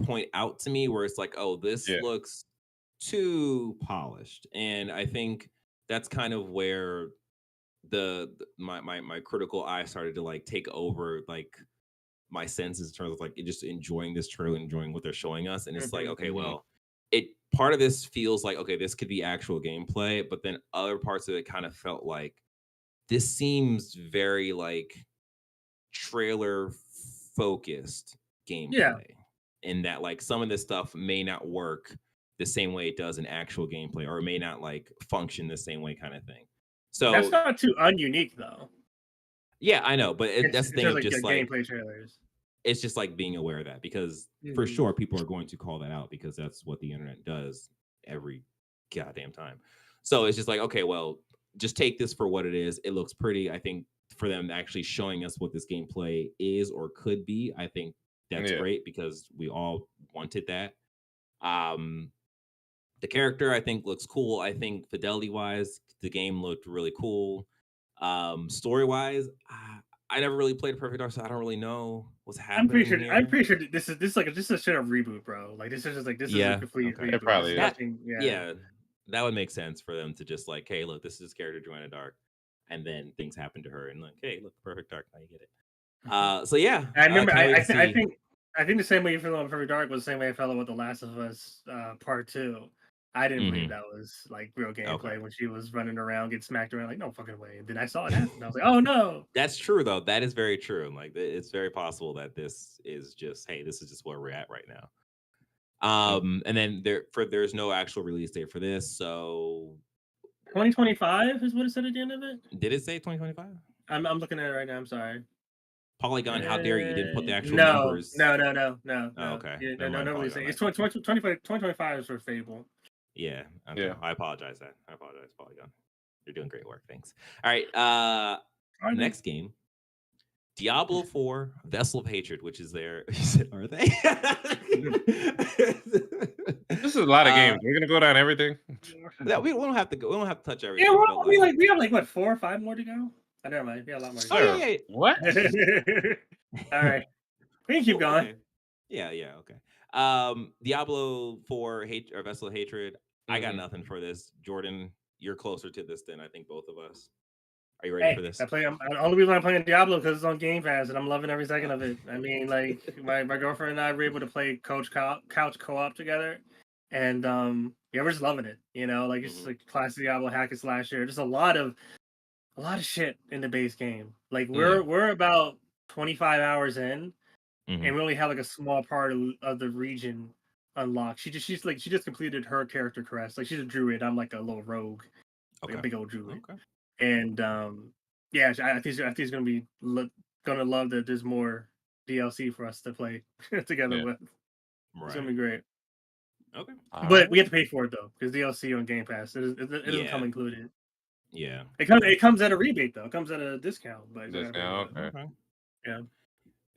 point out to me where it's like, oh, this looks too polished, and I think that's kind of where my critical eye started to like take over like my senses in terms of like just enjoying this trailer, enjoying what they're showing us, and it's like, okay, well, it part of this feels like okay, this could be actual gameplay, but then other parts of it kind of felt like this seems very like trailer focused gameplay, in that like some of this stuff may not work the same way it does in actual gameplay, or it may not like function the same way, kind of thing. So
that's not too ununique though.
Yeah, I know, but that's the thing of just like
gameplay trailers.
It's just like being aware of that, because for sure people are going to call that out because that's what the internet does every goddamn time. So it's just like, okay, well, just take this for what it is. It looks pretty. I think for them actually showing us what this gameplay is or could be, I think that's great because we all wanted that. The character I think looks cool. I think fidelity wise, the game looked really cool. Story wise, I never really played Perfect Dark, so I don't really know what's happening.
I'm pretty sure this is like this is a shit of reboot, bro. Like this is just like this is a complete reboot.
It probably is.
Yeah, that would make sense for them to just like, hey, look, this is character Joanna Dark, and then things happen to her, and like, hey, look, Perfect Dark, now you get it. So yeah,
I remember. I think the same way you felt about Perfect Dark was the same way I felt about The Last of Us Part 2. I didn't believe that was like real gameplay when she was running around, getting smacked around. Like, no fucking way. And then I saw it happen. I was like, oh no.
That's true though. That is very true. Like, it's very possible that this is just, hey, this is just where we're at right now. And then there's no actual release date for this. So
2025 is what it said at the end of it.
Did it say 2025?
I'm looking at it right now. I'm sorry.
Polygon, how dare you? Didn't put the actual numbers.
No.
Oh, okay.
Yeah, no release date. It's 2025 is for Fable.
Yeah. Okay. I apologize. Polygon. You're doing great work. Thanks. All right. Next game. Diablo 4, Vessel of Hatred, which is there. He said, are they?
This is a lot of games. We're gonna go down everything.
Yeah, we don't have to go. We don't have to touch
Yeah,
everything.
well,
But
I mean,
like,
like we have like what 4 or 5 more to go. I never mind. We got a lot more. To
oh
go.
yeah.
What?
All right, we can keep
Cool,
going.
okay. Yeah, okay. Diablo 4 hate or Vessel of Hatred. I got nothing for this. Jordan, you're closer to this than I think both of us. Are you ready for
Hey,
this?
the only reason I'm playing Diablo because it's on Game Pass and I'm loving every second of it. I mean, like my girlfriend and I were able to play couch co-op together, and yeah, we're just loving it. You know, like it's just like classic Diablo hack and slasher. Just a lot of shit in the base game. Like we're about 25 hours in, and we only have like a small part of the region unlocked. She just completed her character crest. Like she's a druid. I'm like a little rogue, like a big old druid.
Okay.
And yeah, I think it's gonna be gonna love that there's more DLC for us to play together with. It's gonna be great.
Okay.
But we have to pay for it though, because DLC on Game Pass it doesn't come included.
Yeah.
It comes at a rebate though. It comes at a discount, but
Discount, okay.
Yeah.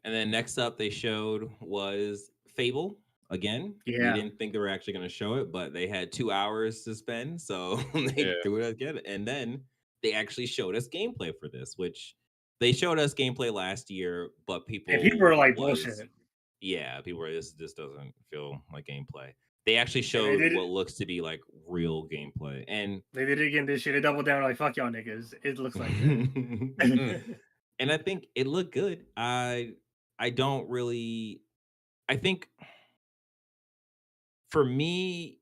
And then next up they showed was Fable again.
Yeah.
We didn't think they were actually going to show it, but they had 2 hours to spend, so they threw it again. And then they actually showed us gameplay for this, which they showed us gameplay last year, but people
were like bullshit.
Yeah, people were this doesn't feel like gameplay. They actually showed what looks to be like real gameplay, and
they did it again this year. They doubled down like fuck y'all niggas. It looks like that.
And I think it looked good. I don't really. I think for me,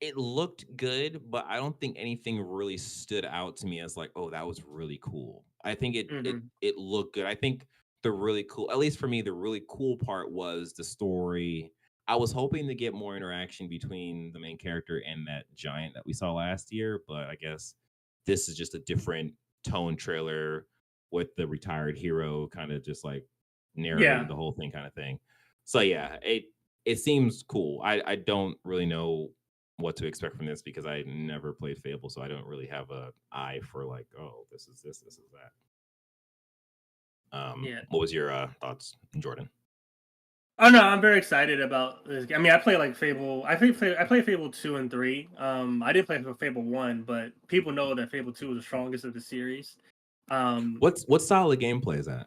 it looked good, but I don't think anything really stood out to me as like, oh, that was really cool. I think it looked good. I think the really cool, at least for me, the really cool part was the story. I was hoping to get more interaction between the main character and that giant that we saw last year, but I guess this is just a different tone trailer with the retired hero kind of just like narrating the whole thing kind of thing. So yeah, it seems cool. I don't really know what to expect from this because I never played Fable, so I don't really have a eye for like, oh, this is this is that. What was your thoughts, Jordan?
Oh no, I'm very excited about this. I mean, I play like Fable. I play Fable 2 and 3. I didn't play Fable 1, but people know that Fable 2 is the strongest of the series.
What style of gameplay is that?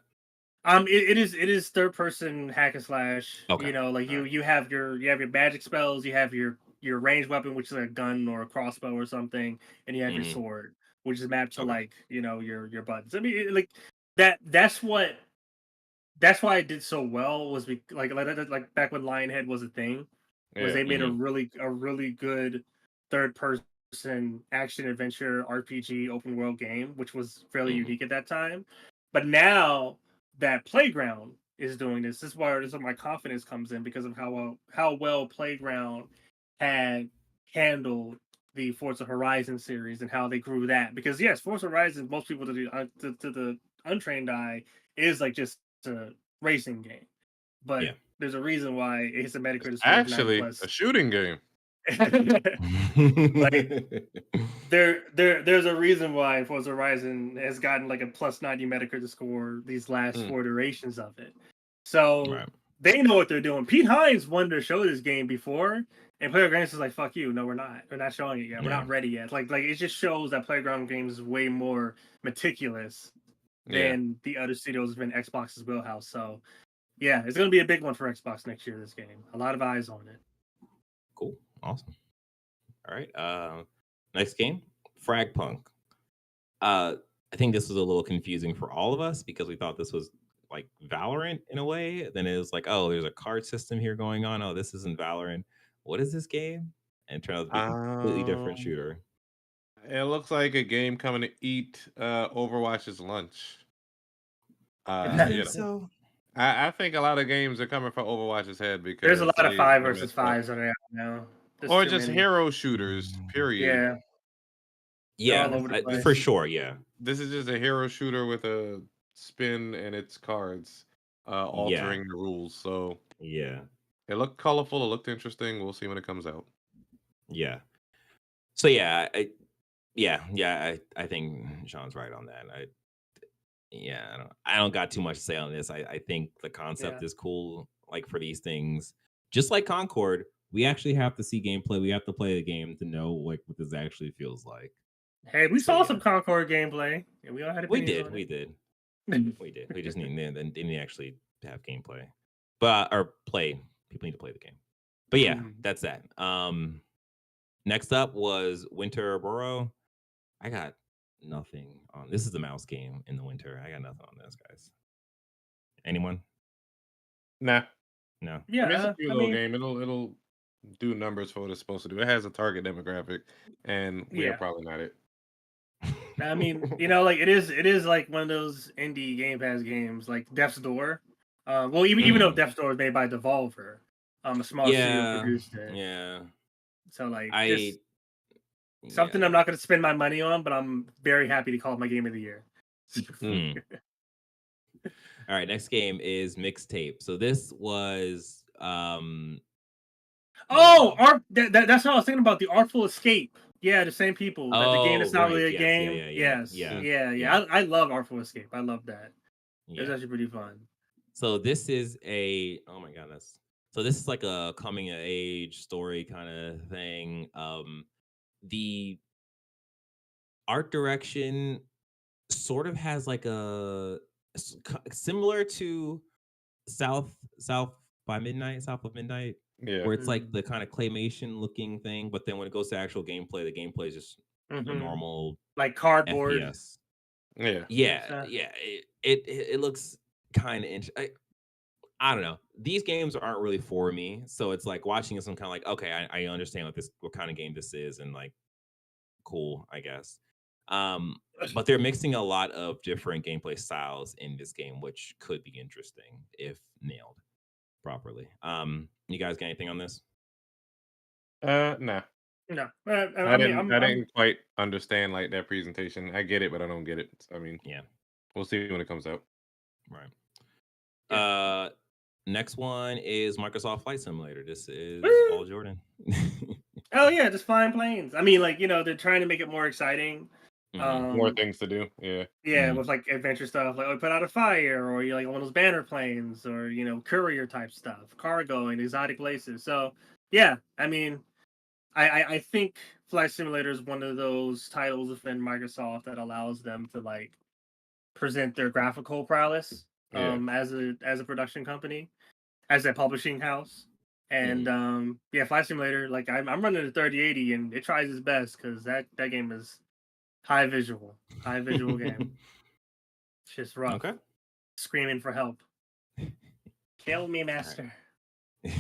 It is third person hack and slash.
Okay.
You know, like you have your magic spells, you have your ranged weapon, which is a gun or a crossbow or something, and you have your sword, which is mapped to like, you know, your buttons. I mean, like that's why it did so well was like back when Lionhead was a thing, was they made a really good third person action adventure RPG open world game, which was fairly unique at that time. But now that Playground is doing this is where my confidence comes in because of how well Playground had handled the Forza Horizon series and how they grew that. Because yes, Forza Horizon, most people to the untrained eye is like just a racing game, but there's a reason why it's a Metacritic score
Actually
9+.
a shooting game.
Like there's a reason why Forza Horizon has gotten like a +90 Metacritic score these last 4 iterations of it. So they know what they're doing. Pete Hines wanted to show this game before, and Playground is like, "Fuck you! No, we're not. We're not showing it yet. We're not ready yet." Like it just shows that Playground Games is way more meticulous than the other studios have been Xbox's wheelhouse. So yeah, it's gonna be a big one for Xbox next year. This game, a lot of eyes on it.
Cool, awesome. All right, next game, Fragpunk. I think this was a little confusing for all of us because we thought this was like Valorant in a way. Then it was like, oh, there's a card system here going on. Oh, this isn't Valorant. What is this game? And it turned out to be a completely different shooter.
It looks like a game coming to eat Overwatch's lunch.
So
I think a lot of games are coming for Overwatch's head because
there's a lot of 5 versus 5s on there now.
Or just hero shooters, period.
Yeah, all over the place.
For sure. Yeah,
this is just a hero shooter with a spin and its cards altering the rules. So
yeah,
it looked colorful. It looked interesting. We'll see when it comes out.
Yeah. So yeah, I think Sean's right on that. yeah, I don't got too much to say on this. I think the concept
Yeah.
is cool. Like for these things, just like Concord, we actually have to see gameplay. We have to play the game to know like what this actually feels like.
Hey, we
So,
saw
yeah.
some Concord gameplay, and we all had
We
opinions
did,
on
we
it.
did, we did. We just didn't actually have gameplay, but or play. People need to play the game. But yeah, that's that. Next up was Winter Borough. I got nothing on. This is the mouse game in the winter. I got nothing on this, guys. Anyone?
Nah.
No.
Yeah,
I mean, it's a
I
cute little
mean-
game. It'll do numbers for what it's supposed to do. It has a target demographic, and we are
Yeah.
probably not it.
I mean, like it is like one of those indie Game Pass games, like Death's Door. Well, even though Death's Door is made by Devolver, a small studio
Yeah,
produced it.
yeah.
So like,
I
something I'm not going to spend my money on, but I'm very happy to call it my game of the year.
All right, next game is Mixtape. So this was
that's what I was thinking about, the Artful Escape. Yeah, the same people. That the game that's not really a
yes,
game.
yeah.
I love Artful Escape. I love that. It was
Yeah.
actually pretty fun.
So this is oh my god, so this is like a coming of age story kind of thing. The art direction sort of has like similar to South South of Midnight,
Yeah.
where it's like the kind of claymation looking thing, but then when it goes to actual gameplay, the gameplay is just a normal
like cardboard.
FPS.
Yeah.
Yeah. It looks kind of interesting. I don't know. These games aren't really for me, so it's like watching this. I'm kind of like, okay, I understand what kind of game this is, and like, cool, I guess. But they're mixing a lot of different gameplay styles in this game, which could be interesting if nailed properly. You guys got anything on this?
Nah.
No,
I didn't quite understand like that presentation. I get it, but I don't get it. I mean,
yeah,
we'll see when it comes out.
Right. Next one is Microsoft Flight Simulator. This is Paul Jordan.
Oh yeah, just flying planes. I mean, like, they're trying to make it more exciting.
More things to do. Yeah.
Yeah, with like adventure stuff, like put out a fire, or you like one of those banner planes, or courier type stuff, cargo and exotic places. So yeah, I mean, I think Flight Simulator is one of those titles within Microsoft that allows them to like present their graphical prowess as a production company, as a publishing house. And Flight Simulator, like I'm running a 3080 and it tries its best because that game is high visual game. It's just rough.
Okay.
Screaming for help. Kill me, master.
All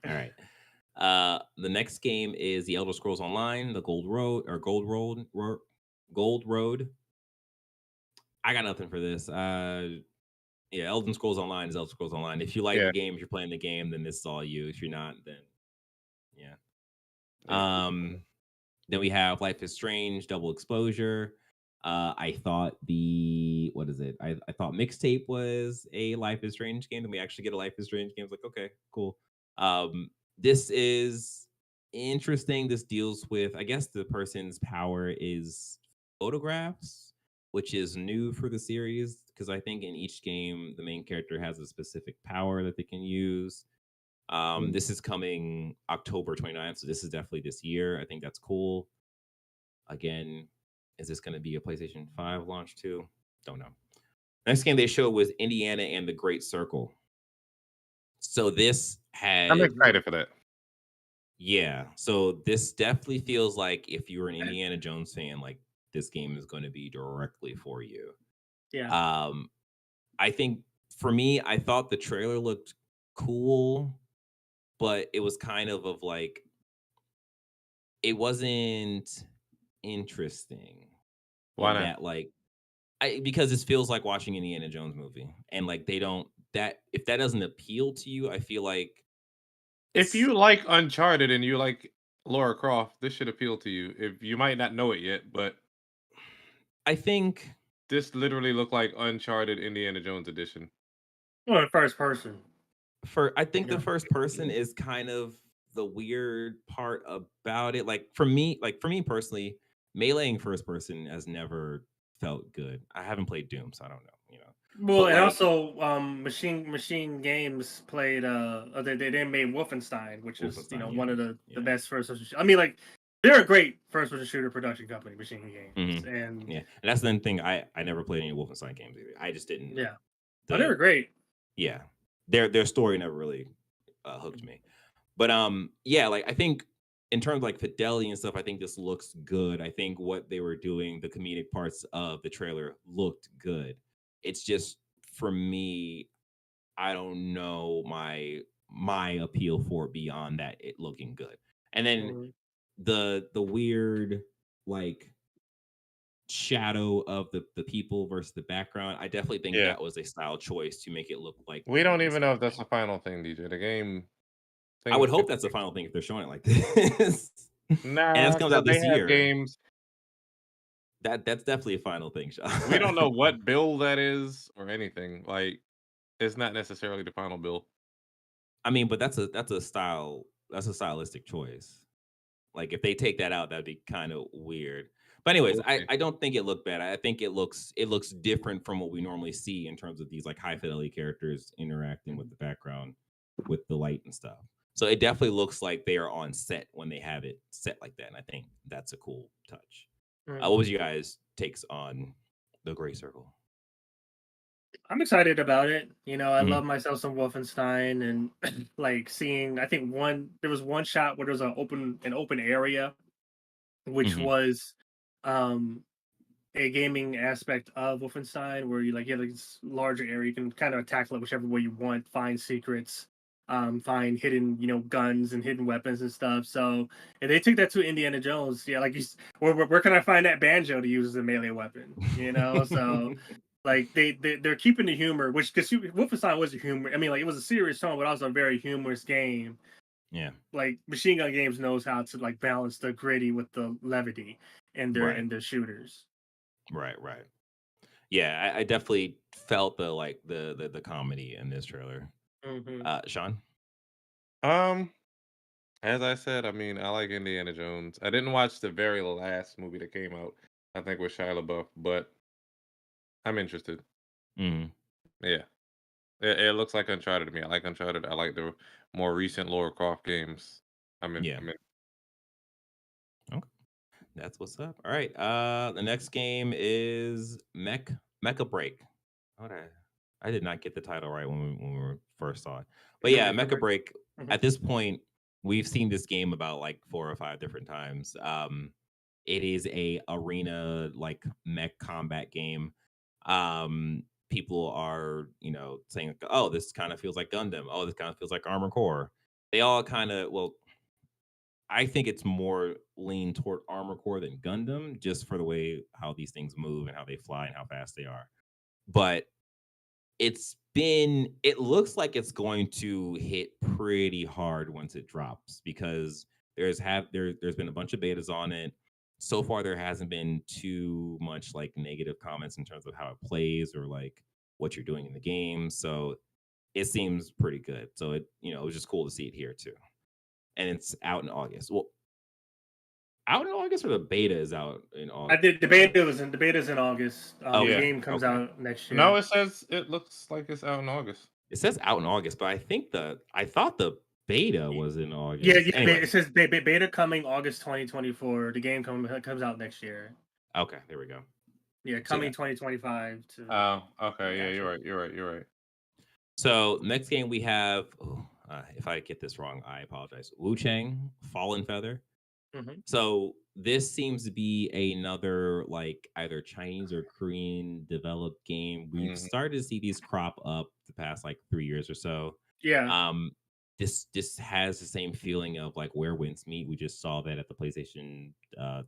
right. The next game is The Elder Scrolls Online, the Gold Road. I got nothing for this. Elder Scrolls Online is Elder Scrolls Online. If you like the game, if you're playing the game, then this is all you. If you're not, then then we have Life is Strange, Double Exposure. I thought I thought Mixtape was a Life is Strange game. Then we actually get a Life is Strange game. I was like, okay, cool. This is interesting. This deals with, I guess the person's power is photographs, which is new for the series, because I think in each game the main character has a specific power that they can use. This is coming October 29th, so this is definitely this year. I think that's cool. Again, is this going to be a PlayStation 5 launch too? Don't know. Next game they showed was Indiana and the Great Circle. So this had...
I'm excited for that.
Yeah. So this definitely feels like if you're an Indiana Jones fan, like this game is going to be directly for you.
Yeah.
I think for me, I thought the trailer looked cool, but it was kind of like, it wasn't interesting.
Why not?
That, like, because this feels like watching an Indiana Jones movie, and like if that doesn't appeal to you, I feel like
if you like Uncharted and you like Lara Croft, this should appeal to you. If you might not know it yet, but
I think
this literally looked like Uncharted Indiana Jones edition.
Well, first person.
I think the first person is kind of the weird part about it. Like for me personally, meleeing first person has never felt good. I haven't played Doom, so I don't know.
Well,
But
and
like,
also, Machine Games played. They made Wolfenstein, which is
Wolfenstein,
one
yeah,
of the
yeah.
best first person. I mean, like they're a great first person shooter production company, Machine Games,
Mhm.
and
Yeah, and that's the thing. I never played any Wolfenstein games either. I just didn't.
yeah, oh, they were great.
Yeah, their story never really hooked me. But yeah, like I think in terms of like fidelity and stuff, I think this looks good. I think what they were doing, the comedic parts of the trailer looked good. It's just for me, I don't know my appeal for it beyond that it looking good. And then
Mhm.
the weird like shadow of the people versus the background. I definitely think
Yeah.
that was a style choice to make it look like
We
the
don't
main
even know
stage.
if that's the final thing, DJ. The game
I would
things
hope
could
that's the
change.
final thing if they're showing it like this. And this
Nah,
comes
because
out
they
this
have
year.
games.
That's definitely a final thing, Sean.
We don't know what bill that is or anything. Like, it's not necessarily the final bill.
I mean, but that's a stylistic choice. Like if they take that out, that'd be kind of weird. But anyways,
We'll see.
I don't think it looked bad. I think it looks different from what we normally see in terms of these like high fidelity characters interacting with the background with the light and stuff. So it definitely looks like they are on set when they have it set like that. And I think that's a cool touch. What was you guys' takes on the Gray Circle?
I'm excited about it. I
Mhm.
love myself some Wolfenstein, and like seeing. I think there was one shot where there was an open area, which
Mhm.
was um a gaming aspect of Wolfenstein, where you have like this larger area you can kind of tackle it whichever way you want, find secrets, find hidden guns and hidden weapons and stuff. So if they took that to Indiana Jones, yeah, like where can I find that banjo to use as a melee weapon? So like they're keeping the humor, which because Wolfenstein was a humor. I mean, like it was a serious tone, but also a very humorous game.
Yeah.
Like Machine Gun Games knows how to like balance the gritty with the levity in
Right.
their shooters.
Right. Yeah, I definitely felt the like the comedy in this trailer.
Mhm.
Sean?
Um, as I said, I mean, I like Indiana Jones. I didn't watch the very last movie that came out, I think with Shia LaBeouf, but I'm interested.
Mhm.
Yeah. It looks like Uncharted to me. I like Uncharted. I like the more recent Lara Croft games.
Yeah.
I'm in.
Okay. That's what's up. All right. The next game is Mecha Break. What I did not get the title right when we first saw it. But yeah,
Mecha
Mecha
Break.
Break.
Mhm.
At this point, we've seen this game about like 4 or 5 different times. It is a arena like mech combat game. People are saying, "Oh, this kind of feels like Gundam. Oh, this kind of feels like Armored Core." They all kind of I think it's more lean toward Armor Core than Gundam, just for the way how these things move and how they fly and how fast they are. But it looks like it's going to hit pretty hard once it drops because there's been a bunch of betas on it. So far, there hasn't been too much like negative comments in terms of how it plays or like what you're doing in the game. So it seems pretty good. So it was just cool to see it here too. And it's out in August. Well, out in August, or the beta is out in
I
August?
did the beta's in August. The
Yeah.
game comes
Okay.
out next
No,
year.
it says it looks like it's out in August.
It says out in August, but I thought the beta was in
Yeah,
August.
it
Anyways,
says beta coming August 2024. The game comes out next year.
okay, there we go.
Yeah,
So,
coming
yeah.
2025 to.
Oh, okay. Yeah,
Gotcha.
you're right.
So next game we have, if I get this wrong, I apologize. Wu Chang Fallen Feather.
Mhm.
So this seems to be another like either Chinese or Korean developed game. We've
Mhm.
started to see these crop up the past like 3 years or so.
Yeah.
This has the same feeling of like where winds meet. We just saw that at the PlayStation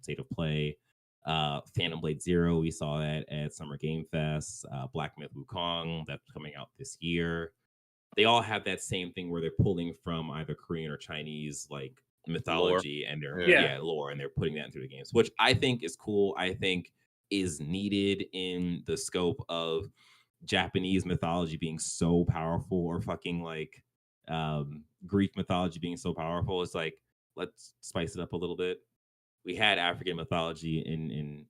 State of Play. Phantom Blade Zero, we saw that at Summer Game Fest. Black Myth Wukong, that's coming out this year. They all have that same thing where they're pulling from either Korean or Chinese like
Lore.
mythology and they're
Yeah.
lore, and they're putting that into the games, which I think is cool. I think is needed in the scope of Japanese mythology being so powerful, or fucking like Greek mythology being so powerful. It's like, let's spice it up a little bit. We had African mythology in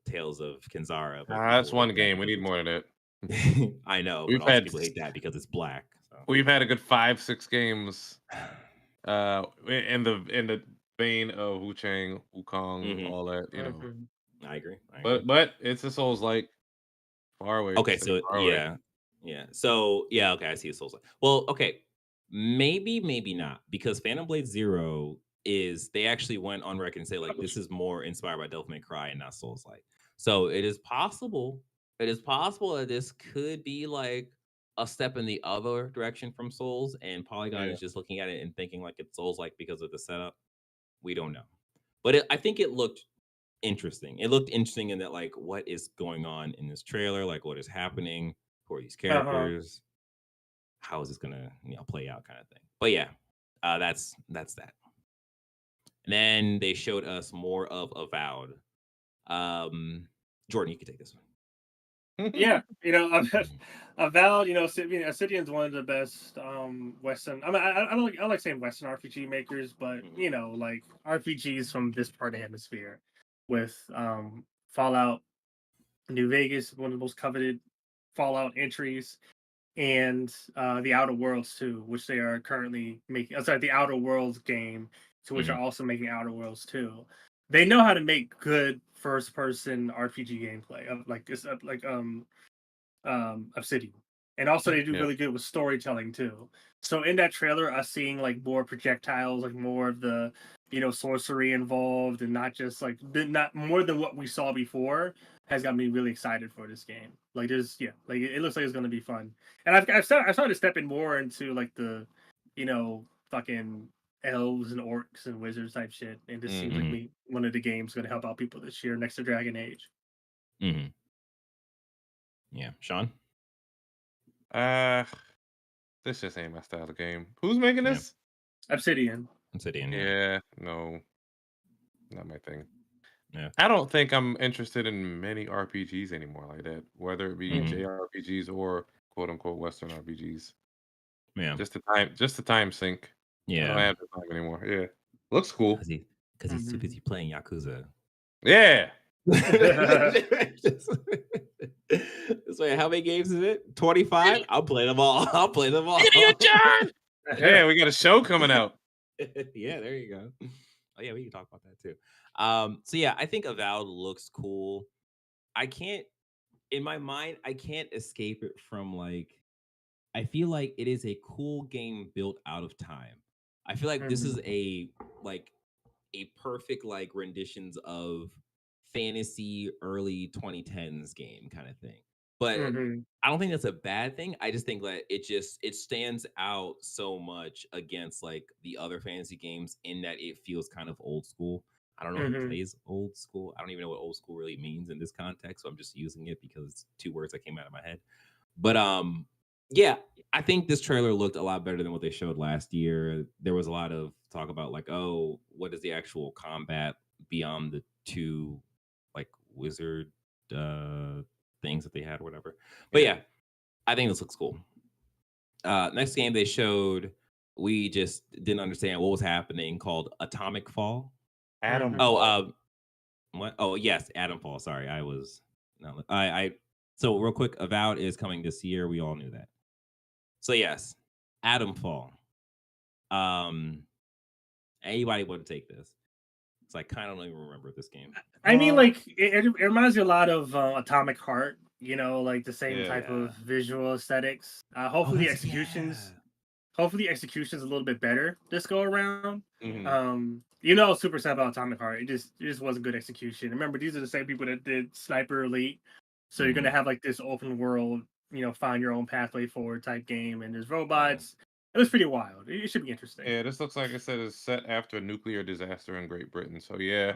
Tales of Kenzara, but
That's
people
one
didn't want
game. We need more of that.
I know,
We've
but also
had
people hate that because it's black. So.
We've had a good 5-6 games. In the vein of Wu Chang, Wukong, all that, you know.
I agree.
But it's a Souls like far away.
Okay,
Stay
so
far away.
So okay, I see a Souls. Well, okay, maybe not, because Phantom Blade Zero is, they actually went on record and say like this is more inspired by Devil May Cry and not Souls like. So it is possible that this could be like a step in the other direction from Souls, and Polygon
Yeah.
is just looking at it and thinking like it's Souls like because of the setup. We don't know, but I think it looked interesting. It looked interesting in that, like, what is going on in this trailer? Like, what is happening? Who are these characters? How is this gonna, play out, kind of thing. But yeah, that's that. And then they showed us more of Avowed. Jordan, you can take this one.
Yeah, Avowed, Obsidian's one of the best Western. I mean, I like saying Western RPG makers, but like RPGs from this part of the hemisphere, with Fallout New Vegas, one of the most coveted Fallout entries, and the Outer Worlds too, which they are currently making. I'm sorry, the Outer Worlds game, to which are also making Outer Worlds too. They know how to make good first-person RPG gameplay of like this, Obsidian, and also they do really good with storytelling too. So in that trailer, us seeing like more projectiles, like more of the sorcery involved, and not just like not more than what we saw before, has got me really excited for this game. Like like it looks like it's gonna be fun, and I started stepping more into like the fucking elves and orcs and wizards type shit, and this seems like one of the games gonna help out people this year next to Dragon Age.
Yeah, Sean.
This just ain't my style of game. Who's making this?
Obsidian.
Yeah, no, not my thing.
Yeah,
I don't think I'm interested in many RPGs anymore like that, whether it be JRPGs or quote unquote Western RPGs.
Yeah,
just the time sink. I don't have the time anymore. Yeah, looks cool.
Because he's too busy playing Yakuza.
Yeah.
So how many games is it? 25? I'll play them all.
Idiot John! Yeah, we got a show coming out.
Yeah, there you go. Oh yeah, we can talk about that too. So yeah, I think Avowed looks cool. In my mind, I can't escape it from like, I feel like it is a cool game built out of time. I feel like this is a perfect like renditions of fantasy early 2010s game kind of thing. But I don't think that's a bad thing. I just think that it stands out so much against like the other fantasy games in that it feels kind of old school. I don't know if it plays old school. I don't even know what old school really means in this context. So I'm just using it because it's two words that came out of my head. But yeah, I think this trailer looked a lot better than what they showed last year. There was a lot of talk about like, oh, what is the actual combat beyond the two like wizard things that they had or whatever. But yeah, I think this looks cool. Next game they showed, we just didn't understand what was happening, called Atomic Fall. What? Oh yes, Atom Fall. Sorry, so real quick, Avowed is coming this year. We all knew that. So yes, Atom Fall. Anybody want to take this? So I kind of don't even remember this game.
I mean, like it reminds me a lot of Atomic Heart. Like the same type of visual aesthetics. Hopefully the executions a little bit better this go around. Super sad about Atomic Heart. It just wasn't good execution. Remember, these are the same people that did Sniper Elite, so you're gonna have like this open world, find your own pathway forward type game, and there's robots. It was pretty wild. It should be interesting.
Yeah, this looks like it said it's set after a nuclear disaster in Great Britain. So yeah,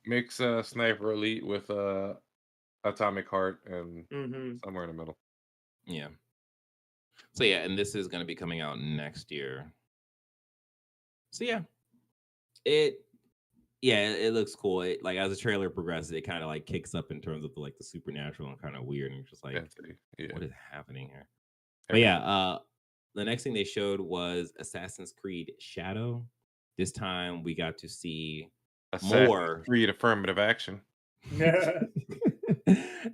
mix Sniper Elite with Atomic Heart and somewhere in the middle.
Yeah. So yeah, and this is going to be coming out next year. So yeah, it looks cool. It, like, as the trailer progresses, it kind of like kicks up in terms of the supernatural and kind of weird, and just like, what is happening here? But yeah, the next thing they showed was Assassin's Creed Shadow. This time we got to see more
Creed affirmative action.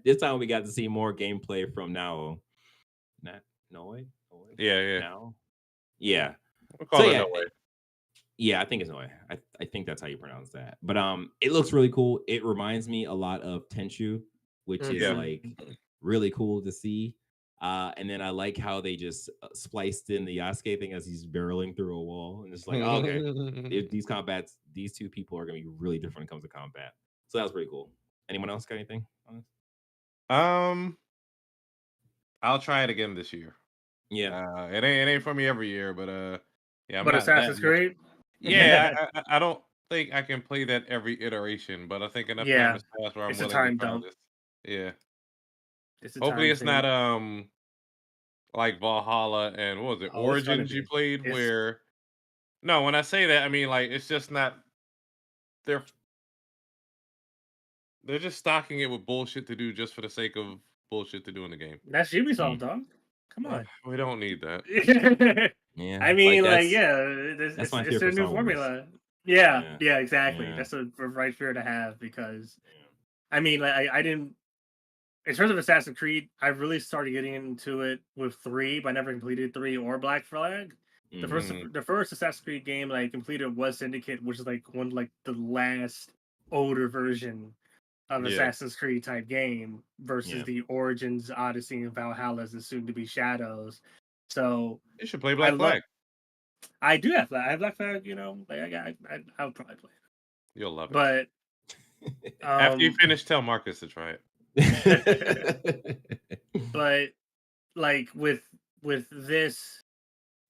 This time we got to see more gameplay from Now. Noi?
Yeah.
Now? Yeah.
We'll
So
call it
yeah,
No Way.
yeah, I think it's Noi. I think that's how you pronounce that. But it looks really cool. It reminds me a lot of Tenchu, which is
Yeah.
like really cool to see. And then I like how they just spliced in the Yasuke thing as he's barreling through a wall, and it's like, oh, okay, these two people are gonna be really different when it comes to combat. So that was pretty cool. Anyone else got anything on this?
I'll try it again this year.
Yeah.
It ain't for me every year, but yeah, I'm
But
not that
Assassin's
much.
Creed?
Yeah, I don't think I can play that every iteration, but I think enough time
Yeah.
has passed where I'm
It's a
willing
time
to try
dump.
this. Yeah.
It's a
Hopefully
time
it's not
thing.
like Valhalla and what was it,
Oh, it's gonna
Origins you
be.
played
It's
where no, when I say that I mean like it's just not they're they're just stocking it with bullshit to do just for the sake of bullshit to do in the game.
That's Ubisoft, dog. Come on.
We don't need that.
Yeah.
I mean,
that's
it's
my fear
their
for
new
Star Wars.
formula. Yeah,
Yeah.
yeah, exactly.
Yeah.
That's a right fear to have because, I mean, like I didn't. In terms of Assassin's Creed, I really started getting into it with 3, but I never completed 3 or Black Flag. The first Assassin's Creed game that I completed was Syndicate, which is like the last older version of
Yeah.
Assassin's Creed type game versus
Yeah.
the Origins, Odyssey, and Valhalla's and soon to be Shadows. So
You should play Black Flag.
I do have that. I have Black Flag. Like I'll probably play it.
You'll love it.
But
after you finish, tell Marcus to try it.
But like with this,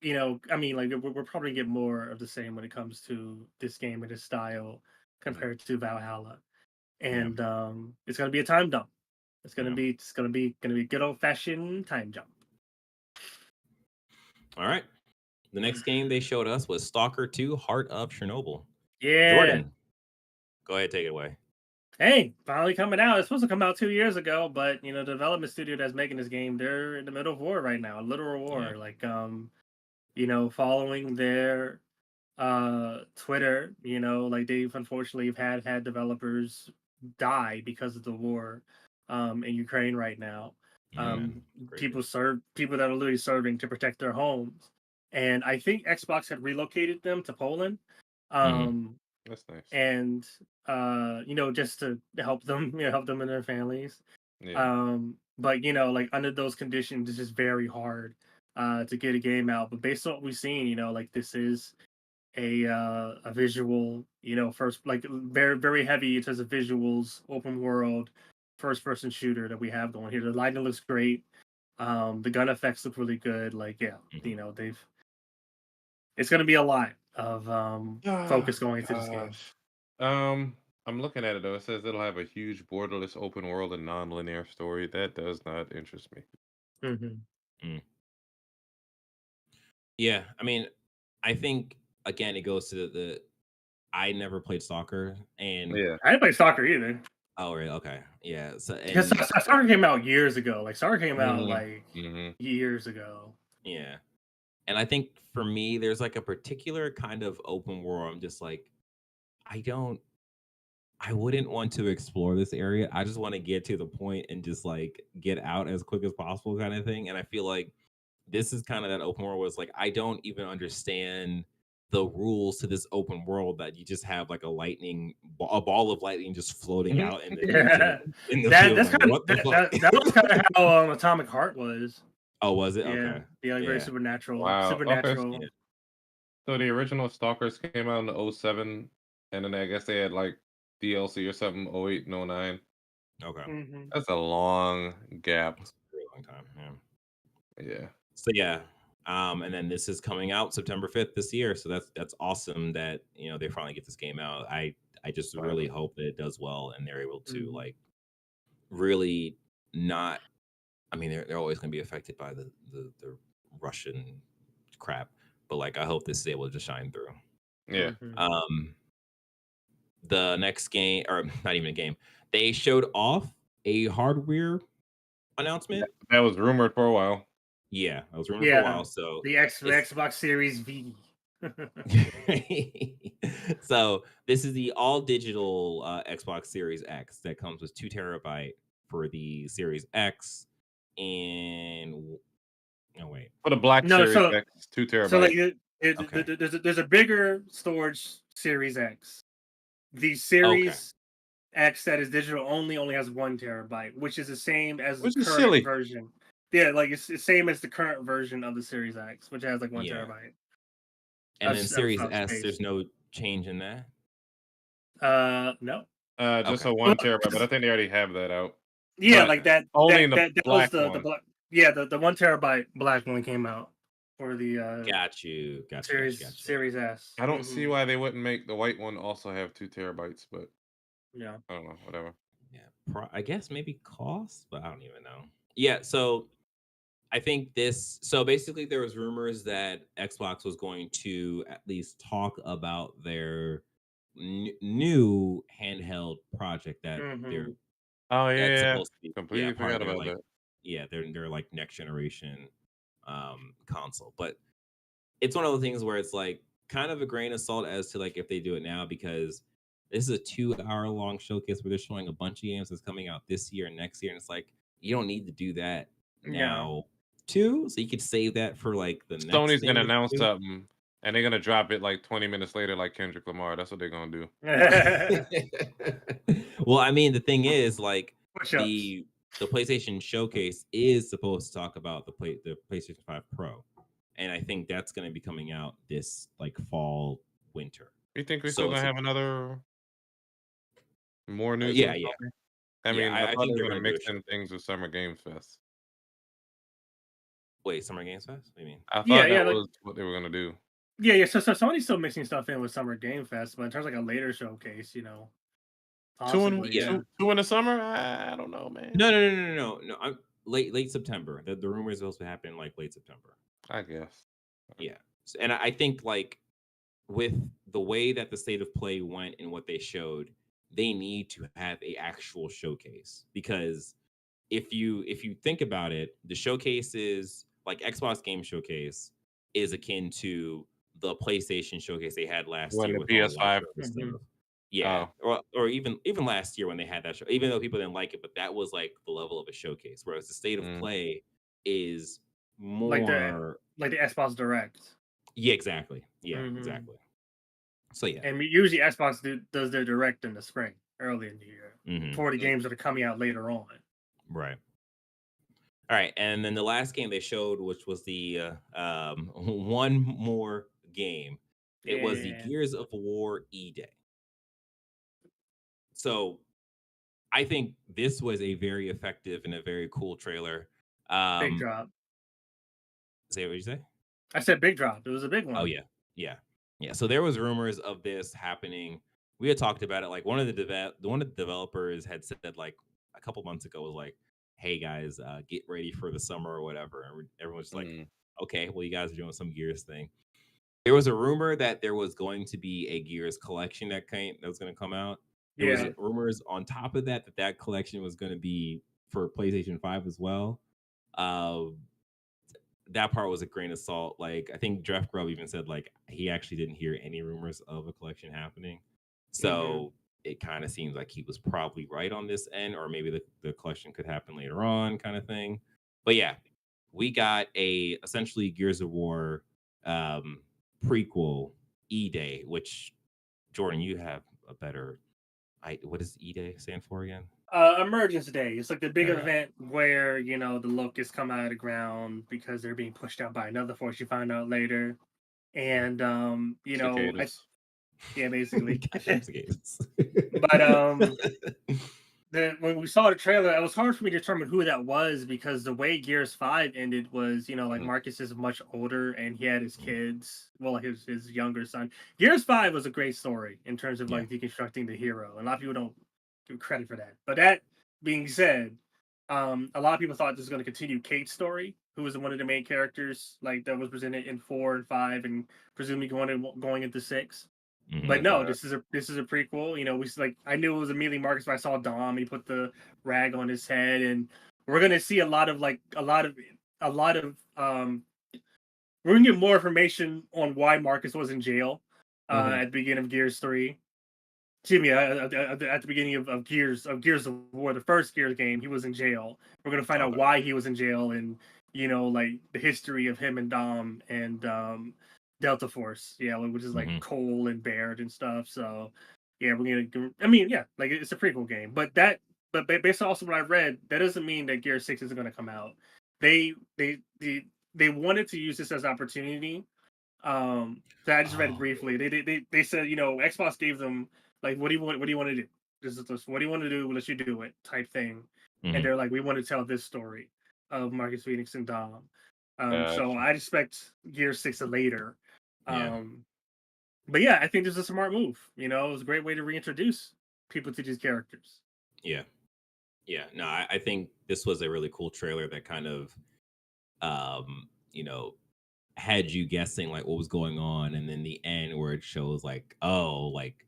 I mean, like we're probably gonna get more of the same when it comes to this game and its style compared to Valhalla, and it's gonna be a time dump. It's gonna be a good old fashioned time jump.
All right. The next game they showed us was Stalker 2: Heart of Chernobyl.
Yeah.
Jordan, go ahead, take it away.
Hey, finally coming out. It's supposed to come out 2 years ago, but the development studio that's making this game, they're in the middle of war right now, a literal war.
Yeah.
Like following their Twitter, like they've unfortunately had developers die because of the war in Ukraine right now. People that are literally serving to protect their homes. And I think Xbox had relocated them to Poland.
That's nice.
And just to help them, help them and their families.
Yeah.
But like under those conditions, it's just very hard to get a game out. But based on what we've seen, like this is a visual, first, like very very heavy in terms of visuals, open world, first person shooter that we have going here. The lighting looks great. The gun effects look really good. Like it's going to be a lot of focus going into this game.
I'm looking at it though. It says it'll have a huge borderless open world and non-linear story. That does not interest me.
Yeah, I mean, I think again it goes to the I never played Stalker, and
I didn't play Stalker either.
Oh, really? Okay, yeah. So
Because Stalker came out years ago. Like Stalker came out like
Mm-hmm.
years ago.
Yeah. And I think for me, there's like a particular kind of open world. I'm just like, I wouldn't want to explore this area. I just want to get to the point and just like get out as quick as possible kind of thing. And I feel like this is kind of that open world where it's like, I don't even understand the rules to this open world that you just have like a ball of lightning just floating out in the,
Yeah.
in the
That's
field.
kind
Like,
of
what the fuck?
that was kind of how Atomic Heart was.
Oh, was it?
Yeah,
Okay.
yeah, like very
Yeah.
supernatural.
Wow.
Supernatural.
Okay. So the original Stalkers came out in 2007, and then I guess they had like DLC or something 2008 and 2009.
Okay.
That's a long gap.
That's a really long time. Yeah.
Yeah.
So yeah. And then this is coming out September 5th this year. So that's awesome that they finally get this game out. I just really hope that it does well and they're able to like really not. I mean, they're always going to be affected by the Russian crap, but like I hope this is able to just shine through.
Yeah.
The next game, or not even a game, they showed off a hardware announcement.
That was rumored for a while.
Yeah, that was rumored for a while. So
the Xbox Series V.
So this is the all digital Xbox Series X that comes with 2 terabyte for the Series X and no wait.
For the Black
No,
Series
so
X, 2 terabytes.
so like
Okay.
there's a bigger storage Series X. The
Okay.
Series X that is digital only has 1 terabyte, which is the same as the
Which is
current
silly.
version. Yeah, like it's the same as the current version of the Series X, which has like 1
Yeah.
terabyte.
And
of
then
s- of-
Series
of
S,
space.
there's no change in that.
No.
Just
Okay.
a 1 terabyte, but I think they already have that out.
Yeah,
But
like that.
only in the
That was
black
the
one.
black. Yeah, the 1 terabyte black one came out for the
Got you.
Series S.
I don't see why they wouldn't make the white one also have 2 terabytes, but
Yeah.
I don't know. Whatever.
Yeah, I guess maybe cost, but I don't even know. Yeah, so I think this. So basically, there was rumors that Xbox was going to at least talk about their new handheld project that they're
Oh
that's
yeah,
supposed to be
completely
part of
forgot
their
about
like
that.
their like next generation console. But it's one of those things where it's like kind of a grain of salt as to like if they do it now, because this is a 2 hour long showcase where they're showing a bunch of games that's coming out this year and next year, and it's like you don't need to do that now too. So you could save that for like the next
Sony's
thing.
gonna
that they
announce
do.
something, and they're gonna drop it like 20 minutes later, like Kendrick Lamar. That's what they're gonna do.
Well, I mean, the thing is, like
Push-ups.
the PlayStation Showcase is supposed to talk about the PlayStation 5 Pro, and I think that's going to be coming out this like fall winter.
You think we're
So
still gonna
it's
have another more news?
yeah,
from
yeah.
Sony? I
Yeah,
mean, I
I
thought
think
they
they're
were
gonna
gonna
do a
mix in things with Summer Games Fest.
Wait, Summer Games Fest? What do you mean?
I thought
Yeah,
that
like-
was what they were gonna do.
Yeah. So Sony's still mixing stuff in with Summer Game Fest, but in terms of like a later showcase, possibly.
Two in the summer? I don't know, man.
No. I'm late September. The rumor is supposed to happen like late September.
I guess.
Yeah, and I think like with the way that the state of play went and what they showed, they need to have a actual showcase, because if you think about it, the showcase is like Xbox Game Showcase is akin to the PlayStation Showcase they had last
When
year
the
with all the
PS5.
live shows and stuff. Yeah, or even last year when they had that show, even though people didn't like it, but that was like the level of a showcase. Whereas the state of play is more
like the Xbox Direct.
Yeah, exactly. Yeah, exactly. So yeah,
And usually Xbox does their Direct in the spring, early in the year, for the games that are coming out later on.
Right. All right, and then the last game they showed, which was the one more game, it was the Gears of War E-Day. So I think this was a very effective and a very cool trailer.
Big drop.
Say what you say?
I said big drop. It was a big one.
Oh yeah. So there was rumors of this happening. We had talked about it. Like one of the developers had said like a couple months ago was like, "Hey guys, get ready for the summer or whatever." And everyone's like, "Okay, well you guys are doing some Gears thing." There was a rumor that there was going to be a Gears collection that was going to come out. There was rumors on top of that that collection was going to be for PlayStation 5 as well. That part was a grain of salt. Like I think Jeff Grubb even said like he actually didn't hear any rumors of a collection happening. So it kind of seems like he was probably right on this end, or maybe the collection could happen later on, kind of thing. But yeah, we got a essentially Gears of War prequel E-Day, which Jordan, you have a better what does E-Day stand for again?
Emergence Day. It's like the big event where the locusts come out of the ground because they're being pushed out by another force. You find out later, and yeah, basically. But when we saw the trailer, it was hard for me to determine who that was, because the way Gears 5 ended was, like Marcus is much older and he had his kids, well, his younger son. Gears 5 was a great story in terms of like deconstructing the hero. And a lot of people don't give credit for that. But that being said, a lot of people thought this was going to continue Kate's story, who was one of the main characters, like that was presented in 4 and 5, and presumably going into 6. But no, this is a prequel. We I knew it was immediately Marcus when I saw Dom and he put the rag on his head, and we're gonna see a lot of we're gonna get more information on why Marcus was in jail at the beginning of Gears 3. Jimmy, at the beginning of Gears of War, the first Gears game, he was in jail. We're gonna find out why he was in jail, and like the history of him and Dom and Delta Force, which is like Cole and Baird and stuff. So yeah, we're gonna. I mean, yeah, like it's a prequel game, but based on also what I read, that doesn't mean that Gears 6 isn't gonna come out. They they wanted to use this as opportunity. So I just read it briefly. They said, Xbox gave them like, what do you want? What do you want to do? This is this. What do you want to do? Let you do it, type thing. And they're like, we want to tell this story of Marcus Phoenix and Dom. So I expect Gear 6 later. But yeah, I think this is a smart move. It was a great way to reintroduce people to these characters.
Yeah. No, I think this was a really cool trailer that kind of, had you guessing like what was going on, and then the end where it shows like, oh, like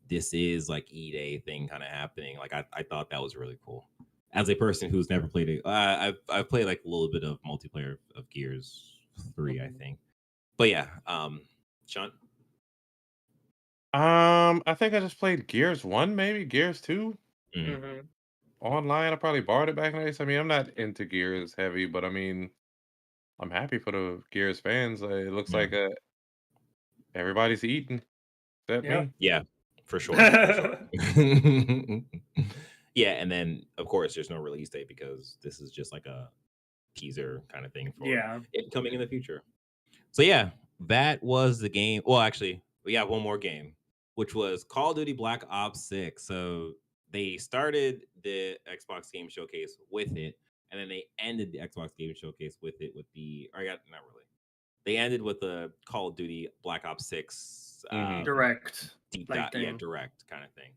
this is like E-Day thing kind of happening. Like I thought that was really cool. As a person who's never played it, I've played like a little bit of multiplayer of Gears 3, I think. But yeah, Sean.
I think I just played Gears 1, maybe Gears 2.
Mm-hmm.
Online. I probably borrowed it back in the day. So, I mean, I'm not into Gears heavy, but I mean, I'm happy for the Gears fans. It looks like everybody's eating. Except me.
Yeah, for sure. For sure. Yeah, and then of course there's no release date because this is just like a teaser kind of thing for it coming in the future. So yeah, that was the game. Well, actually, we got one more game, which was Call of Duty Black Ops 6. So they started the Xbox Game Showcase with it, and then they ended the Xbox Game Showcase with it not really. They ended with the Call of Duty Black Ops 6
direct
deep dive, direct kind of thing.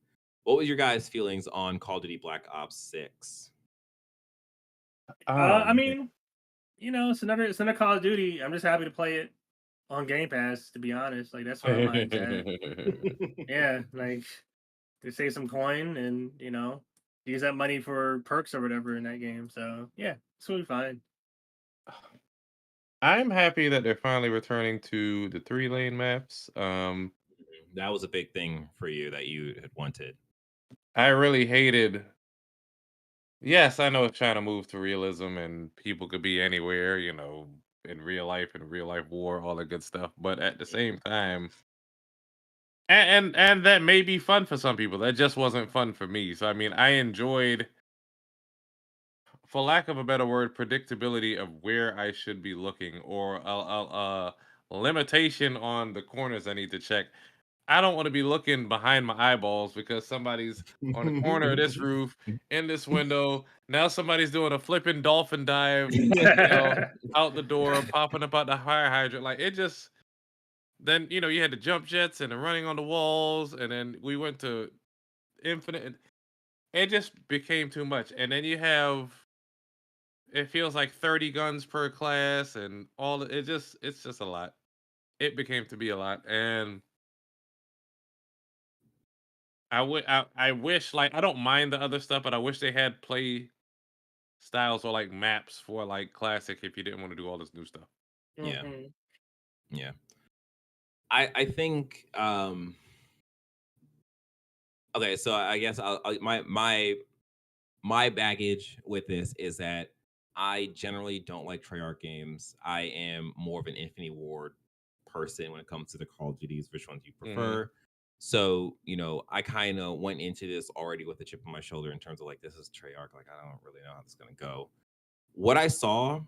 What was your guys' feelings on Call of Duty Black Ops 6?
I mean, it's another Call of Duty. I'm just happy to play it on Game Pass, to be honest. Like that's where my mind's at. Yeah, like to save some coin and use that money for perks or whatever in that game. So yeah, it's really fine.
I'm happy that they're finally returning to the 3-lane maps.
That was a big thing for you that you had wanted.
I really hated. Yes, I know it's trying to move to realism and people could be anywhere, in real life war, all that good stuff. But at the same time, and that may be fun for some people. That just wasn't fun for me. So I mean, I enjoyed, for lack of a better word, predictability of where I should be looking, or a limitation on the corners I need to check. I don't want to be looking behind my eyeballs because somebody's on the corner of this roof in this window. Now somebody's doing a flipping dolphin dive, out the door, popping up out the fire hydrant. Like it just, then you had the jump jets and the running on the walls, and then we went to infinite. It just became too much, and then you have. It feels like 30 guns per class, and it's just a lot. It became to be a lot, and I wish, like, I don't mind the other stuff, but I wish they had play styles or like maps for like classic if you didn't want to do all this new stuff.
Yeah. Yeah. I think okay, so I guess my baggage with this is that I generally don't like Treyarch games. I am more of an Infinity Ward person when it comes to the Call of Duties. Which ones you prefer? So, I kind of went into this already with a chip on my shoulder in terms of like, this is Treyarch. Like, I don't really know how this is going to go. What I saw,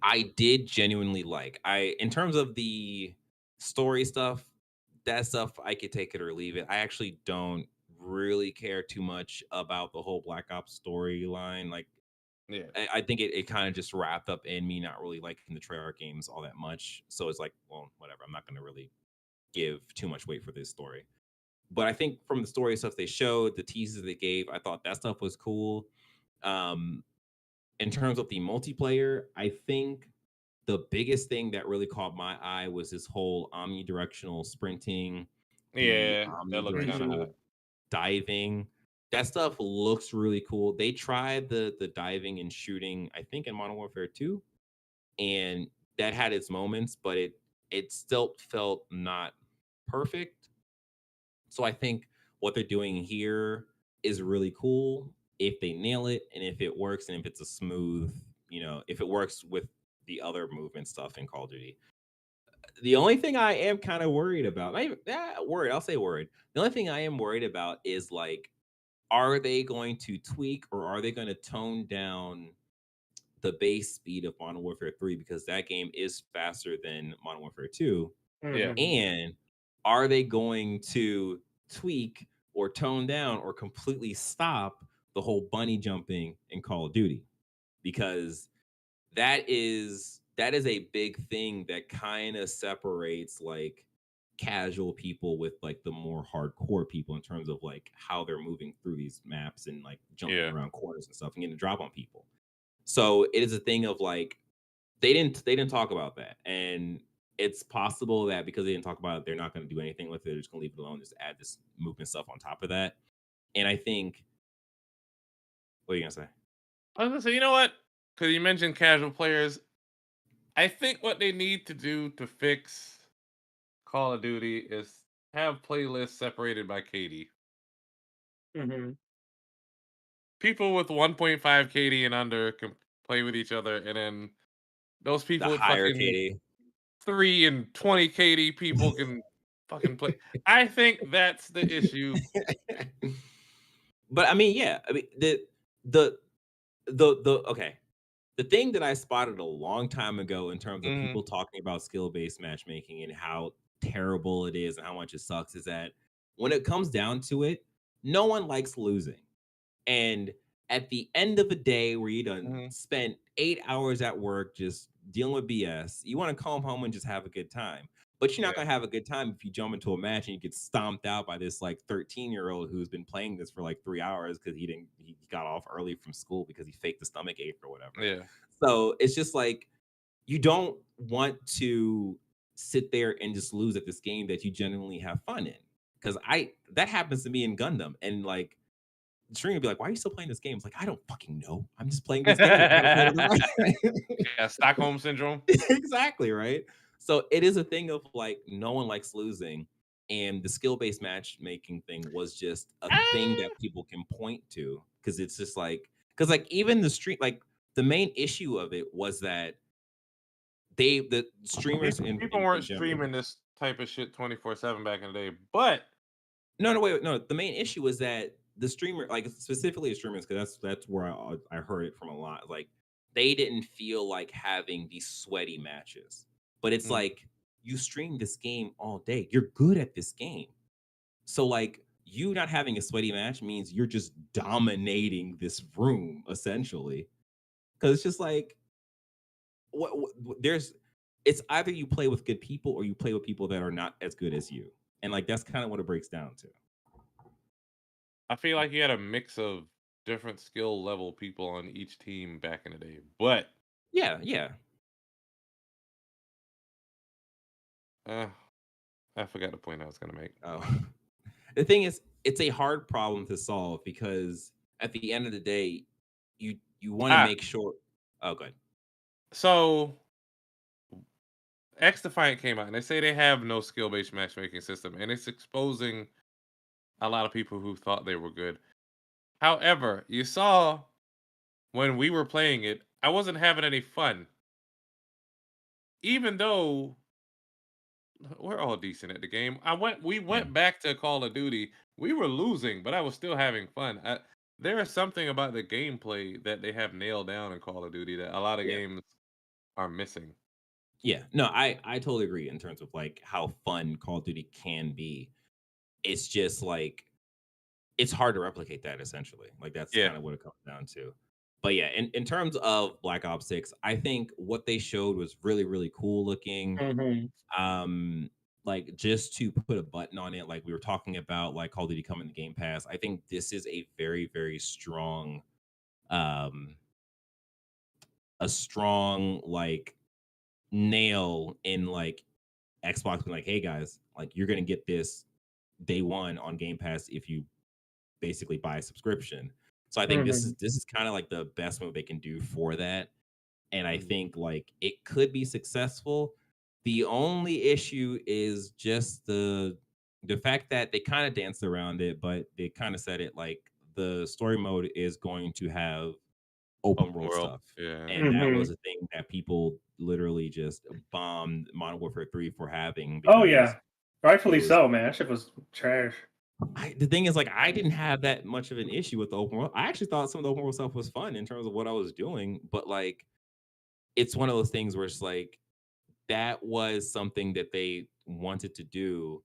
I did genuinely like. In terms of the story stuff, that stuff I could take it or leave it. I actually don't really care too much about the whole Black Ops storyline. Like,
Yeah.
I think it kind of just wrapped up in me not really liking the Treyarch games all that much. So it's like, well, whatever. I'm not going to really give too much weight for this story. But I think from the story stuff they showed, the teases they gave, I thought that stuff was cool. In terms of the multiplayer, I think the biggest thing that really caught my eye was this whole omnidirectional sprinting, the
Yeah, that looks kind of hot.
diving. That stuff looks really cool. They tried the diving and shooting, I think, in Modern Warfare 2, and that had its moments, but it still felt not perfect. So I think what they're doing here is really cool if they nail it and if it works and if it's a smooth, if it works with the other movement stuff in Call of Duty. The only thing I am kind of worried about, not even, worried, I'll say worried. The only thing I am worried about is like, are they going to tweak or are they going to tone down the base speed of Modern Warfare 3 because that game is faster than Modern Warfare 2?
Yeah.
And are they going to tweak or tone down or completely stop the whole bunny jumping in Call of Duty? Because that is a big thing that kind of separates like casual people with like the more hardcore people in terms of like how they're moving through these maps and like jumping
Yeah.
around corners and stuff and getting a drop on people. So it is a thing of like they didn't talk about that, and it's possible that because they didn't talk about it, they're not going to do anything with it. They're just going to leave it alone, just add this movement stuff on top of that. And I think, what are you gonna say?
I was gonna say, you know what? Because you mentioned casual players, I think what they need to do to fix Call of Duty is have playlists separated by KD.
Mm-hmm.
People with 1.5 KD and under can play with each other, and then those
The
people with
higher
fucking
KD.
3 and 20 KD people can fucking play. I think that's the issue.
But I mean, yeah, I mean the okay. The thing that I spotted a long time ago in terms of
Mhm.
people talking about skill-based matchmaking and how terrible it is and how much it sucks is that when it comes down to it, no one likes losing. And at the end of the day, where you done
Mhm.
spent 8 hours at work just dealing with BS, you want to come home and just have a good time. But you're not
Yeah.
gonna have a good time if you jump into a match and you get stomped out by this like 13-year-old who's been playing this for like 3 hours because he got off early from school because he faked the stomach ache or whatever.
Yeah.
So it's just like you don't want to sit there and just lose at this game that you genuinely have fun in. Because that happens to me in Gundam, and like the streamer would be like, "Why are you still playing this game?" It's like, I don't fucking know. I'm just playing this game. Trying to play it the right way.
Yeah, Stockholm syndrome.
Exactly, right? So it is a thing of like no one likes losing. And the skill-based matchmaking thing was just a thing that people can point to because it's just like because like even the stream like the main issue of it was that the streamers
People
in
weren't
general.
streaming this type of shit 24/7 back in the day, but
No, wait, no. The main issue was that the streamer, like specifically the streamers, because that's where I heard it from a lot. Like they didn't feel like having these sweaty matches, but it's like you stream this game all day. You're good at this game, so like you not having a sweaty match means you're just dominating this room essentially. Because it's just like there's it's either you play with good people or you play with people that are not as good as you, and like that's kind of what it breaks down to.
I feel like you had a mix of different skill level people on each team back in the day. But
Yeah.
I forgot the point I was gonna make.
Oh. The thing is, it's a hard problem to solve because at the end of the day, you want to make sure. Oh, good.
So X Defiant came out and they say they have no skill based matchmaking system, and it's exposing a lot of people who thought they were good. However, you saw when we were playing it, I wasn't having any fun. Even though we're all decent at the game. We went back to Call of Duty. We were losing, but I was still having fun. There is something about the gameplay that they have nailed down in Call of Duty that a lot of
Yeah.
games are missing.
Yeah, no, I totally agree in terms of like how fun Call of Duty can be. It's just like it's hard to replicate that essentially. Like that's
Yeah.
kind of what it comes down to. But yeah, in terms of Black Ops 6, I think what they showed was really, really cool looking. Like just to put a button on it, like we were talking about like Call of Duty coming to Game Pass. I think this is a very, very strong um a strong like nail in like Xbox being like, hey guys, like you're gonna get this day one on Game Pass if you basically buy a subscription. So I think this is kind of like the best move they can do for that. And I think like it could be successful. The only issue is just the the fact that they kind of danced around it, but they kind of said it like the story mode is going to have open world stuff.
Yeah.
And that was a thing that people literally just bombed Modern Warfare 3 for having.
Oh
Because
yeah, rightfully
it was,
so, man. That shit was trash.
the thing is, like, I didn't have that much of an issue with the open world. I actually thought some of the open world stuff was fun in terms of what I was doing, but like, it's one of those things where it's like that was something that they wanted to do,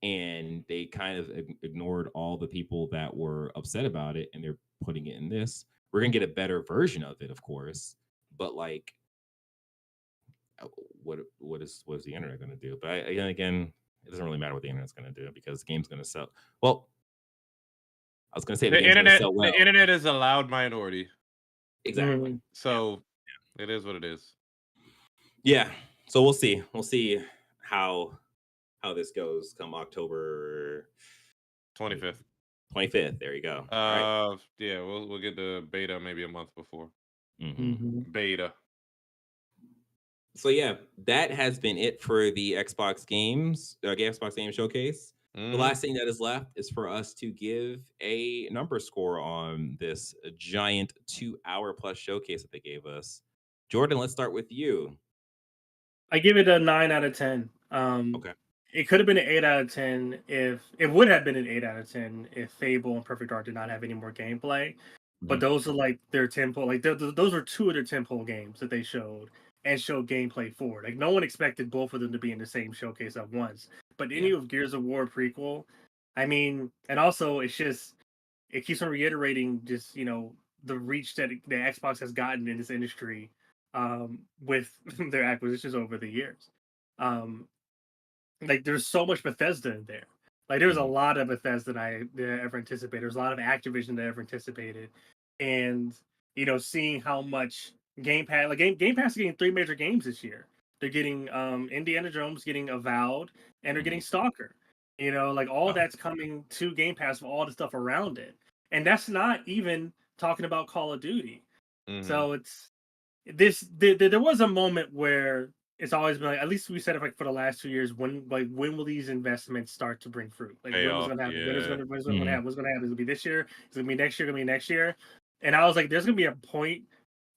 and they kind of ignored all the people that were upset about it, and they're putting it in this. We're gonna get a better version of it, of course, but like, what is the internet gonna do? But again, it doesn't really matter what the internet's gonna do because the game's gonna sell. Well, I was gonna say the game's gonna sell well.
The internet is a loud minority.
Exactly.
So it is what it is.
Yeah. So we'll see. We'll see how this goes come October
25th.
25th. There you go. All right.
Yeah, we'll get the beta maybe a month before.
Mhm.
Beta.
So yeah, that has been it for the Xbox games, Xbox Game Showcase. The last thing that is left is for us to give a number score on this giant 2-hour plus showcase that they gave us. Jordan, let's start with you.
I give it a 9 out of 10.
Okay.
It could have been an 8 out of 10 if it would have been an 8 out of 10 if Fable and Perfect Dark did not have any more gameplay. But those are like their tempo, like those are two of their tempo games that they showed and showed gameplay for. Like no one expected both of them to be in the same showcase at once. But any of Gears of War prequel, I mean, and also it keeps on reiterating just the reach that the Xbox has gotten in this industry with their acquisitions over the years. Like there's so much Bethesda in there. Like there's a lot of Bethesda that I ever anticipated. There's a lot of Activision that I ever anticipated, and seeing how much Game Pass, like Game Pass, is getting 3 major games this year. They're getting Indiana Jones, getting Avowed, and they're getting Stalker. Like all that's coming to Game Pass with all the stuff around it, and that's not even talking about Call of Duty. So it's there was a moment where it's always been like, at least we said it like for the last 2 years, when will these investments start to bring fruit? Like when was gonna happen? When is gonna happen? What's gonna happen? Is it gonna be this year? Is it gonna be next year? Gonna be next year? And I was like, there's gonna be a point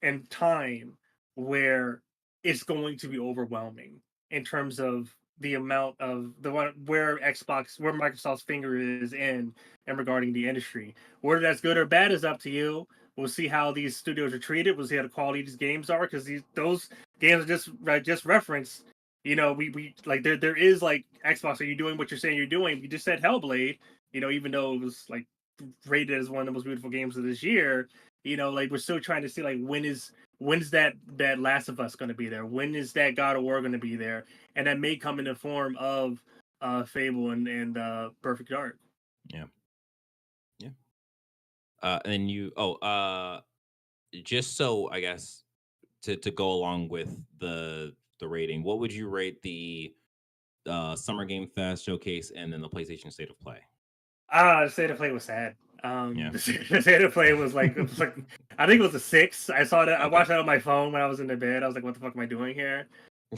in time where it's going to be overwhelming in terms of the amount of the one where Microsoft's finger is in and regarding the industry. Whether that's good or bad is up to you. We'll see how these studios are treated. We'll see how the quality of these games are, because those games are just reference. We like there is like Xbox. Are you doing what you're saying you're doing? You just said Hellblade. Even though it was like rated as one of the most beautiful games of this year. Like we're still trying to see like when's that Last of Us going to be there? When is that God of War going to be there? And that may come in the form of Fable and Perfect Dark.
Yeah. And you just so I guess to go along with the rating, what would you rate the Summer Game Fest showcase and then the PlayStation State of Play?
The State of Play was sad. The State of Play was like, I think it was a 6. I saw that. I watched that on my phone when I was in the bed. I was like, what the fuck am I doing here?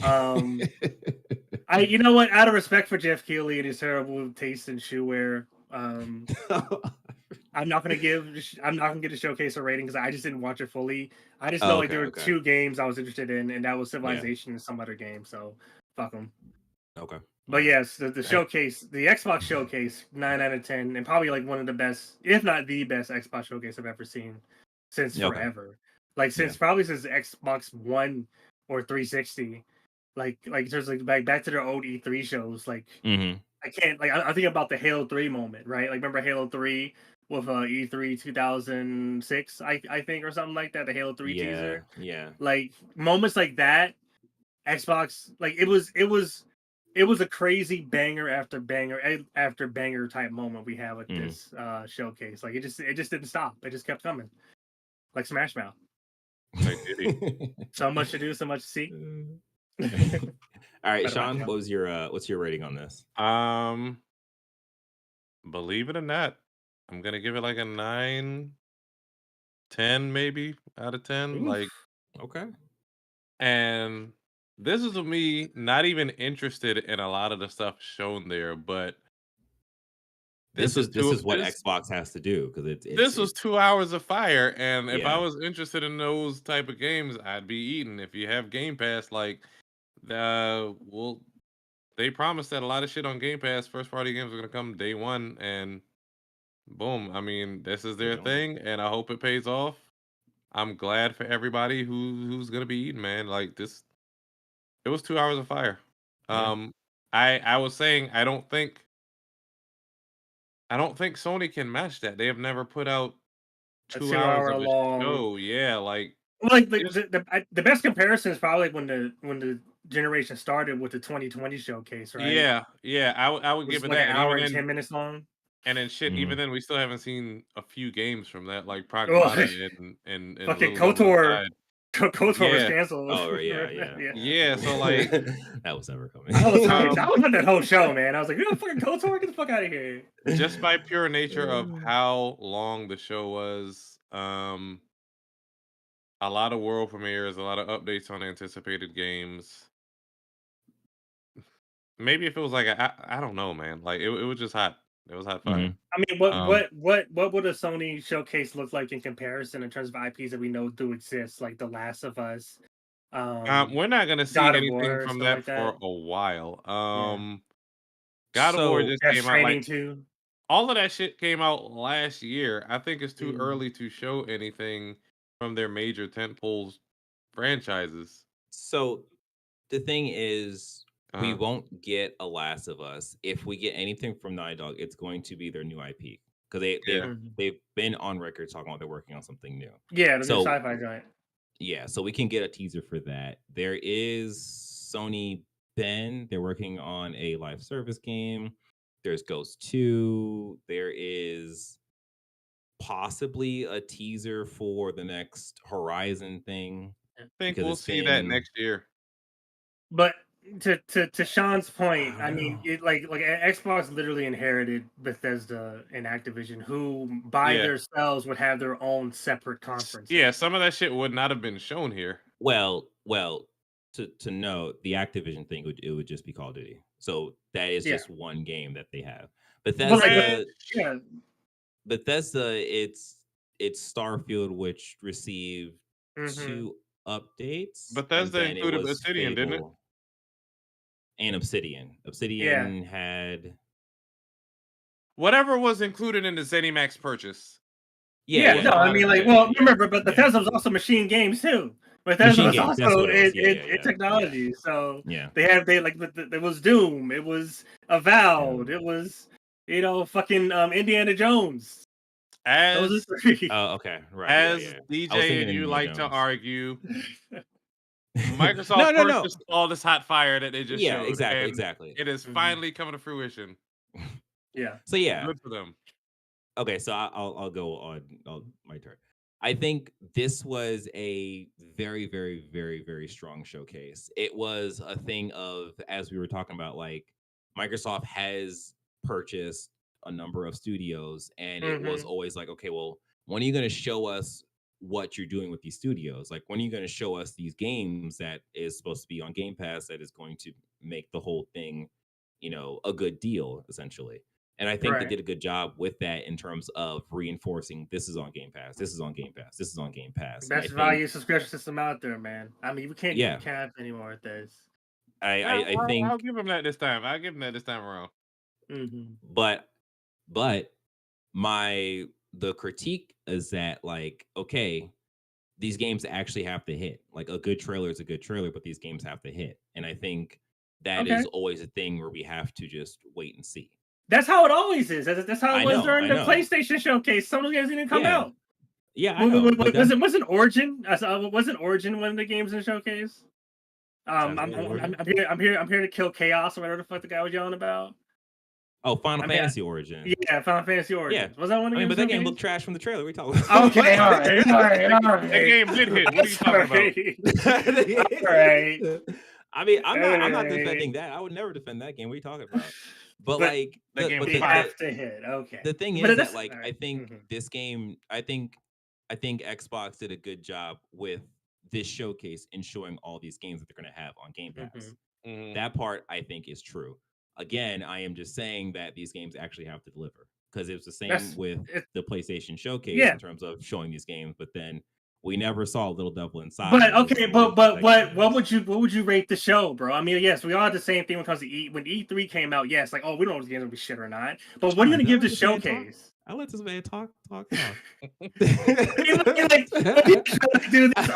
You know what? Out of respect for Jeff Keighley and his terrible taste in shoe wear, I'm not gonna get a showcase a rating because I just didn't watch it fully. I just know like there were 2 games I was interested in, and that was Civilization and some other game. So fuck them.
Okay.
But yes, the showcase, the Xbox showcase, 9 out of 10, and probably like one of the best, if not the best, Xbox showcase I've ever seen since forever. Like probably since Xbox One or 360. Like there's like back to their old E3 shows. Like I can't I think about the Halo 3 moment, right? Like remember Halo 3 with E3 2006, I think, or something like that. The Halo 3 teaser.
Yeah.
Like moments like that, Xbox, like it was a crazy banger after banger type moment we have with this showcase. Like it just didn't stop. It just kept coming, like Smash Mouth. So much to do, so much to see.
All right, Sean, what's your rating on this?
Believe it or not, I'm gonna give it like a 9, 10 maybe out of 10.
Oof.
Like
okay.
And this is me not even interested in a lot of the stuff shown there, but
This is what
this
Xbox has to do because
this was 2 hours of fire, and if I
Yeah.
was interested in those type of games, I'd be eating. If you have Game Pass, like, well, they promised that a lot of shit on Game Pass, first party games are gonna come day one, and boom. I mean, this is their thing, and I hope it pays off. I'm glad for everybody who's gonna be eating, man. Like this, it was 2 hours of fire.
Yeah.
I was saying I don't think Sony can match that. They have never put out
A
2 hours
2 hour
of a
long.
show. Yeah, like
Like
it's
the best comparison is probably when the generation started with the 2020 showcase, right?
yeah. I would
Which
give
is
it
like
that,
an
and
hour
even
and
then,
10 minutes long.
and then shit. Even
Mhm.
then, we still haven't seen a few games from that, like Pragmata
Oh,
and
fucking
Little on the
KOTOR.
Side.
KOTOR was
Yeah,
canceled.
Oh yeah, yeah.
yeah. So like,
That was never coming.
I was hyped. I
um,
was on that whole show, man. I was like, you know, fucking KOTOR, get the fuck out of here.
just by pure nature of how long the show was, a lot of world premieres, a lot of updates on anticipated games. Maybe if it was like I don't know, man. Like it was just hot. It was hot fire.
Mhm.
I mean,
Um,
what would a Sony showcase look like in comparison in terms of IPs that we know do exist, like The Last of Us,
we're not gonna see
God of
anything
War,
from
stuff
that
like
for
that?
a while.
Yeah.
God of War
So
just
Death
came out. Like
Stranding too.
all of that shit came out last year. I think it's too
Mm.
early to show anything from their major tentpoles franchises.
so the thing is, we
Uh,
won't get a Last of Us. If we get anything from Naughty Dog, it's going to be their new IP because
yeah.
they've been on record talking about they're working on something new.
Yeah, the new
So
sci-fi giant.
yeah, so we can get a teaser for that. There is Sony Ben. They're working on a live service game. There's Ghost 2. There is possibly a teaser for the next Horizon thing
I think
because
we'll
it's
see that
been
next year.
But to Sean's
I
point, I
don't
mean,
know.
it like Xbox literally inherited Bethesda and Activision, who by
Yeah.
themselves would have their own separate
Yeah,
conferences.
some of that shit would not have been shown here.
Well, to note, the Activision thing would just be Call of Duty. So that is
Yeah,
just one game that they have.
but like,
Bethesda
yeah,
Bethesda, it's Starfield, which received
hmm
2 updates, and
Bethesda
then it
included
was
Obsidian, didn't it?
Fable and Obsidian.
yeah,
Obsidian had
Whatever was included in the ZeniMax purchase.
yeah,
yeah.
Was
No,
a
yeah,
I
lot
mean,
of
like,
shit.
well, remember, but Bethesda was also Machine Games too. Bethesda
Machine
was
Games, that's
also
what it was.
in
Yeah.
technology, so
Yeah.
they like it was Doom, it was Avowed, it was fucking Indiana Jones. Those
As
are three.
Oh, okay. Right. Yeah,
as
yeah. I was
DJ
thinking
and you
Indiana
like to
Jones.
argue,
No,
Microsoft
no, no.
purchased all this hot fire that they just
Yeah,
showed,
exactly,
and
exactly.
it is
Mhm.
finally coming to fruition.
Yeah.
So yeah.
Good for them.
Okay, so I'll go on my turn. I think this was a very, very, very, very strong showcase. It was a thing of, as we were talking about, like Microsoft has purchased a number of studios, and it was
Mhm.
always like, okay, well, when are you going to show us what you're doing with these studios? Like, when are you going to show us these games that is supposed to be on Game Pass that is going to make the whole thing, a good deal, essentially? And I think they
Right.
did a good job with that in terms of reinforcing this is on Game Pass, this is on Game Pass, this is on Game Pass. And I
Best value
think,
subscription system out there, man. I mean, we can't
yeah,
keep cap anymore with this.
I
I'll
think,
give them that this time. I'll give them that this time around.
Mhm.
but but the critique is that, like, okay, these games actually have to hit. Like, a good trailer is a good trailer, but these games have to hit. And I think that
Okay.
is always a thing where we have to just wait and see.
That's how it always is. That's how it was during
I
the
know.
PlayStation showcase. Some of those games didn't come
Yeah,
out.
yeah, I know. But that's
Wasn't Origin? Wasn't Origin one of the games in the showcase?
sounds like Origin.
I'm here to kill chaos or whatever the fuck the guy was yelling about.
Oh, Final
I mean,
Fantasy Origin.
yeah, Final Fantasy
Yeah.
Origins. Was that one of
I
the
mean,
games
but that
in the
game
showcase?
looked trash from the trailer. We talking about.
Okay, all right.
That game did hit. What are you talking about?
All right.
I mean, I'm not
Alright.
defending that. I would never defend that game. What are you talking about? But
But
like
that game
but
was
they
fire.
have to hit. Okay.
the thing
But
is
that's
that, like,
all
I
right.
think
Mhm.
this game, I think Xbox did a good job with this showcase in showing all these games that they're going to have on Game Pass.
Mhm.
Mhm.
That part I think is true. Again, I am just saying that these games actually have to deliver. because it was the same
That's
with
it,
the PlayStation Showcase
yeah.
in terms of showing these games, but then we never saw Little Devil Inside.
But okay, but what
games.
what would you rate the show, bro? I mean, yes, we all had the same thing when it comes to when E3 came out. Yes, like, oh, we don't know if the game's gonna be shit or not. But what are you gonna give the showcase?
I let this man talk.
Like, do this.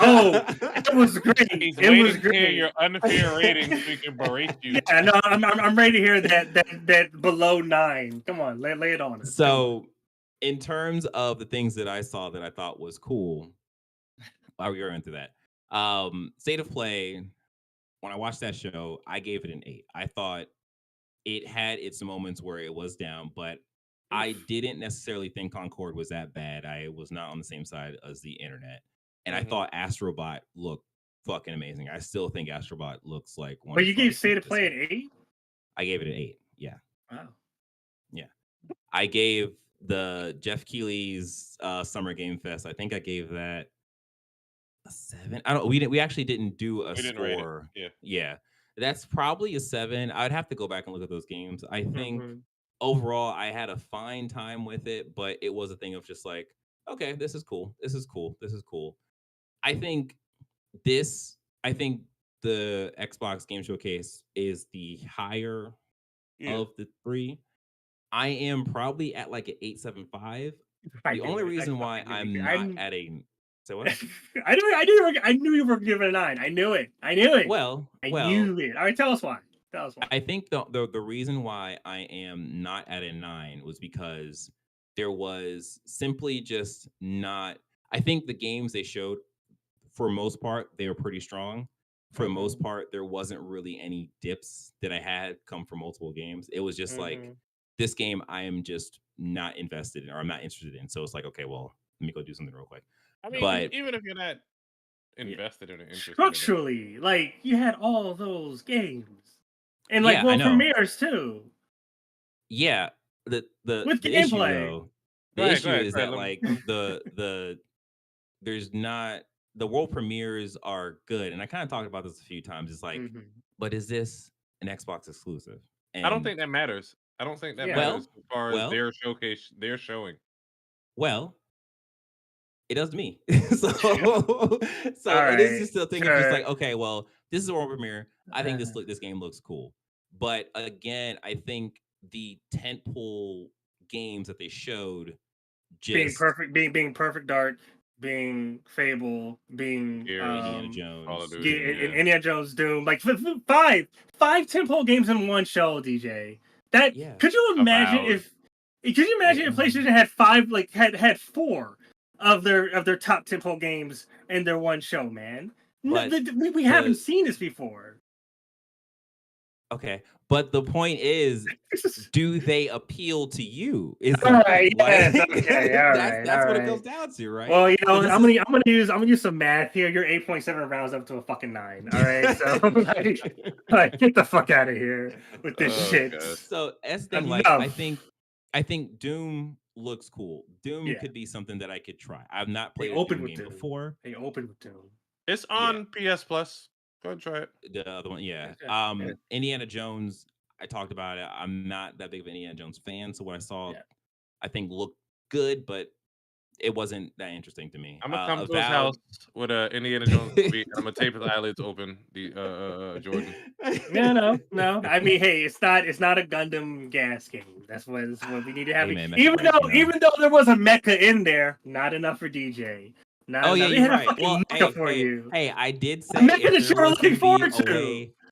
Oh, it was great.
He's
It
waiting
was
to hear
great.
your unfair rating so he can berate you.
Yeah, no, I'm ready to hear that below 9. Come on, lay it on us.
So, in terms of the things that I saw that I thought was cool, while we were into that, State of Play. When I watched that show, I gave it an 8. I thought it had its moments where it was down, but I didn't necessarily think Concord was that bad. I was not on the same side as the internet, and I thought Astrobot looked fucking amazing. I still think Astrobot looks like one.
But you gave State of Play an 8?
I gave it an 8. Yeah.
Wow.
Yeah. I gave the Jeff Keighley's Summer Game Fest. I think I gave that a 7. I don't. We actually didn't do a score. Yeah. That's probably a 7. I'd have to go back and look at those games. I think overall I had a fine time with it, but it was a thing of just like, okay, this is cool. This is cool. This is cool. I think the Xbox Game Showcase is the higher of the 3. I am probably at like an 8.75. The only reason why I'm not at a say what?
I knew you were giving a 9. I knew it. I knew it.
Well,
I knew it. All right, tell us why.
I think the reason why I am not at a 9 was because there was simply just not. I think the games they showed, for most part, they were pretty strong. For the most part, there wasn't really any dips that I had come from multiple games. It was just like, this game I am just not invested in, or I'm not interested in. So it's like, okay, well, let me go do something real quick.
I mean,
but
even if you're not invested in it,
structurally, like, you had all those games and like
I know.
premieres too.
Yeah, the
With
the issue
gameplay.
though, the issue is that like there's not the world premieres are good, and I kind of talked about this a few times. It's like, but is this an Xbox exclusive? And
I don't think that matters. I don't think that matters as far as their showcase, they're showing.
Well, it does to me. so it is just a thing of just like, okay, well, this is a world premiere. I think this game looks cool. But again, I think the tentpole games that they showed just
being Perfect Dark, being Fable, being
Indiana Jones,
Indiana Jones, Doom, like five tentpole games in one show, DJ. That could you imagine if PlayStation had 5, like had 4 of their top tentpole games in their one show, man? We haven't seen this before.
Okay, but the point is, do they appeal to you? Is
all right, yes, okay,
that's what it comes down to, right?
Well, you know, I'm gonna use some math here. Your 8.7 rounds up to a fucking 9. All right, so like, get the fuck out of here with this shit.
God. So that's the thing. Like, I think Doom looks cool. Doom could be something that I could try. I've not played a Doom game before.
They opened with Doom.
It's on PS Plus. Go ahead and try it.
The other one, Indiana Jones, I talked about it. I'm not that big of an Indiana Jones fan, so what I saw, I think looked good, but it wasn't that interesting to me.
I'm gonna come to his house with a Indiana Jones movie, and I'm gonna tape his eyelids open. The Jordan.
No. I mean, hey, it's not a Gundam gas game. That's what we need to have.
Hey, man,
even though there was a mecha in there, not enough for DJ.
You're right. Well, hey, I did say if there was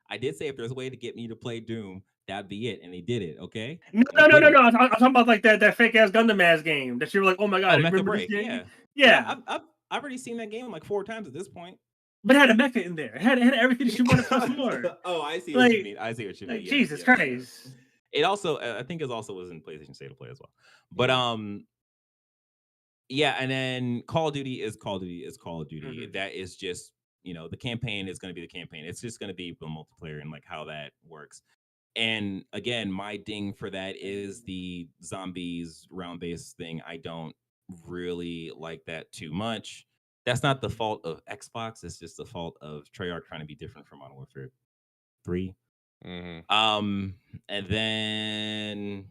I did say if there's a way to get me to play Doom, that'd be it, and they did it. Okay.
No. I'm talking about like that fake ass Gundam ass game that you're like, oh my god,
Mecha Break. Yeah. I've already seen that game like 4 times at this point.
But it had a mecha in there. It had everything that you wanted plus more.
I see what you mean. I see what you mean.
Like, Jesus Christ.
It also, I think, it also was in PlayStation State of Play as well. But yeah, and then Call of Duty is Call of Duty. That is just, the campaign is going to be the campaign. It's just going to be the multiplayer and like how that works. And again, my ding for that is the zombies round-based thing. I don't really like that too much. That's not the fault of Xbox. It's just the fault of Treyarch trying to be different from Modern Warfare 3. And then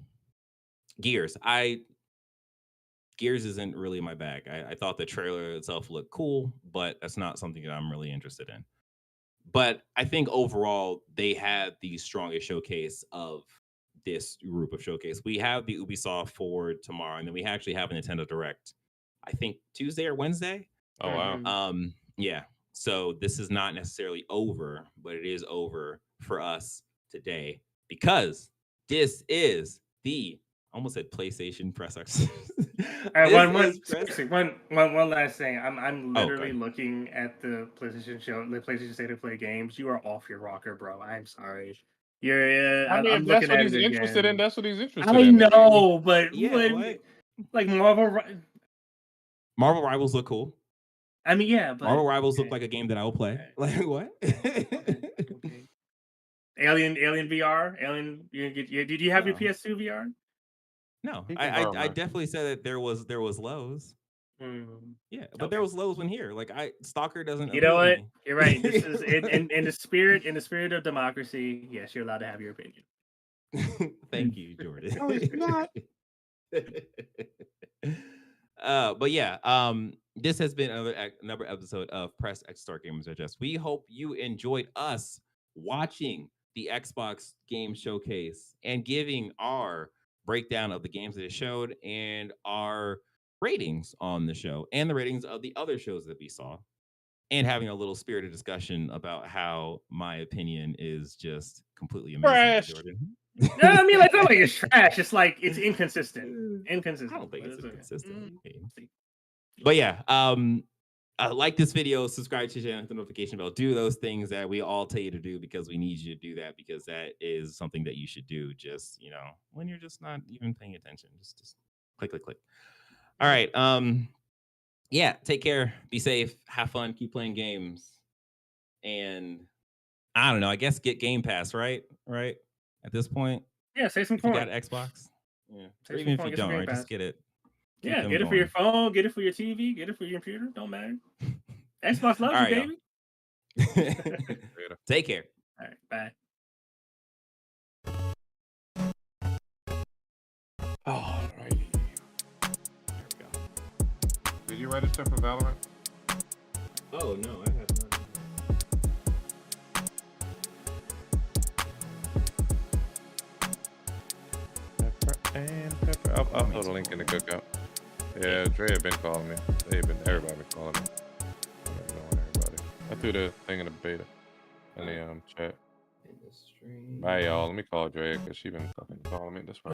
Gears. Gears isn't really my bag. I thought the trailer itself looked cool, but that's not something that I'm really interested in. But I think overall they had the strongest showcase of this group of showcase. We have the Ubisoft Forward tomorrow, and then we actually have a Nintendo Direct, I think Tuesday or Wednesday.
Oh wow.
Yeah. So this is not necessarily over, but it is over for us today because this is the I almost said PlayStation press X.
All right,
Press.
one last thing. I'm
Oh,
literally
good.
looking at the PlayStation show, the PlayStation State of Play games. You are off your rocker, bro. I'm sorry. You're.
I mean,
I'm
if that's
looking
what
at
he's
it
interested in,
again.
that's what he's interested
I
in.
know, but
Yeah, what?
like Marvel.
Marvel Rivals look cool.
I mean, yeah, but
Marvel Rivals look like a game that I will play. Like what?
okay. Alien VR. Alien. Did you have your
No.
PS2 VR?
No,
He can borrow
I
mine.
definitely said that there was lows. Yeah, but there
Okay.
was lows when here. Like Stalker doesn't
You know
appeal to
what?
me.
You're right. This is in the spirit of democracy. Yes, you're allowed to have your opinion.
Thank you, Jordan.
No, he's not.
But yeah, this has been another episode of Press X Star Gamers Digest. We hope you enjoyed us watching the Xbox Game Showcase and giving our breakdown of the games that it showed and our ratings on the show and the ratings of the other shows that we saw, and having a little spirited discussion about how my opinion is just completely amazing.
Trash.
Jordan.
No, I mean, like, it's not like it's trash. It's like it's inconsistent. Inconsistent.
I don't think
but
it's
okay.
inconsistent. But yeah, like this video, subscribe to the channel, hit the notification bell, do those things that we all tell you to do because we need you to do that, because that is something that you should do just, when you're just not even paying attention. Just click. All right. Yeah, take care, be safe, have fun, keep playing games. And I don't know, I guess get Game Pass, right? At this point.
Yeah, save some
If you
coin.
got Xbox. Yeah.
Save
Or
some
even if
coin,
you
get some
don't,
Game
right?
Pass.
Just get it. Keep
Yeah,
them
get it for your
going.
phone, get it for your TV, get it for your computer. Don't matter. Xbox loves
All
you,
right,
baby.
Take care.
All right, bye.
Alrighty. There we go. Did you register for Valorant?
Oh no, I have not.
Pepper and pepper. I'll put a link in the cookout. Yeah, Dre had been calling me. Everybody been calling me. I'm ignoring everybody. I threw the thing in the beta in the chat. Bye y'all. Let me call Dre because she been fucking calling me this one.